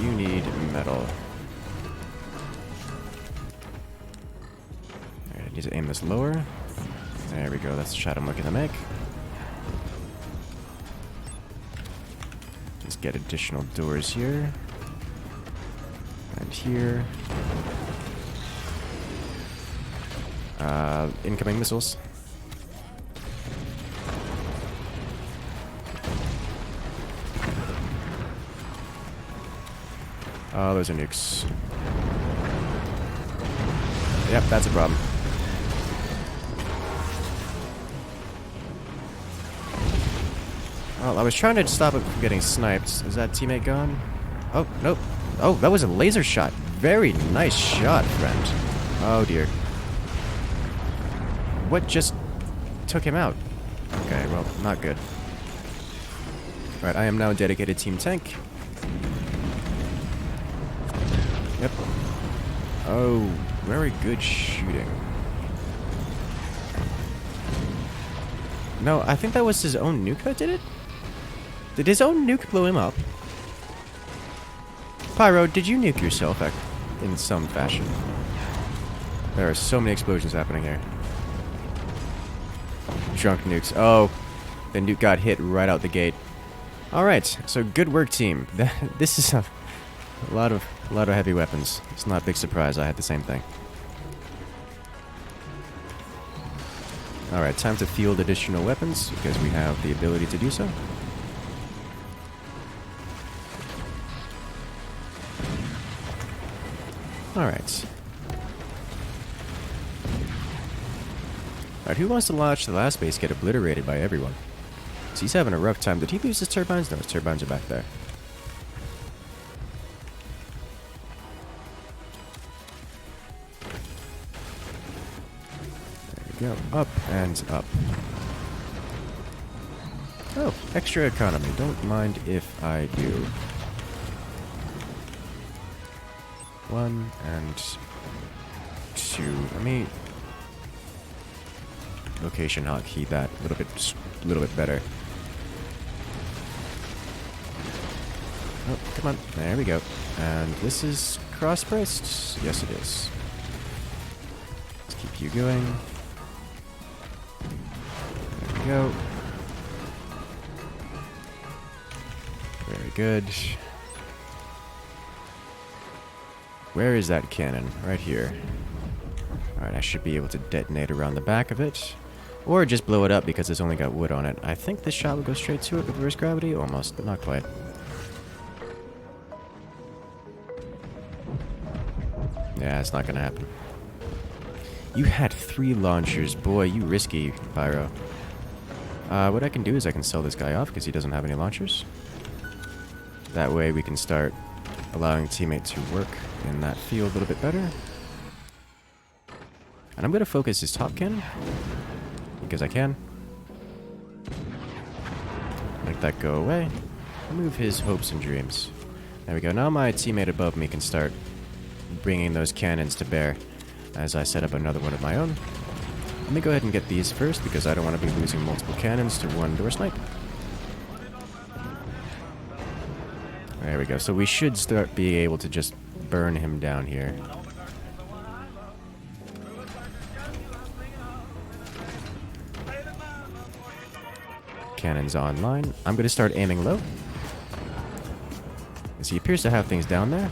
You need metal. Alright, I need to aim this lower. There we go, that's the shot I'm looking to make. Get additional doors here and here. Incoming missiles. Oh, those are nukes. Yep, that's a problem. Well, I was trying to stop it from getting sniped. Is that teammate gone? Oh, nope. Oh, that was a laser shot. Very nice shot, friend. Oh, dear. What just took him out? Okay, well, not good. Right, I am now dedicated team tank. Yep. Oh, very good shooting. No, I think that was his own nuke that did it? Did his own nuke blow him up? Pyro, did you nuke yourself in some fashion? There are so many explosions happening here. Drunk nukes. Oh, the nuke got hit right out the gate. Alright, so good work, team. This is a lot of heavy weapons. It's not a big surprise, I had the same thing. Alright, time to field additional weapons, because we have the ability to do so. Alright. Alright, who wants to watch the last base get obliterated by everyone? So he's having a rough time. Did he lose his turbines? No, his turbines are back there. There we go. Up and up. Oh, extra economy. Don't mind if I do. 1 and 2. Let me location hotkey that a little bit better. Oh, come on. There we go. And this is cross-priced? Yes, it is. Let's keep you going. There we go. Very good. Where is that cannon? Right here. Alright, I should be able to detonate around the back of it. Or just blow it up because it's only got wood on it. I think this shot will go straight to it with reverse gravity. Almost, but not quite. Yeah, it's not gonna happen. You had 3 launchers. Boy, you risky, Pyro. What I can do is I can sell this guy off because he doesn't have any launchers. That way we can start allowing teammate to work in that field a little bit better. And I'm going to focus his top cannon because I can. Make that go away. Remove his hopes and dreams. There we go. Now my teammate above me can start bringing those cannons to bear as I set up another one of my own. Let me go ahead and get these first because I don't want to be losing multiple cannons to one door snipe. There we go. So we should start being able to just burn him down here. Cannons online. I'm going to start aiming low. As he appears to have things down there.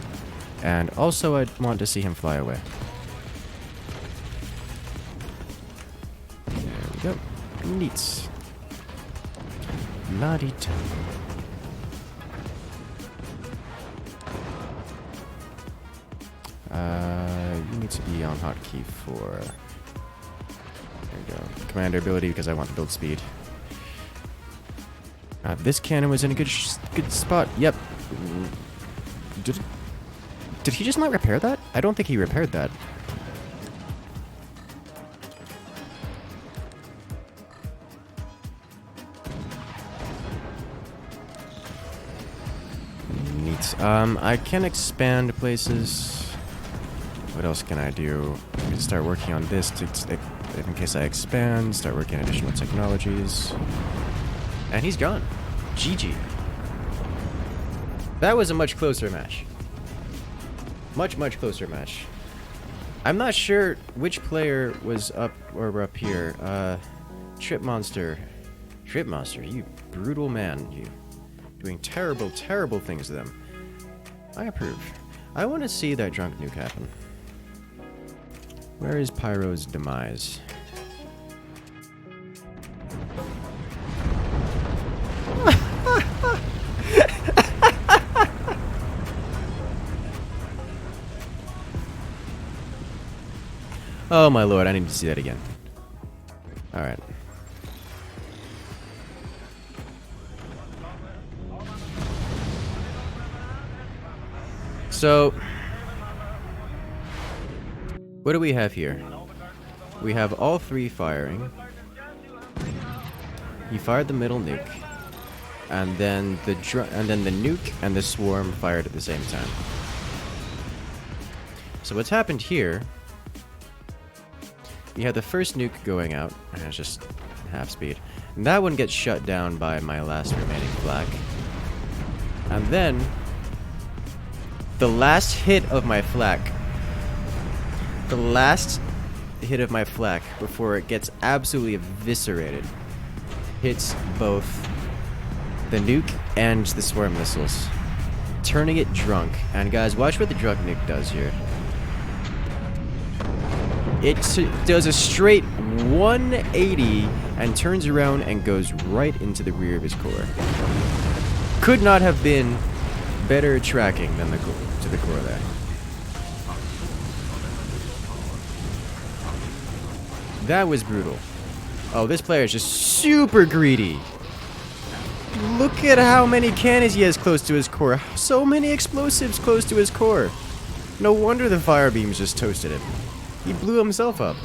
And also I want to see him fly away. There we go. Neat. La-di-da. You need to be on hotkey 4. There we go. Commander ability because I want to build speed. This cannon was in a good spot. Yep. Did he just not repair that? I don't think he repaired that. Neat. I can expand places. What else can I do? I can start working on this in case I expand. Start working on additional technologies. And he's gone. GG. That was a much closer match. Much closer match. I'm not sure which player was up or up here. Trip Monster. Trip Monster, you brutal man. You doing terrible things to them. I approve. I want to see that drunk nuke happen. Where is Pyro's demise? Oh my lord, I need to see that again. Alright. So, what do we have here? We have all 3 firing. He fired the middle nuke. And then the nuke and the swarm fired at the same time. So what's happened here? You had the first nuke going out, and it's just half speed. And that one gets shut down by my last remaining flak. And then, the last hit of my flak. The last hit of my flak before it gets absolutely eviscerated hits both the nuke and the swarm missiles, turning it drunk. And guys, watch what the drunk nuke does here. It does a straight 180 and turns around and goes right into the rear of his core. Could not have been better tracking than to the core there. That was brutal. Oh, this player is just super greedy. Look at how many cannons he has close to his core. So many explosives close to his core. No wonder the fire beams just toasted him. He blew himself up.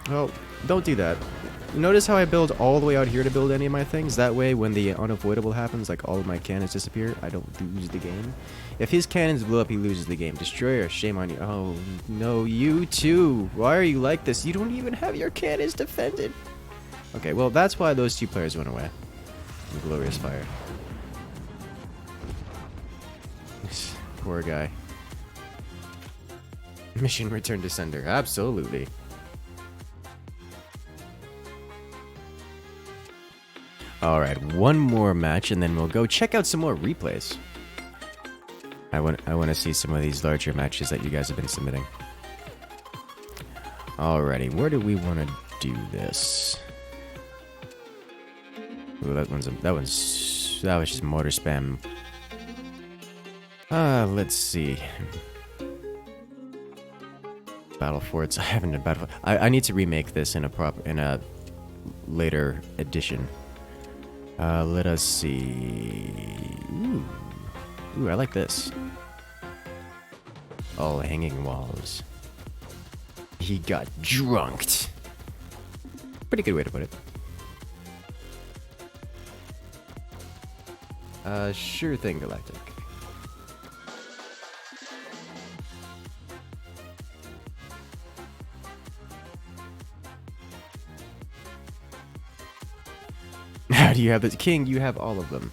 Oh, don't do that. Notice how I build all the way out here to build any of my things? That way, when the unavoidable happens, like all of my cannons disappear, I don't lose the game. If his cannons blow up, he loses the game. Destroyer, shame on you. Oh, no, you too. Why are you like this? You don't even have your cannons defended. Okay, well, that's why those 2 players went away. Glorious fire. Poor guy. Mission return to sender. Absolutely. Alright, one more match and then we'll go check out some more replays. I want to see some of these larger matches that you guys have been submitting. Alrighty, where do we want to do this? Ooh, that was just mortar spam. Let's see. Battle forts. I haven't done battle. I need to remake this in a later edition. Let us see. Ooh, I like this. All hanging walls. He got drunked. Pretty good way to put it. Sure thing, Galactic. How do you have this? King, you have all of them.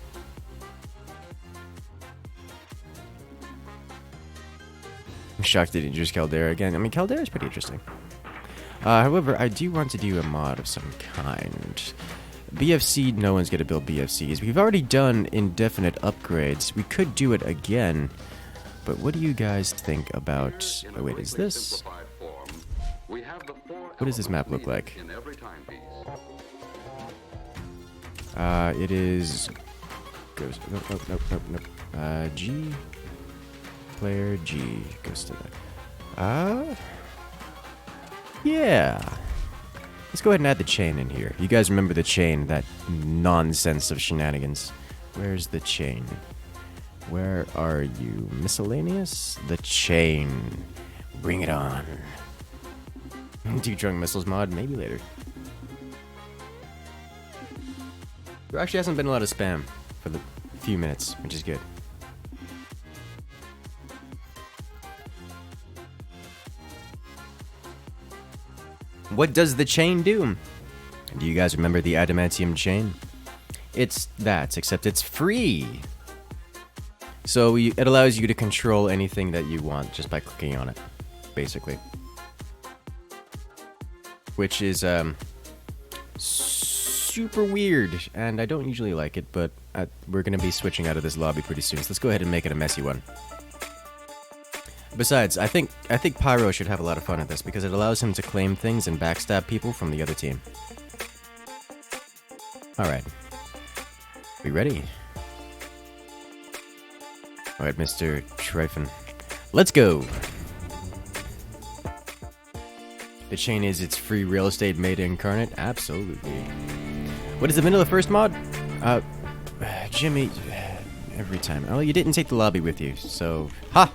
I'm shocked they didn't choose Caldera again. I mean, Caldera is pretty interesting. However, I do want to do a mod of some kind. BFC, no one's going to build BFCs. We've already done indefinite upgrades. We could do it again. But what do you guys think about... Oh, wait, is this... What does this map look like? It is... Goes... Nope. G... Player G goes to that. Yeah. Let's go ahead and add the chain in here. You guys remember the chain, that nonsense of shenanigans. Where's the chain? Where are you? Miscellaneous? The chain. Bring it on. Do drunk missiles mod? Maybe later. There actually hasn't been a lot of spam for the few minutes, which is good. What does the chain do? Do you guys remember the adamantium chain? It's that, except it's free. So it allows you to control anything that you want just by clicking on it, basically. Which is super weird, and I don't usually like it, but we're going to be switching out of this lobby pretty soon, so let's go ahead and make it a messy one. Besides, I think Pyro should have a lot of fun at this because it allows him to claim things and backstab people from the other team. Alright. We ready? Alright, Mr. Trifon. Let's go! The chain is its free real estate made incarnate? Absolutely. What is the vanilla first mod? Jimmy... Every time. Oh, you didn't take the lobby with you, so... Ha!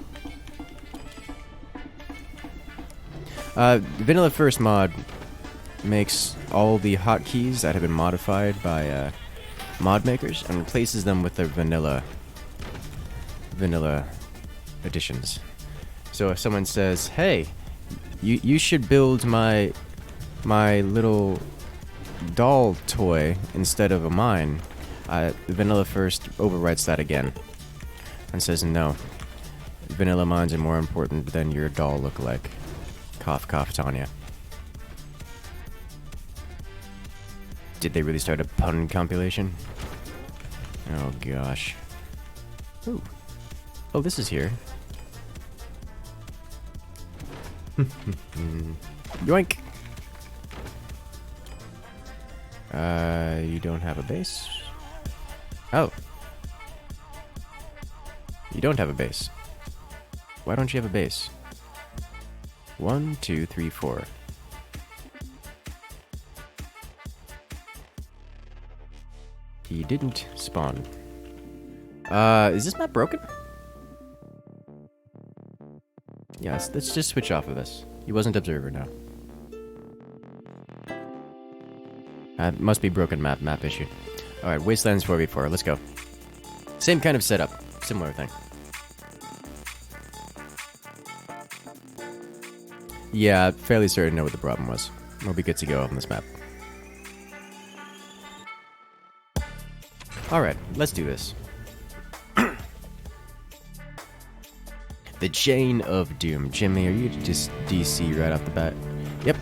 Vanilla First mod makes all the hotkeys that have been modified by mod makers and replaces them with the vanilla additions. So if someone says, "Hey, you should build my little doll toy instead of a mine," Vanilla First overwrites that again and says, "No, vanilla mines are more important than your doll lookalike." Cough, cough, Tanya. Did they really start a pun compilation? Oh, gosh. Ooh. Oh, this is here. Yoink! You don't have a base? Oh. You don't have a base. Why don't you have a base? 1, 2, 3, 4. He didn't spawn. Is this map broken? Yes, let's just switch off of this. He wasn't observer now. Must be broken map issue. Alright, Wastelands 4v4, let's go. Same kind of setup, similar thing. Yeah, fairly certain to know what the problem was. We'll be good to go on this map. Alright, let's do this. The Chain of Doom. Jimmy, are you just DC right off the bat? Yep.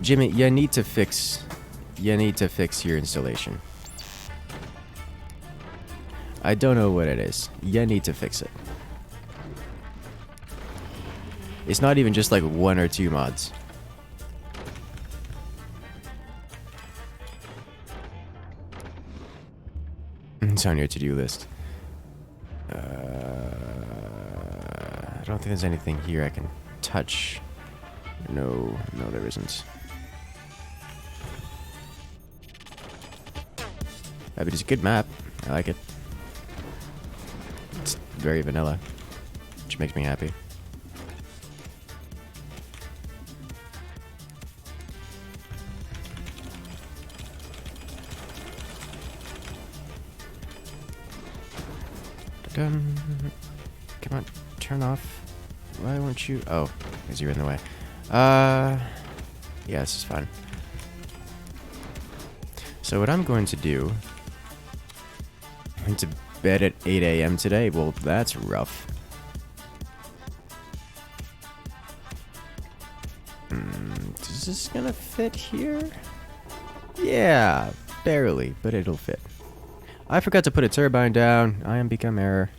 Jimmy, you need to fix your installation. I don't know what it is. You need to fix it. It's not even just like 1 or 2 mods. It's on your to-do list. don't think there's anything here I can touch. No, there isn't. But it's a good map. I like it. It's very vanilla, which makes me happy. Dun. Come on, turn off. Why won't you? Oh, because you're in the way. Yeah, this is fine. So what I'm going to do... I went to bed at 8 a.m. today. Well, that's rough. Is this gonna fit here? Yeah, barely, but it'll fit. I forgot to put a turbine down. I am become error.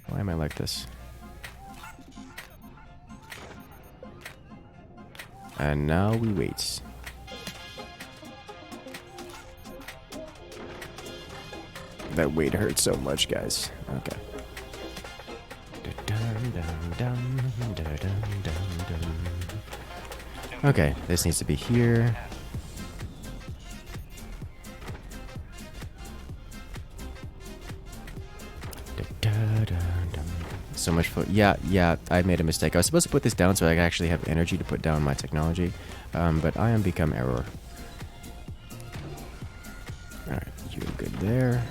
Why am I like this? And now we wait. That wait hurts so much, guys. Okay. Okay, this needs to be here. So much fun. Yeah, I made a mistake. I was supposed to put this down so I actually have energy to put down my technology, but I am become error. Alright, you're good there.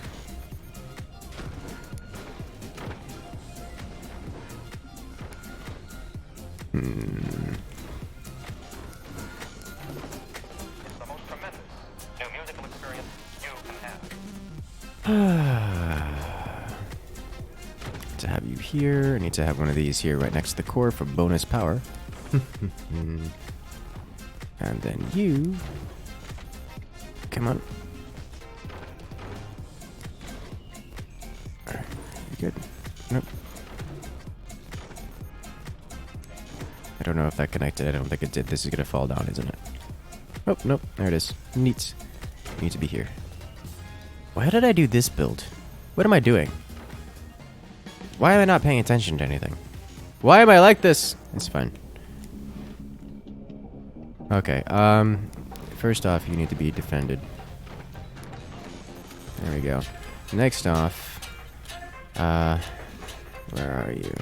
It's the most tremendous new musical experience you can have. To have you here, I need to have one of these here right next to the core for bonus power. And then you... Come on. Alright, you good? Nope. I don't know if that connected. I don't think it did. This is gonna fall down, isn't it? Oh, nope. There it is. Neat. You need to be here. Why did I do this build? What am I doing? Why am I not paying attention to anything? Why am I like this? It's fine. Okay, first off, you need to be defended. There we go. Next off, where are you?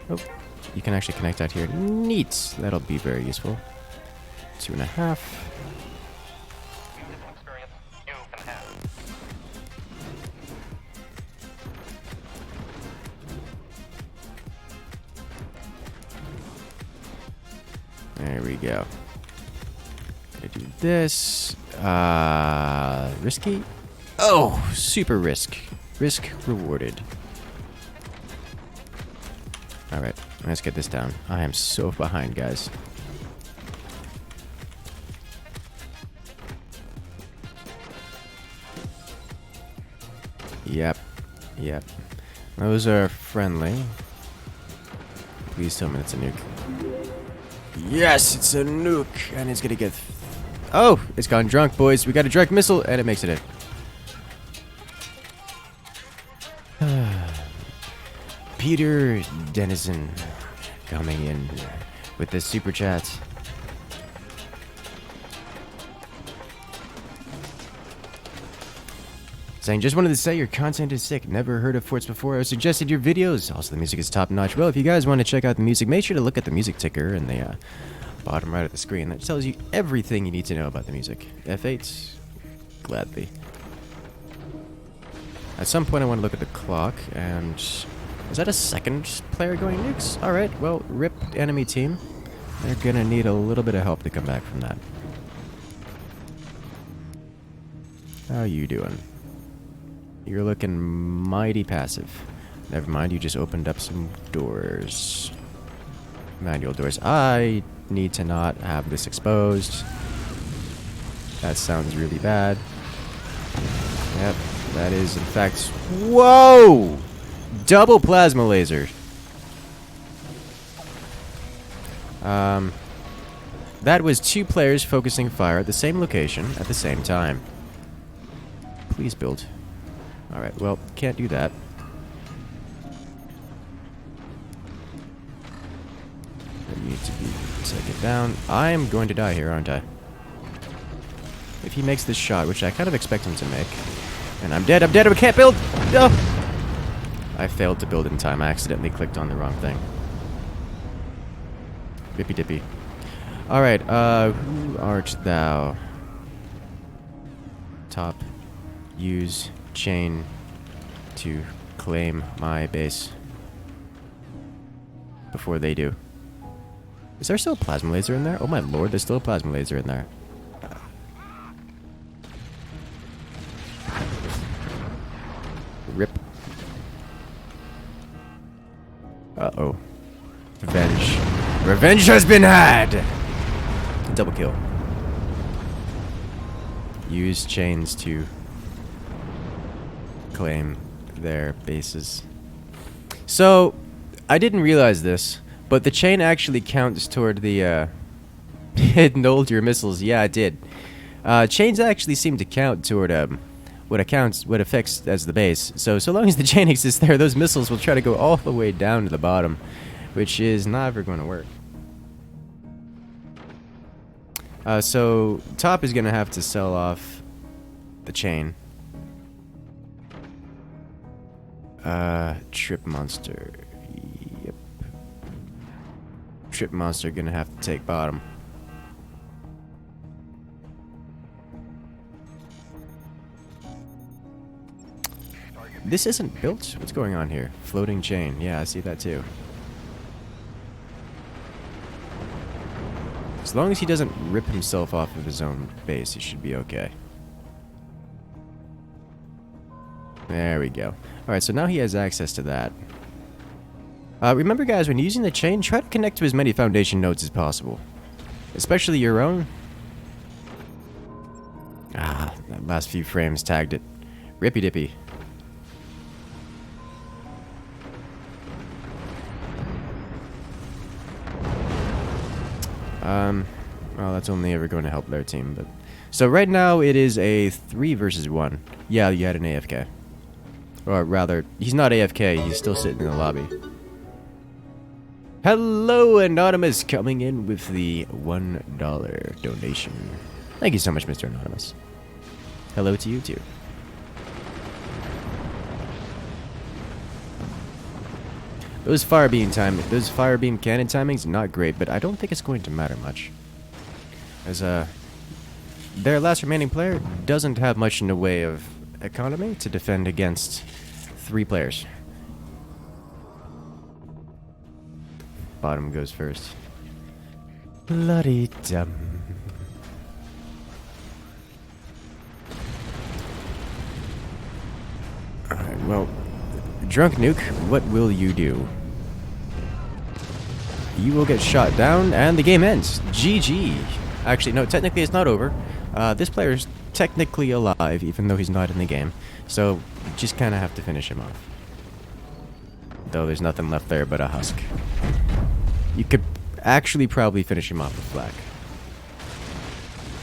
Oh, you can actually connect out here. Neat! That'll be very useful. 2.5. Musical experience you can have. There we go. Gonna do this. Risky? Oh, super risk. Risk rewarded. Alright, let's get this down. I am so behind, guys. Yep. Those are friendly. Please tell me it's a nuke. Yes, it's a nuke, and it's gonna get... Oh, it's gone drunk, boys. We got a direct missile, and it makes it in. Peter Denizen coming in with the super chat. Saying, just wanted to say your content is sick. Never heard of Forts before. I suggested your videos. Also, the music is top notch. Well, if you guys want to check out the music, make sure to look at the music ticker in the bottom right of the screen. That tells you everything you need to know about the music. F8, gladly. At some point, I want to look at the clock, and is that a second player going nukes? All right. Well, rip enemy team. They're gonna need a little bit of help to come back from that. How you doing? You're looking mighty passive. Never mind, you just opened up some doors. Manual doors. I need to not have this exposed. That sounds really bad. Yep, that is in fact... Whoa! Double plasma laser. That was 2 players focusing fire at the same location at the same time. Please build. Alright, well, can't do that. need to be taken down. I am going to die here, aren't I? If he makes this shot, which I kind of expect him to make. And I'm dead, I can't build! No! I failed to build in time. I accidentally clicked on the wrong thing. Rippy dippy. Alright, who art thou? Top. Use chain to claim my base. Before they do. Is there still a plasma laser in there? Oh my lord, there's still a plasma laser in there. Rip. Uh-oh. Revenge. Revenge has been had! Double kill. Use chains to claim their bases. So, I didn't realize this, but the chain actually counts toward the, it nulled your missiles. Yeah, it did. Chains actually seem to count toward, what affects as the base. So long as the chain exists there, those missiles will try to go all the way down to the bottom, which is never going to work. So Top is going to have to sell off the chain. Trip Monster. Yep. Trip Monster going to have to take bottom. This isn't built? What's going on here? Floating chain. Yeah, I see that too. As long as he doesn't rip himself off of his own base, he should be okay. There we go. Alright, so now he has access to that. Remember guys, when using the chain, try to connect to as many foundation nodes as possible. Especially your own. Ah, that last few frames tagged it. Rippy dippy. Well, that's only ever going to help their team, but... So right now, it is a 3 versus 1. Yeah, you had an AFK. Or rather, he's not AFK, he's still sitting in the lobby. Hello, Anonymous, coming in with the $1 donation. Thank you so much, Mr. Anonymous. Hello to you, too. Those fire beam cannon timings, not great, but I don't think it's going to matter much. As their last remaining player doesn't have much in the way of economy to defend against 3 players. Bottom goes first. Bloody dumb. Alright, well, Drunk Nuke, what will you do? You will get shot down, and the game ends. GG. Actually, no, technically it's not over. This player is technically alive, even though he's not in the game. So, you just kind of have to finish him off. Though there's nothing left there but a husk. You could actually probably finish him off with flak.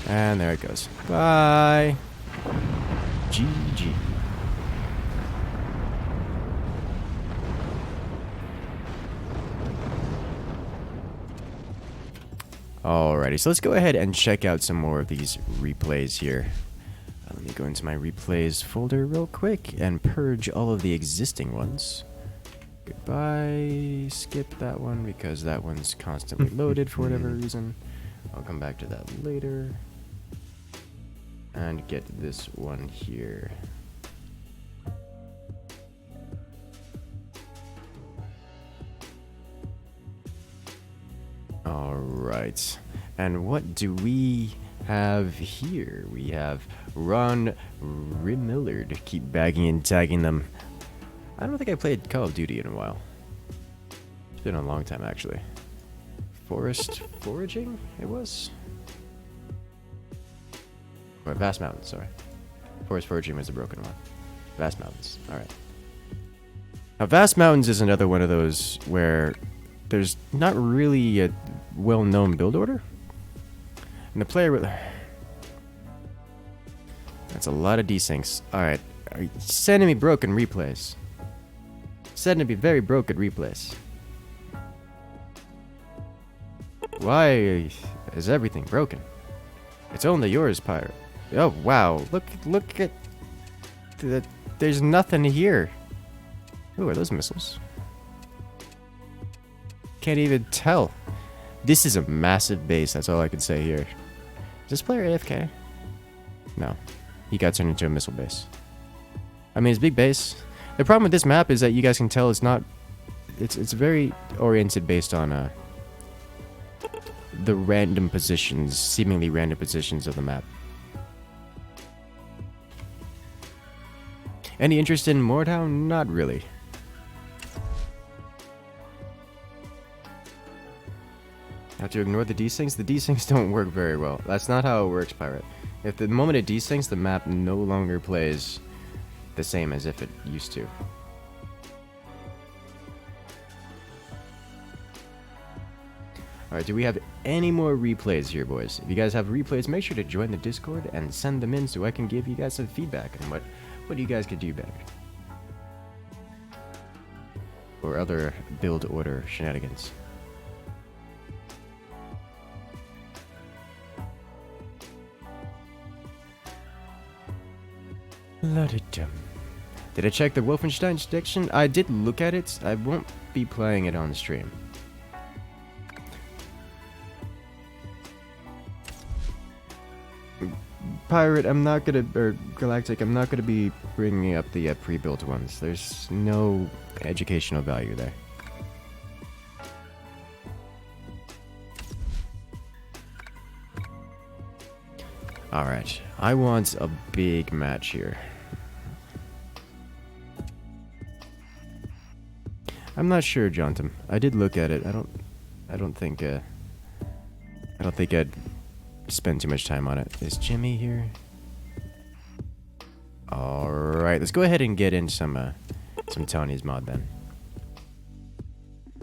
And there it goes. Bye. GG. Alrighty, so let's go ahead and check out some more of these replays here. Let me go into my replays folder real quick and purge all of the existing ones. Goodbye. Skip that one because that one's constantly loaded for whatever reason. I'll come back to that later. And get this one here. Alright. And what do we have here? We have Ron Rimillard. Keep bagging and tagging them. I don't think I played Call of Duty in a while. It's been a long time, actually. Forest Foraging, it was? Or Vast Mountains, sorry. Forest Foraging was the broken one. Vast Mountains, alright. Now, Vast Mountains is another one of those where there's not really a well-known build order. And the player... That's a lot of desyncs. Alright, are you sending me broken replays? Sending me very broken replays. Why is everything broken? It's only yours, pirate. Oh, wow. Look at... There's nothing here. Ooh, are those missiles? Can't even tell. This is a massive base, that's all I can say here. Is this player AFK? No. He got turned into a missile base. I mean, it's a big base. The problem with this map is that you guys can tell it's not... It's very oriented based on the random positions, seemingly random positions of the map. Any interest in Moortown? Not really. Have to ignore the desyncs? The desyncs don't work very well. That's not how it works, Pirate. If the moment it desyncs, the map no longer plays the same as if it used to. Alright, do we have any more replays here, boys? If you guys have replays, make sure to join the Discord and send them in so I can give you guys some feedback on what you guys could do better. Or other build order shenanigans. Did I check the Wolfenstein section? I did look at it. I won't be playing it on stream. Pirate, I'm not gonna, or Galactic, I'm not gonna be bringing up the pre-built ones. There's no educational value there. Alright, I want a big match here. I'm not sure, Jonathan. I did look at it. I don't think I'd spend too much time on it. Is Jimmy here? Alright, let's go ahead and get in some Tony's mod then.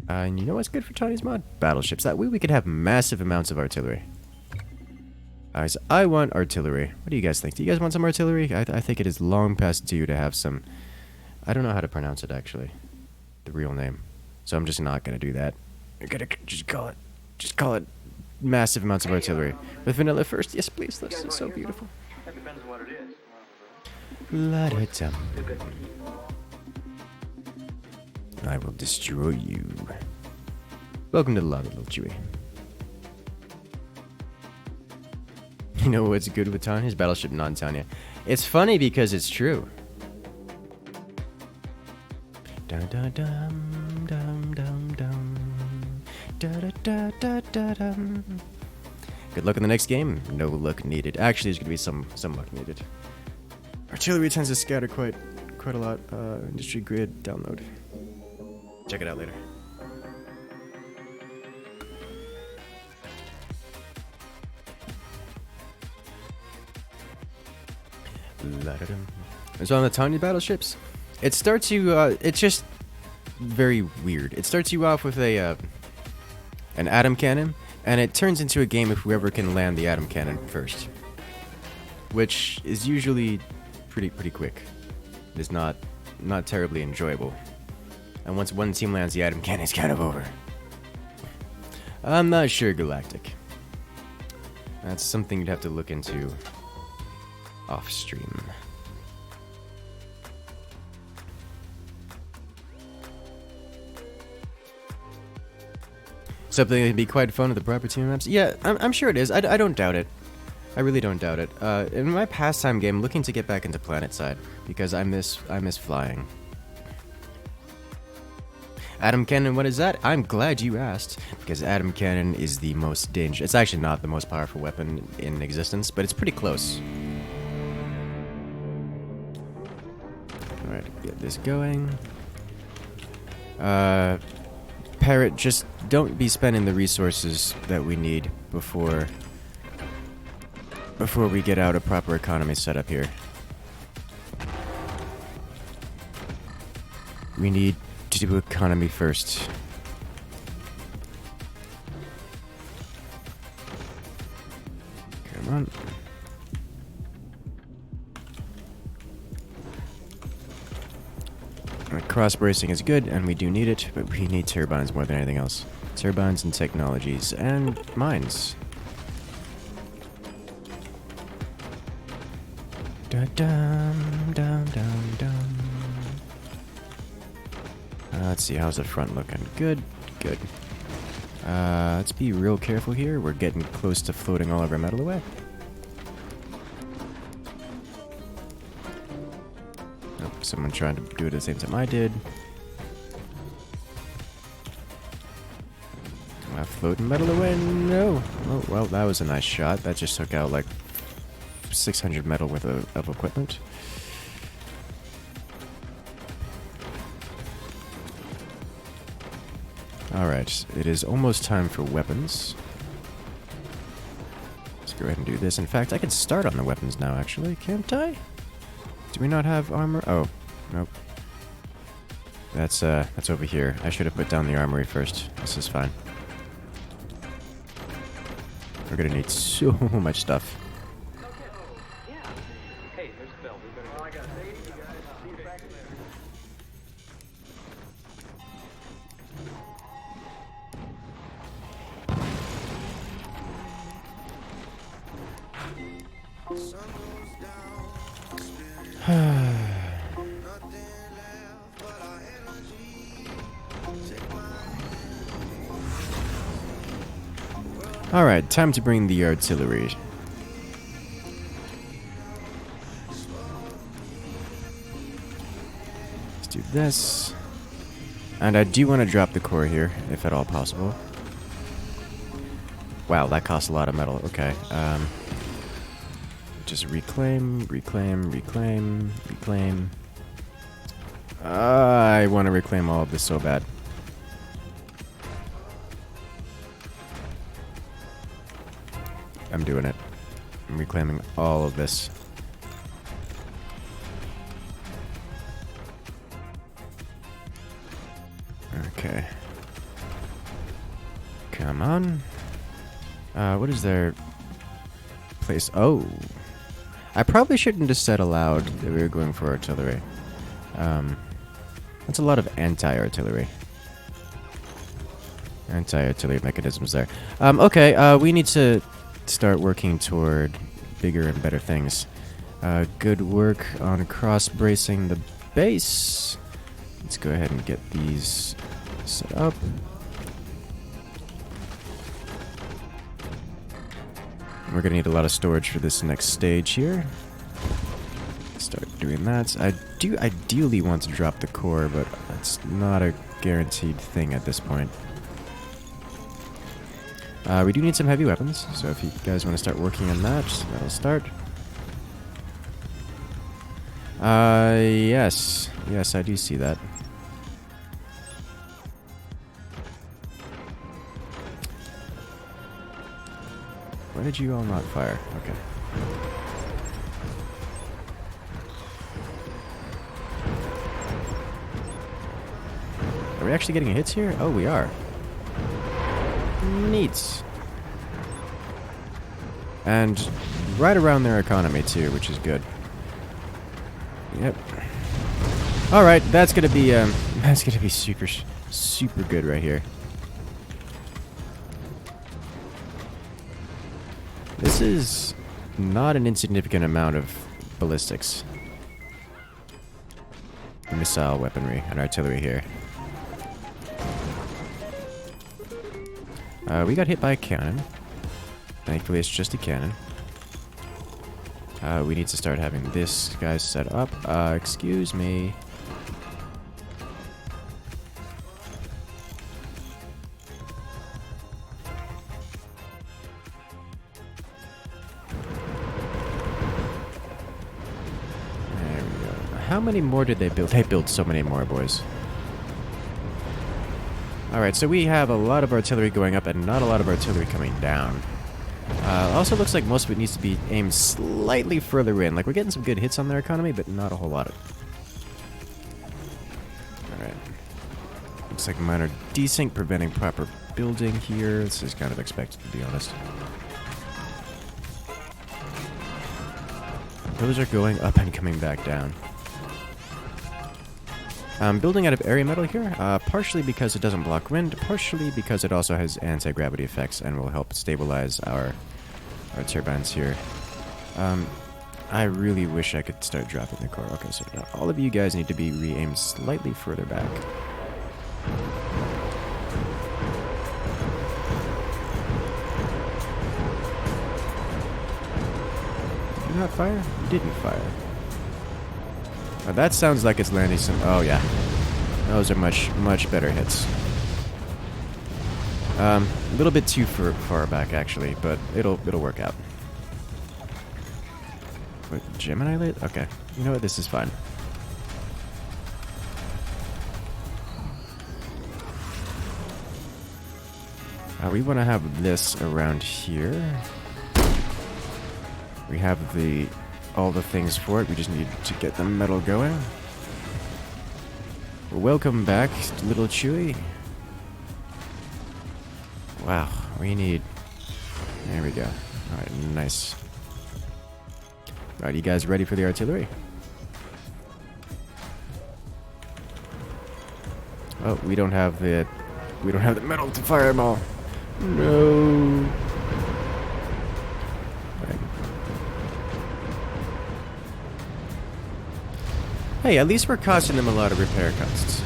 And you know what's good for Tony's mod? Battleships. That way we could have massive amounts of artillery. Alright, so I want artillery. What do you guys think? Do you guys want some artillery? I think it is long past due to have some... I don't know how to pronounce it, actually. The real name. So I'm just not gonna do that. I'm gonna just call it massive amounts of artillery. With vanilla first? Yes, please. This is so beautiful. That depends on what it is. La-da-dum. I will destroy you. Welcome to the lobby, little Chewie. You know what's good with Tanya? His battleship non-Tanya. It's funny because it's true. Dum dum dum dum dum dum. Da da da da da dum. Good luck in the next game. No luck needed. Actually, there's gonna be some luck needed. Artillery tends to scatter quite a lot. Industry grid download. Check it out later. And so on the tiny battleships, it starts you. It's just very weird. It starts you off with an atom cannon, and it turns into a game of whoever can land the atom cannon first, which is usually pretty quick. It's not terribly enjoyable. And once one team lands the atom cannon, it's kind of over. I'm not sure, Galactic. That's something you'd have to look into off stream. Something that can be quite fun with the proper team maps. Yeah, I'm sure it is. I don't doubt it. I really don't doubt it. In my pastime game, I'm looking to get back into PlanetSide because I miss flying. Atom cannon, what is that? I'm glad you asked, because atom cannon is the most dangerous. It's actually not the most powerful weapon in existence, but it's pretty close. Alright, get this going. Parrot, just don't be spending the resources that we need before we get out a proper economy set up here. We need to do economy first. Come on. Cross bracing is good, and we do need it, but we need turbines more than anything else. Turbines and technologies. And mines. Da-dum, dum, dum, dum. Let's see, how's the front looking? Good, good. Let's be real careful here. We're getting close to floating all of our metal away. Oh, someone trying to do it at the same time I did. Floating metal away? No. Oh, well, that was a nice shot. That just took out like 600 metal worth of equipment. Alright, it is almost time for weapons. Let's go ahead and do this. In fact, I can start on the weapons now, actually. Can't I? Do we not have armor? Oh, nope. That's over here. I should have put down the armory first. This is fine. We're gonna need so much stuff. Alright, time to bring the artillery. Let's do this. And I do want to drop the core here, if at all possible. Wow, that costs a lot of metal. Okay, just reclaim. I want to reclaim all of this so bad. I'm doing it. I'm reclaiming all of this. Okay. Come on. What is their place? Oh. I probably shouldn't have said aloud that we were going for artillery. That's a lot of anti-artillery. Anti-artillery mechanisms there. Okay, we need to start working toward bigger and better things. Good work on cross-bracing the base. Let's go ahead and get these set up. We're gonna need a lot of storage for this next stage here. Start doing that. I do ideally want to drop the core, but that's not a guaranteed thing at this point. We do need some heavy weapons, so if you guys want to start working on that, that'll start. Yes. Yes, I do see that. Why did you all not fire? Okay. Are we actually getting hits here? Oh, we are. Neat. And right around their economy too, which is good. Yep. All right, that's gonna be super good right here. This is not an insignificant amount of ballistics, missile weaponry, and artillery here. We got hit by a cannon. Thankfully, it's just a cannon. We need to start having this guy set up. Excuse me. There we go. How many more did they build? They built so many more, boys. Alright, so we have a lot of artillery going up and not a lot of artillery coming down. Also looks like most of it needs to be aimed slightly further in. Like, we're getting some good hits on their economy, but not a whole lot of it. Alright. Looks like mine are decent, preventing proper building here. This is kind of expected, to be honest. Those are going up and coming back down. I'm building out of area metal here, partially because it doesn't block wind, partially because it also has anti-gravity effects and will help stabilize our turbines here. I really wish I could start dropping the core. Okay, so now all of you guys need to be re-aimed slightly further back. Did you not fire? You didn't fire. Oh, that sounds like it's landing some... Oh, yeah. Those are much, much better hits. A little bit too far back, actually, but it'll work out. Wait, Gemini late? Okay. You know what? This is fine. We want to have this around here. We have all the things for it. We just need to get the metal going. Welcome back, little Chewy. Wow, we need... There we go. Alright, nice. Alright, you guys ready for the artillery? Oh, we don't have the metal to fire them all. No. Right. Hey, at least we're costing them a lot of repair costs.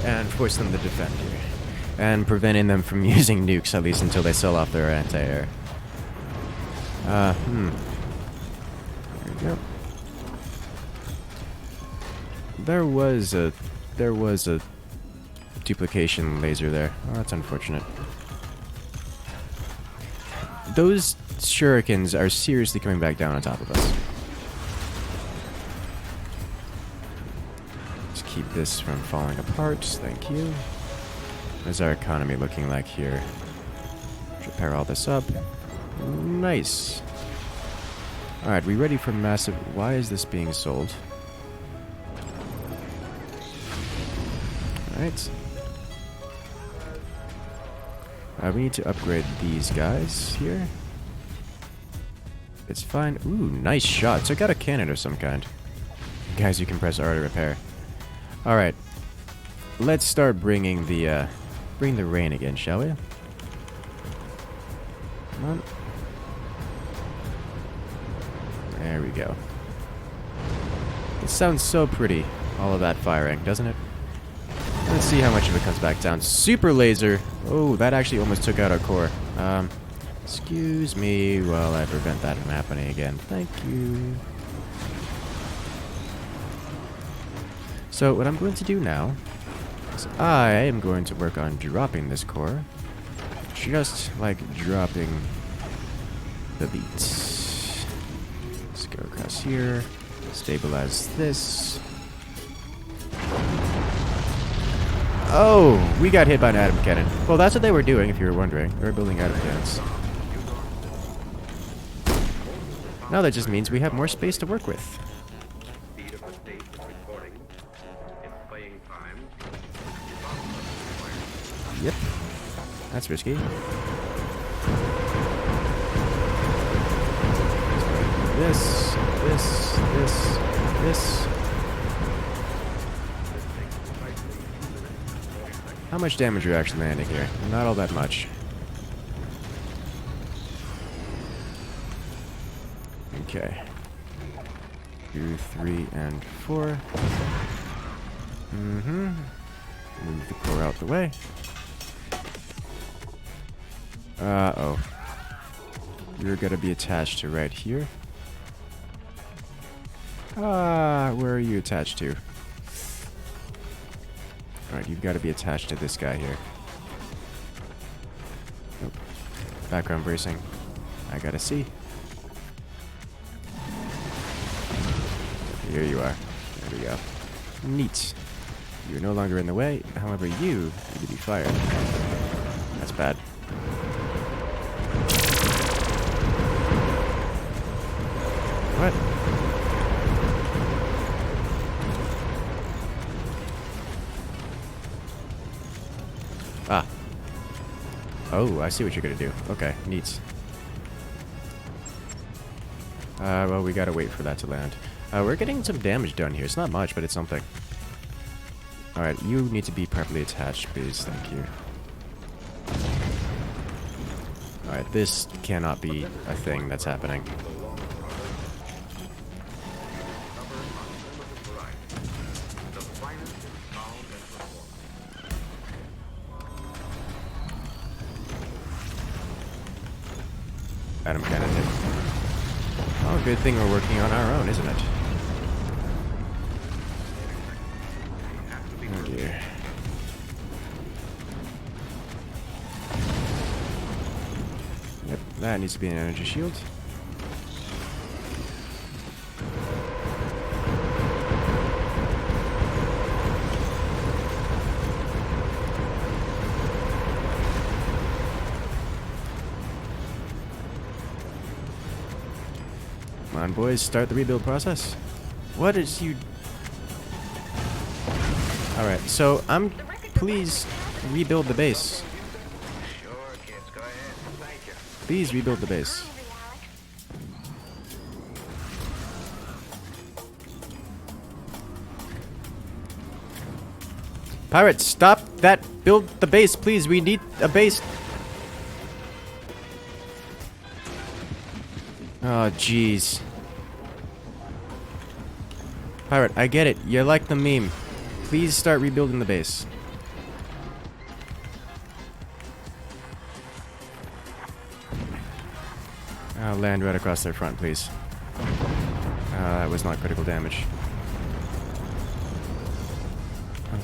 And forcing them to defend here. And preventing them from using nukes, at least until they sell off their anti-air. There we go. There was a duplication laser there. Oh, that's unfortunate. Those shurikens are seriously coming back down on top of us. Let's keep this from falling apart. Thank you. What's our economy looking like here? Repair all this up. Nice. Alright, we ready for massive... Why is this being sold? Alright. We need to upgrade these guys here. It's fine. Ooh, nice shot. So I got a cannon of some kind. Guys, you can press R to repair. Alright. Let's start bringing the rain again, shall we? Come on. There we go. It sounds so pretty, all of that firing, doesn't it? Let's see how much of it comes back down. Super laser! Oh, that actually almost took out our core. Excuse me while I prevent that from happening again. Thank you. So, what I'm going to do now is I am going to work on dropping this core. Just like dropping the beats. Let's go across here. Stabilize this. Oh, we got hit by an atom cannon. Well, that's what they were doing, if you were wondering. They were building atom cannons. Now that just means we have more space to work with. Speed of the tape is recording. It's playing time. Yep. That's risky. This. How much damage are you actually landing here? Not all that much. Okay. 2, 3, and 4. Move the core out the way. Uh-oh. You're gonna be attached to right here. Where are you attached to? Alright, you've got to be attached to this guy here. Nope. Background bracing. I gotta see. Here you are. There we go. Neat. You're no longer in the way. However, you need to be fired. That's bad. What? Ah. Oh, I see what you're gonna do. Okay, neat. Well, we gotta wait for that to land. We're getting some damage done here. It's not much, but it's something. Alright, you need to be properly attached, please. Thank you. Alright, this cannot be a thing that's happening. Adam candidate. Oh, good thing we're working on our own, isn't it? Oh dear. Yep, that needs to be an energy shield. Come on, boys, start the rebuild process. What is you... Alright, so please rebuild the base. Sure, kids, go ahead. Thank you. Please rebuild the base. Pirates, stop that! Build the base, please. We need a base. Oh, jeez. Pirate, I get it. You like the meme. Please start rebuilding the base. Land right across their front, please. That was not critical damage.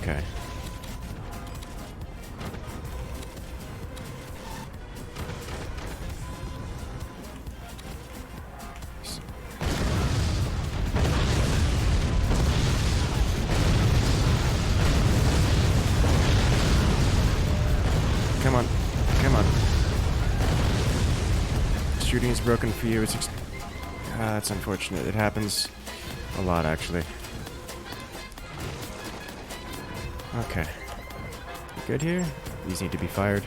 Okay. Come on. Come on. Shooting is broken for you. It's that's unfortunate. It happens a lot, actually. Okay. Good here? These need to be fired.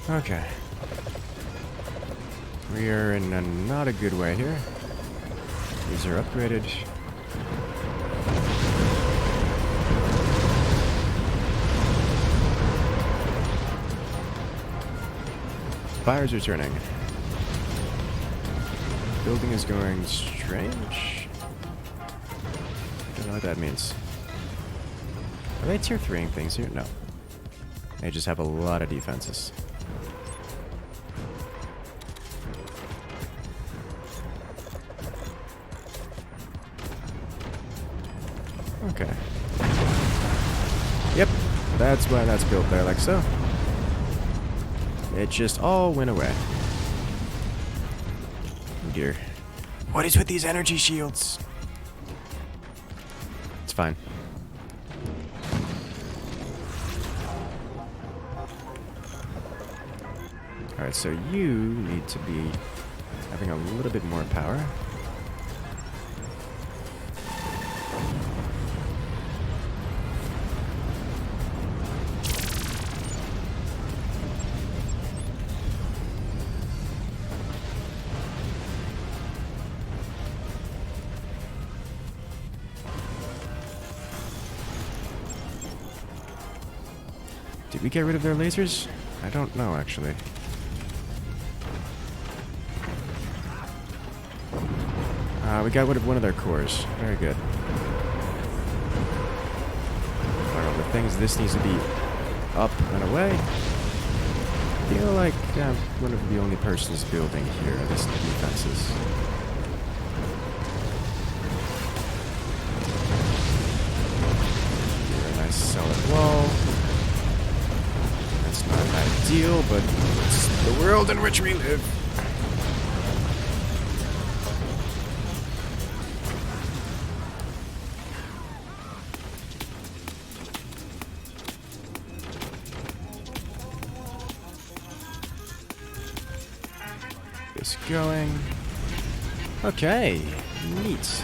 Okay. We are in not a good way here. These are upgraded. Fire's returning. Building is going strange. Don't know what that means. Are they tier 3ing things here? No. They just have a lot of defenses. Okay. Yep, that's why that's built there, like so. It just all went away. Oh dear. What is with these energy shields? It's fine. Alright, so you need to be having a little bit more power. Did we get rid of their lasers? I don't know, actually. We got rid of one of their cores. Very good. Alright, the things, this needs to be up and away. I feel like I'm one of the only persons building here this defenses. Here, a nice solid wall. That's not ideal, but it's the world in which we live. This going. Okay, neat.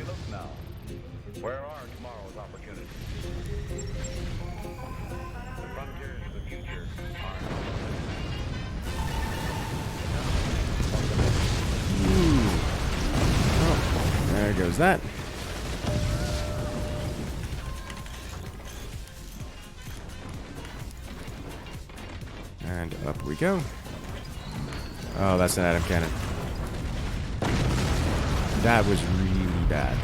look now? Where are tomorrow's opportunities? The frontiers of the future are Oh, there goes that. And up we go. Oh, that's an atom cannon. That was really bad.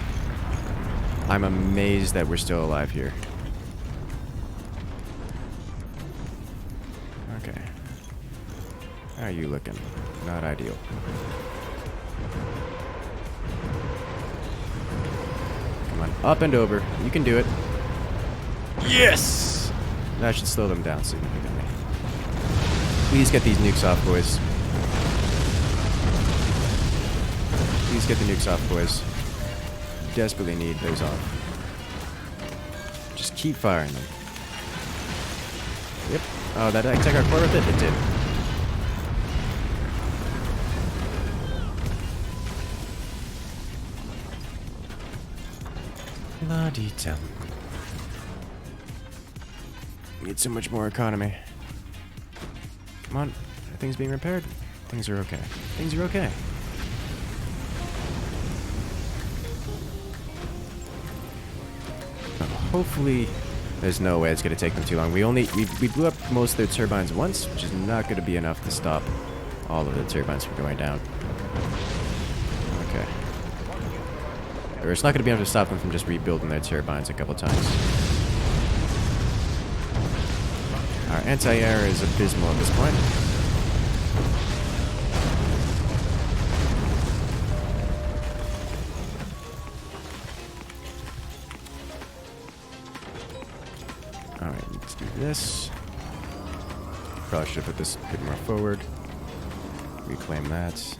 I'm amazed that we're still alive here. Okay. How are you looking? Not ideal. Come on, up and over. You can do it. Yes! That should slow them down significantly. Please get these nukes off, boys. Please get the nukes off, boys. Desperately need those off. Just keep firing them. Yep. Oh, that did I take our core with it? It did. La-dee-dum. Need so much more economy. Come on. Are things being repaired? Things are okay. Things are okay. Hopefully, there's no way it's going to take them too long. We blew up most of their turbines once, which is not going to be enough to stop all of the turbines from going down. Okay. Or it's not going to be enough to stop them from just rebuilding their turbines a couple times. Our anti-air is abysmal at this point. Alright, let's do this. Probably should have put this a bit more forward. Reclaim that.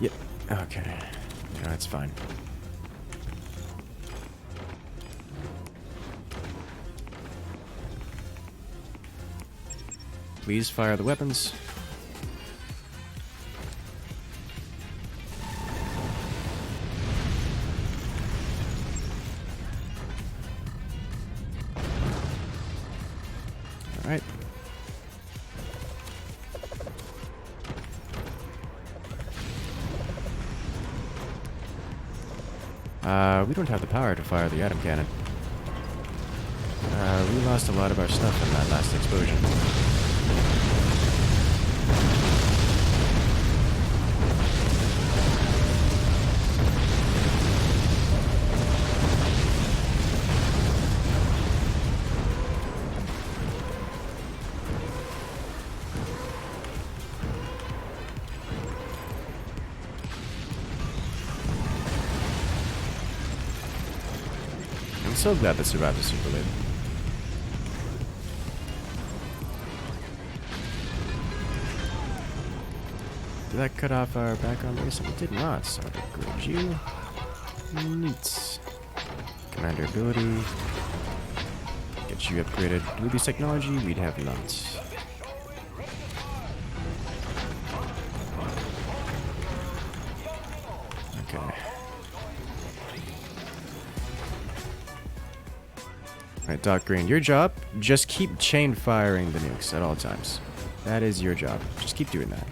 Yep, okay. No, that's fine. Please fire the weapons. Alright. We don't have the power to fire the atom cannon. We lost a lot of our stuff in that last explosion. I'm so glad they survived the super lid. Did that cut off our background base? It did not, so I'll upgrade you. Neat. Commander ability. Get you upgraded. Ruby's technology, we'd have none. Okay. Alright, Doc Green, your job, just keep chain firing the nukes at all times. That is your job. Just keep doing that.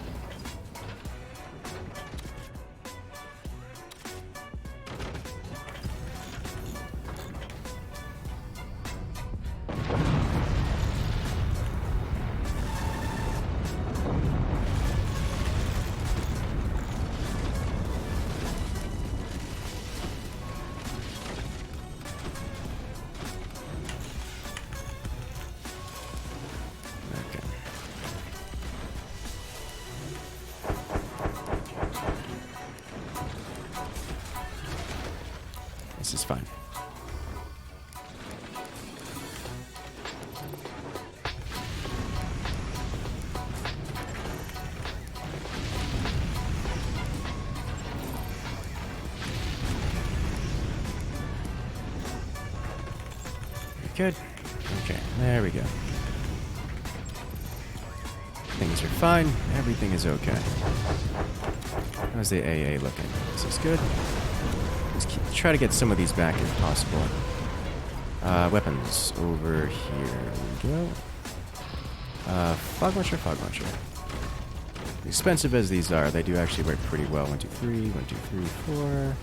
This is fine. Good. Okay, there we go. Things are fine. Everything is okay. How's the AA looking? Is this good? Let's try to get some of these back if possible. Weapons over here we go. Fog launcher, fog launcher. Expensive as these are, they do actually work pretty well. 1, 2, 3, 1, 2, 3, 4,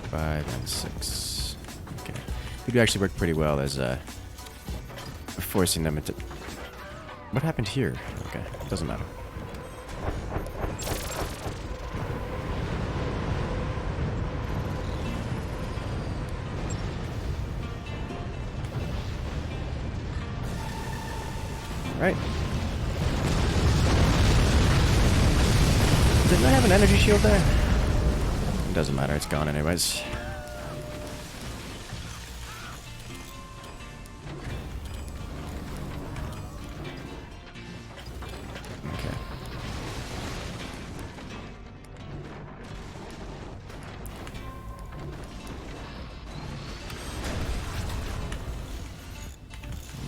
5, and 6. Okay. They do actually work pretty well as forcing them into... What happened here? Okay, doesn't matter. Right. Didn't I have an energy shield there? It doesn't matter, it's gone anyways. Okay.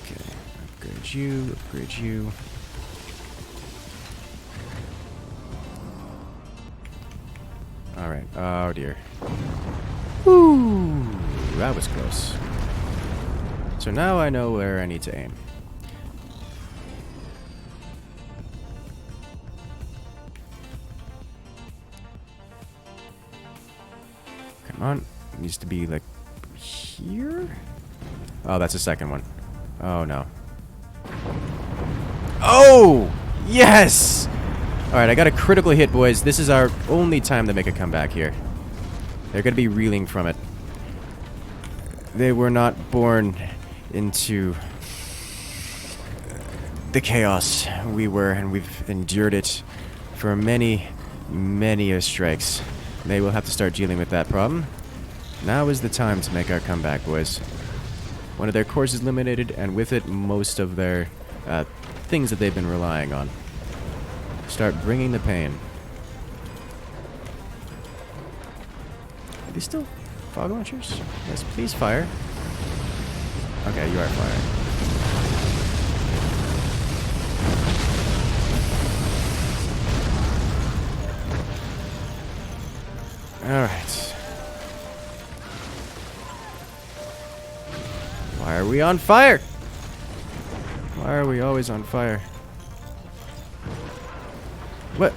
Okay, upgrade you, upgrade you. Alright, oh dear. Woo! That was close. So now I know where I need to aim. Come on. It needs to be like here? Oh, that's the second one. Oh no. Oh! Yes! Alright, I got a critical hit, boys. This is our only time to make a comeback here. They're going to be reeling from it. They were not born into the chaos we were, and we've endured it for many, many strikes. They will have to start dealing with that problem. Now is the time to make our comeback, boys. One of their cores is eliminated, and with it, most of their things that they've been relying on. Start bringing the pain. Are these still fog launchers? Yes, please fire. Okay, you are firing. Alright. Why are we on fire? Why are we always on fire? What?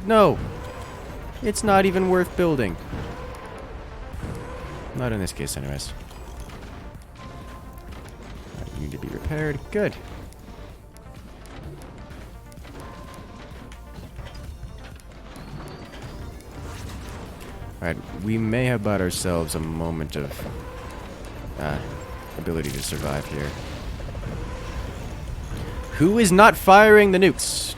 No. It's not even worth building. Not in this case, anyways. Right, need to be repaired. Good. Alright, we may have bought ourselves a moment of ability to survive here. Who is not firing the nukes?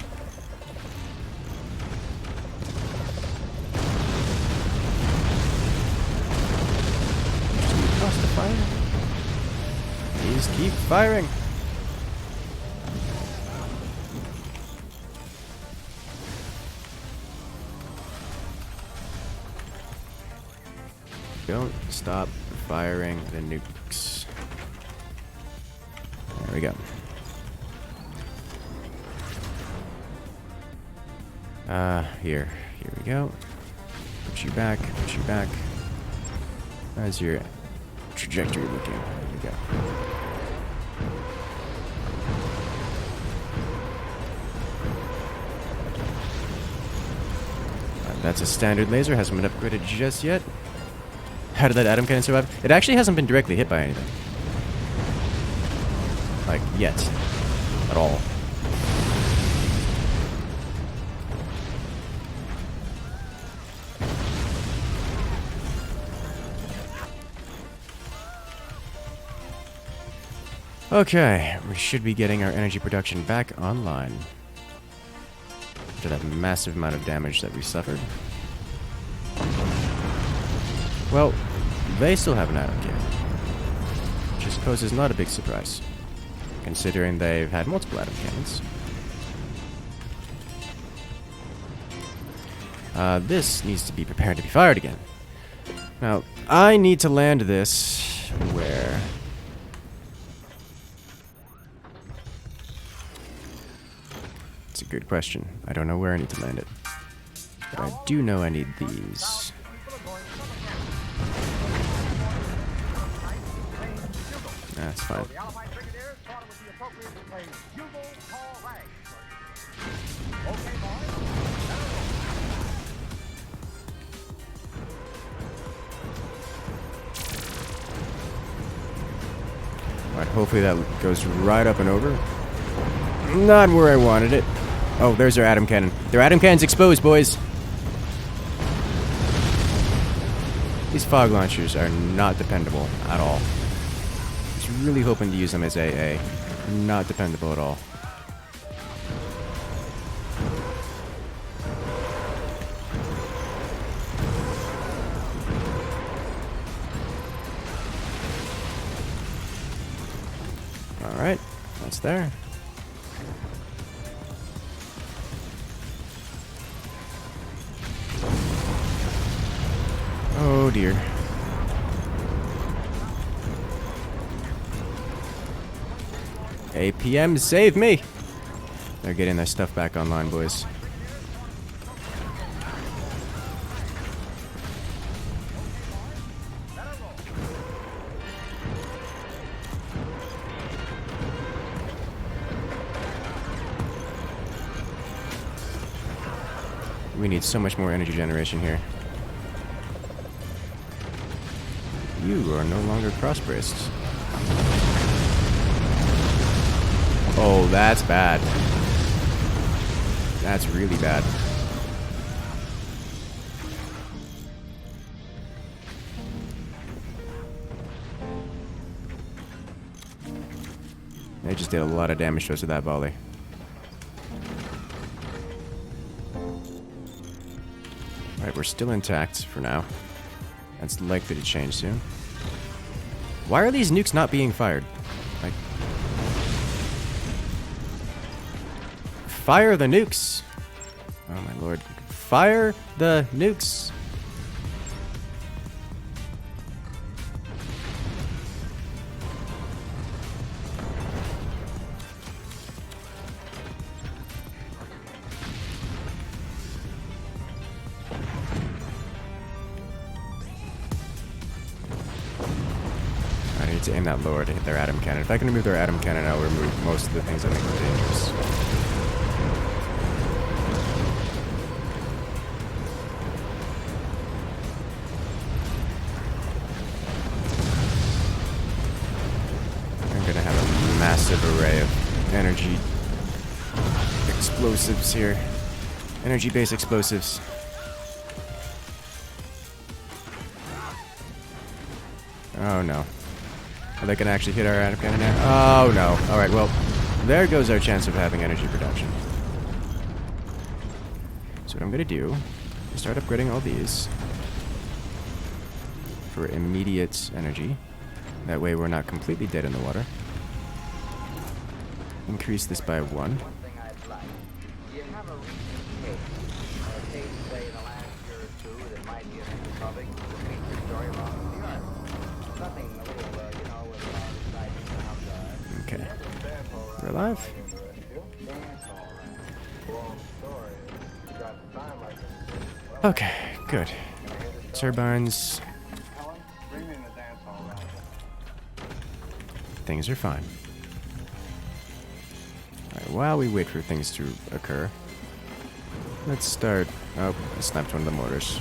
Please keep firing. Don't stop firing the nukes. There we go. Here we go. Put you back, put you back. How's your trajectory looking? There we go. That's a standard laser, hasn't been upgraded just yet. How did that atom cannon survive? It actually hasn't been directly hit by anything. Like, yet. At all. Okay, we should be getting our energy production back online. After that massive amount of damage that we suffered. Well, they still have an atom cannon. Which I suppose is not a big surprise, considering they've had multiple atom cannons. This needs to be prepared to be fired again. Now, I need to land this where... It's a good question. I don't know where I need to land it. But I do know I need these. That's fine. Alright, hopefully that goes right up and over. Not where I wanted it. Oh, there's their atom cannon. Their atom cannon's exposed, boys. These fog launchers are not dependable at all. I was really hoping to use them as AA. Not dependable at all. Alright, that's there. Oh dear. APM, save me! They're getting their stuff back online, boys. We need so much more energy generation here. You are no longer cross-braced. Oh, that's bad. That's really bad. They just did a lot of damage to us with that volley. Alright, we're still intact for now. That's likely to change soon. Why are these nukes not being fired? Like, fire the nukes! Oh my lord. Fire the nukes! I need to aim that lower to hit their atom cannon. If I can remove their atom cannon, I'll remove most of the things that make them dangerous. I'm gonna have a massive array of energy explosives here. Energy-based explosives. Oh no. Are they gonna actually hit our atom cannon now? Oh no. Alright, well, there goes our chance of having energy production. So what I'm gonna do is start upgrading all these for immediate energy. That way we're not completely dead in the water. Increase this by 1. Okay. We're alive. Okay, good. Turbines. Things are fine. Alright, while we wait for things to occur, let's start... Oh, I snapped one of the mortars.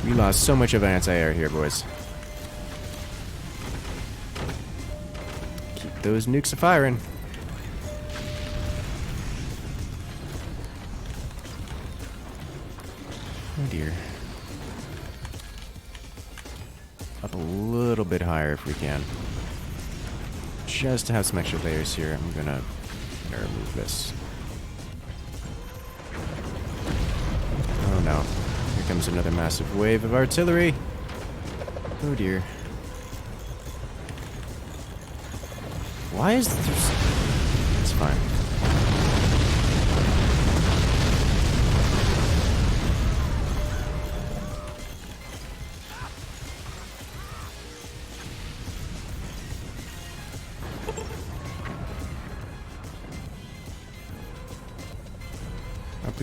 We lost so much of anti-air here, boys. Keep those nukes a-firing. Oh dear. Up a little bit higher if we can. Just to have some extra layers here, I'm gonna remove this. Oh no. Here comes another massive wave of artillery. Oh dear. Why is this... It's fine.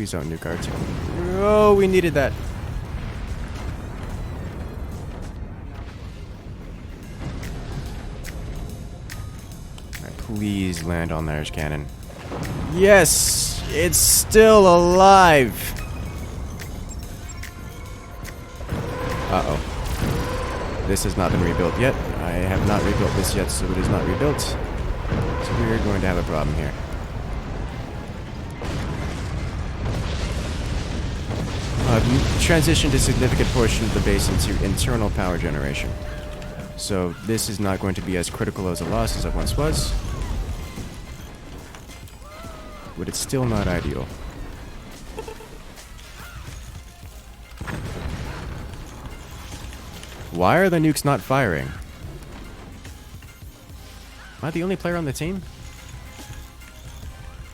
Please don't nuke our team. Oh, we needed that. Alright, please land on theirs, cannon. Yes! It's still alive! Uh-oh. This has not been rebuilt yet. I have not rebuilt this yet, so it is not rebuilt. So we are going to have a problem here. Transitioned a significant portion of the base into internal power generation. So this is not going to be as critical as a loss as it once was. But it's still not ideal. Why are the nukes not firing? Am I the only player on the team?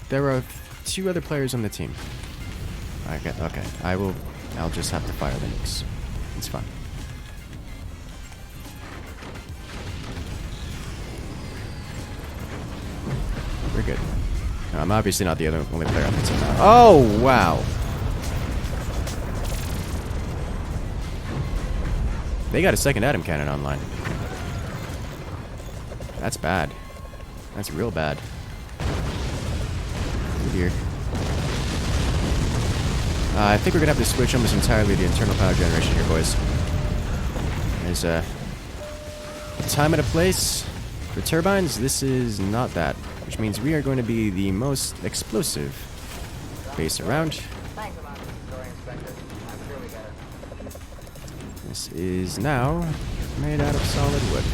There are 2 other players on the team. Okay. I'll just have to fire the nukes. It's fine. We're good. No, I'm obviously not the only player on the team now. Oh, wow. They got a second atom cannon online. That's bad. That's real bad. Oh dear. I think we're gonna have to switch almost entirely to internal power generation here, boys. There's a time and a place for turbines. This is not that, which means we are going to be the most explosive base around. This is now made out of solid wood.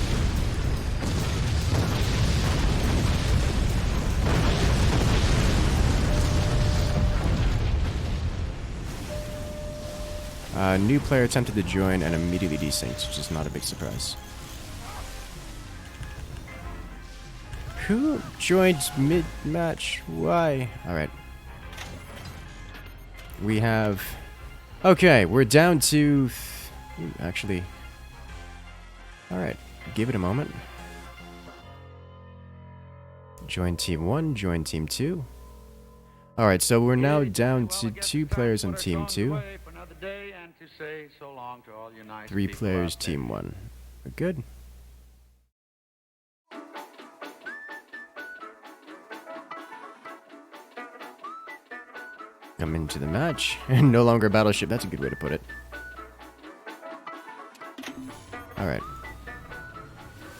New player attempted to join and immediately desynced, which is not a big surprise. Who joined mid-match? Why? Alright. We have... Okay, we're down to... Actually... Alright, give it a moment. Join team 1, join team 2. Alright, so we're now down to 2 players on team 2. 3 players, team 1. We're good. Come into the match. No longer a battleship. That's a good way to put it. Alright.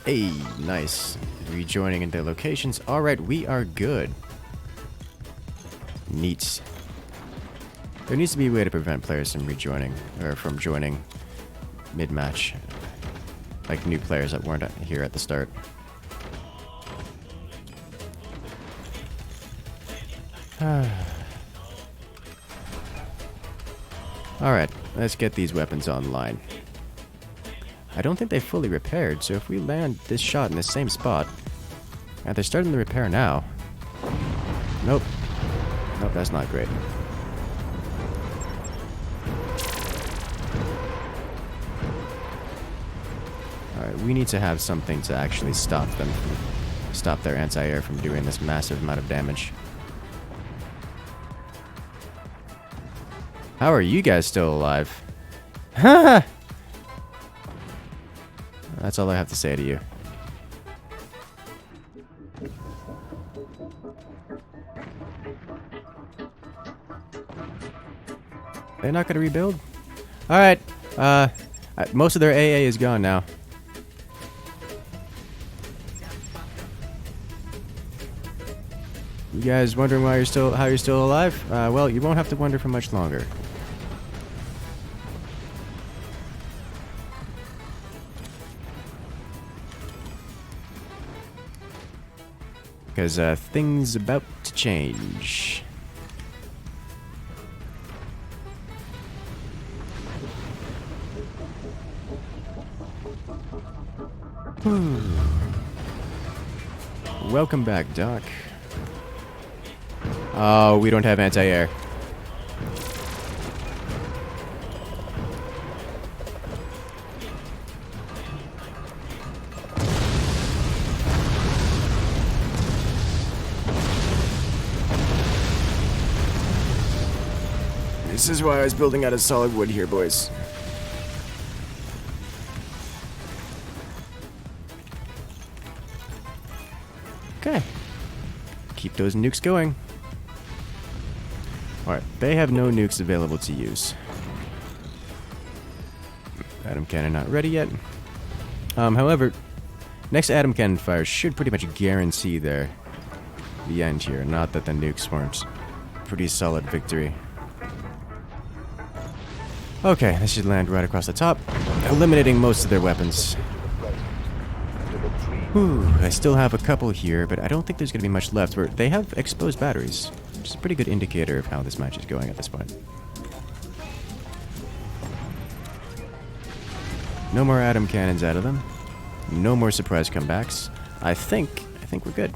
Hey, nice. Rejoining in their locations. Alright, we are good. Neat. There needs to be a way to prevent players from rejoining, or from joining mid-match. Like new players that weren't here at the start. Alright, let's get these weapons online. I don't think they fully repaired, so if we land this shot in the same spot... And they're starting to repair now. Nope. Nope, that's not great. Alright, we need to have something to actually stop them. Stop their anti-air from doing this massive amount of damage. How are you guys still alive? Ha! That's all I have to say to you. They're not gonna rebuild? Alright, most of their AA is gone now. You guys wondering how you're still alive? Well, you won't have to wonder for much longer. Because things about to change. Welcome back, Doc. Oh, we don't have anti-air. This is why I was building out of solid wood here, boys. Okay. Keep those nukes going. Alright, they have no nukes available to use. Atom cannon not ready yet. However, next atom cannon fire should pretty much guarantee the end here. Not that the nukes weren't pretty solid victory. Okay, this should land right across the top, eliminating most of their weapons. Whew, I still have a couple here, but I don't think there's going to be much left. They have exposed batteries, which is a pretty good indicator of how this match is going at this point. No more atom cannons out of them. No more surprise comebacks. I think we're good.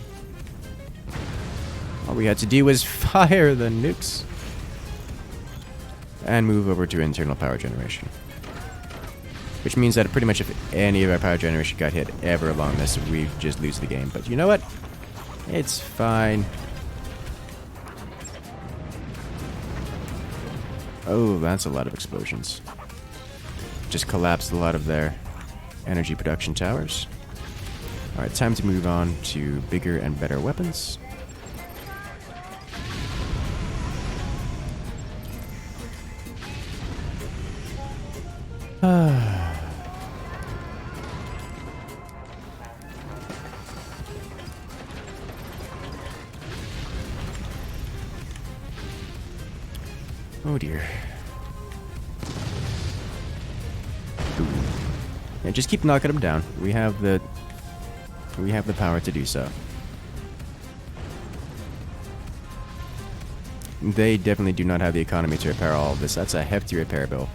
All we had to do was fire the nukes and move over to internal power generation. Which means that pretty much if any of our power generation got hit ever along this, we just lose the game. But you know what? It's fine. Oh, that's a lot of explosions. Just collapsed a lot of their energy production towers. Alright, time to move on to bigger and better weapons. Oh dear. Yeah, just keep knocking them down. We have the power to do so. They definitely do not have the economy to repair all of this. That's a hefty repair bill.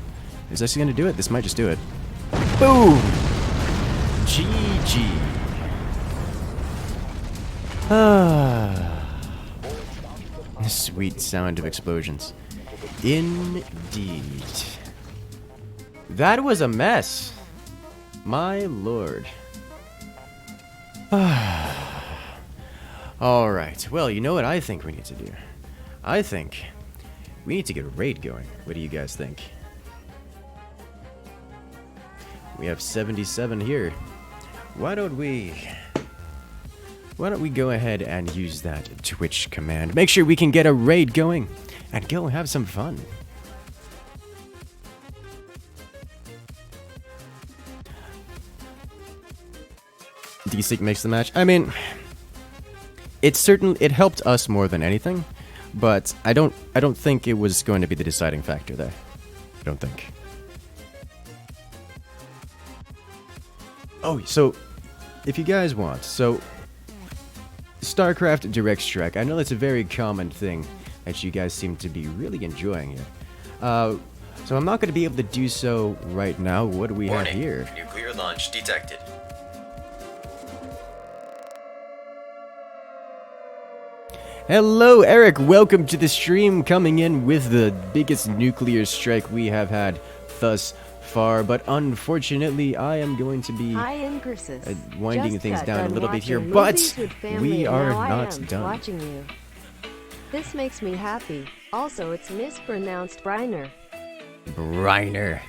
Is this going to do it? This might just do it. Boom! GG. Sweet sound of explosions. Indeed. That was a mess. My lord. Alright, well, you know what I think we need to do? I think we need to get a raid going. What do you guys think? We have 77 here. Why don't we go ahead and use that Twitch command? Make sure we can get a raid going and go have some fun. D-Sync makes the match. I mean, it helped us more than anything, but I don't think it was going to be the deciding factor there. I don't think. Oh, so if you guys want, so StarCraft Direct Strike. I know that's a very common thing that you guys seem to be really enjoying here. So I'm not going to be able to do so right now. What do we have here? Nuclear launch detected. Hello, Eric. Welcome to the stream. Coming in with the biggest nuclear strike we have had thus far. But unfortunately, I am going to be winding things down a little bit here. But we are not done. Watching you. This makes me happy. Also, it's mispronounced Briner. Briner.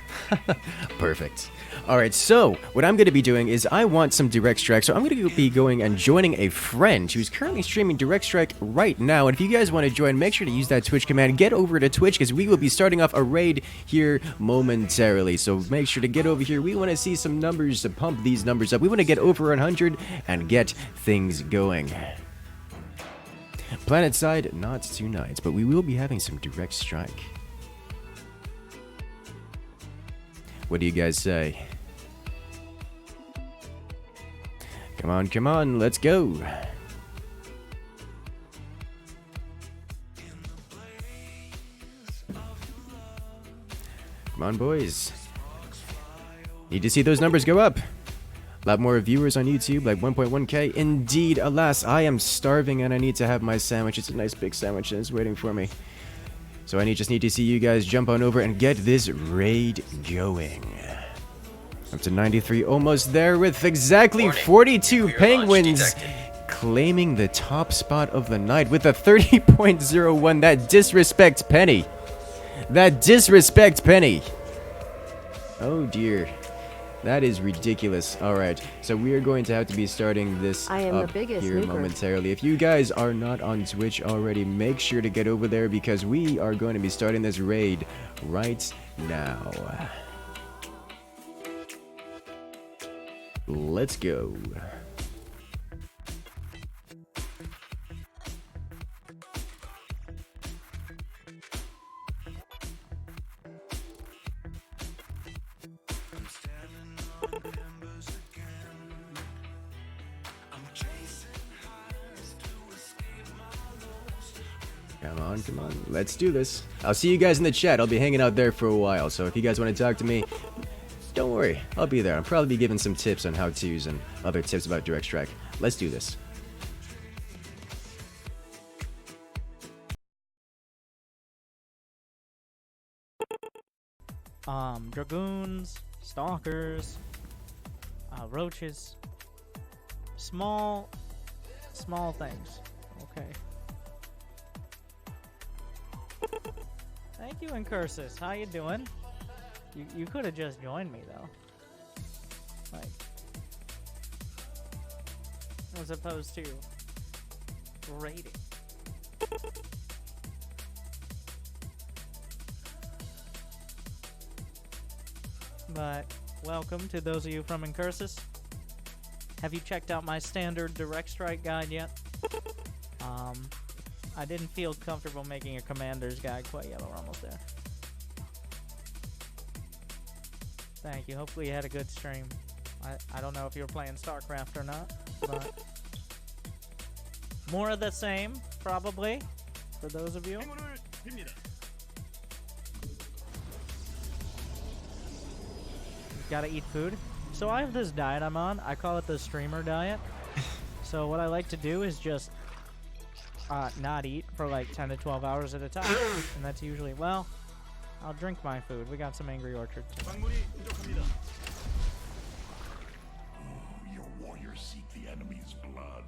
Perfect. Alright, so what I'm going to be doing is I want some Direct Strike, so I'm going to be going and joining a friend who's currently streaming Direct Strike right now, and if you guys want to join, make sure to use that Twitch command. Get over to Twitch, because we will be starting off a raid here momentarily, so make sure to get over here. We want to see some numbers to pump these numbers up. We want to get over 100 and get things going. Planet side, not tonight, but we will be having some Direct Strike. What do you guys say? Come on, let's go. Come on, boys. Need to see those numbers go up. A lot more viewers on YouTube, like 1.1k. Indeed, alas, I am starving and I need to have my sandwich. It's a nice big sandwich and it's waiting for me. So I just need to see you guys jump on over and get this raid going. Up to 93, almost there with exactly 42 penguins claiming the top spot of the night with a 30.01. That disrespects Penny. That disrespect Penny. Oh dear. That is ridiculous. Alright, so we are going to have to be starting this I am up the biggest here nuker. momentarily. If you guys are not on Twitch already, make sure to get over there because we are going to be starting this raid right now. Let's go. Come on. Let's do this. I'll see you guys in the chat. I'll be hanging out there for a while. So if you guys want to talk to me, don't worry. I'll be there. I'll probably be giving some tips on how-tos and other tips about Direct Strike. Let's do this. Dragoons, stalkers, roaches, small things. Okay. Thank you, Incursus. How you doing? You could have just joined me though, like, as opposed to raiding. But welcome to those of you from Incursus. Have you checked out my standard Direct Strike guide yet? I didn't feel comfortable making a commander's guide quite yet. We're almost there. Thank you. Hopefully you had a good stream. I don't know if you were playing StarCraft or not, but more of the same, probably, for those of you. Gotta eat food. So I have this diet I'm on. I call it the streamer diet. So what I like to do is just not eat for like 10 to 12 hours at a time. And that's usually, well, I'll drink my food. We got some Angry Orchard. Your warriors seek the enemy's blood.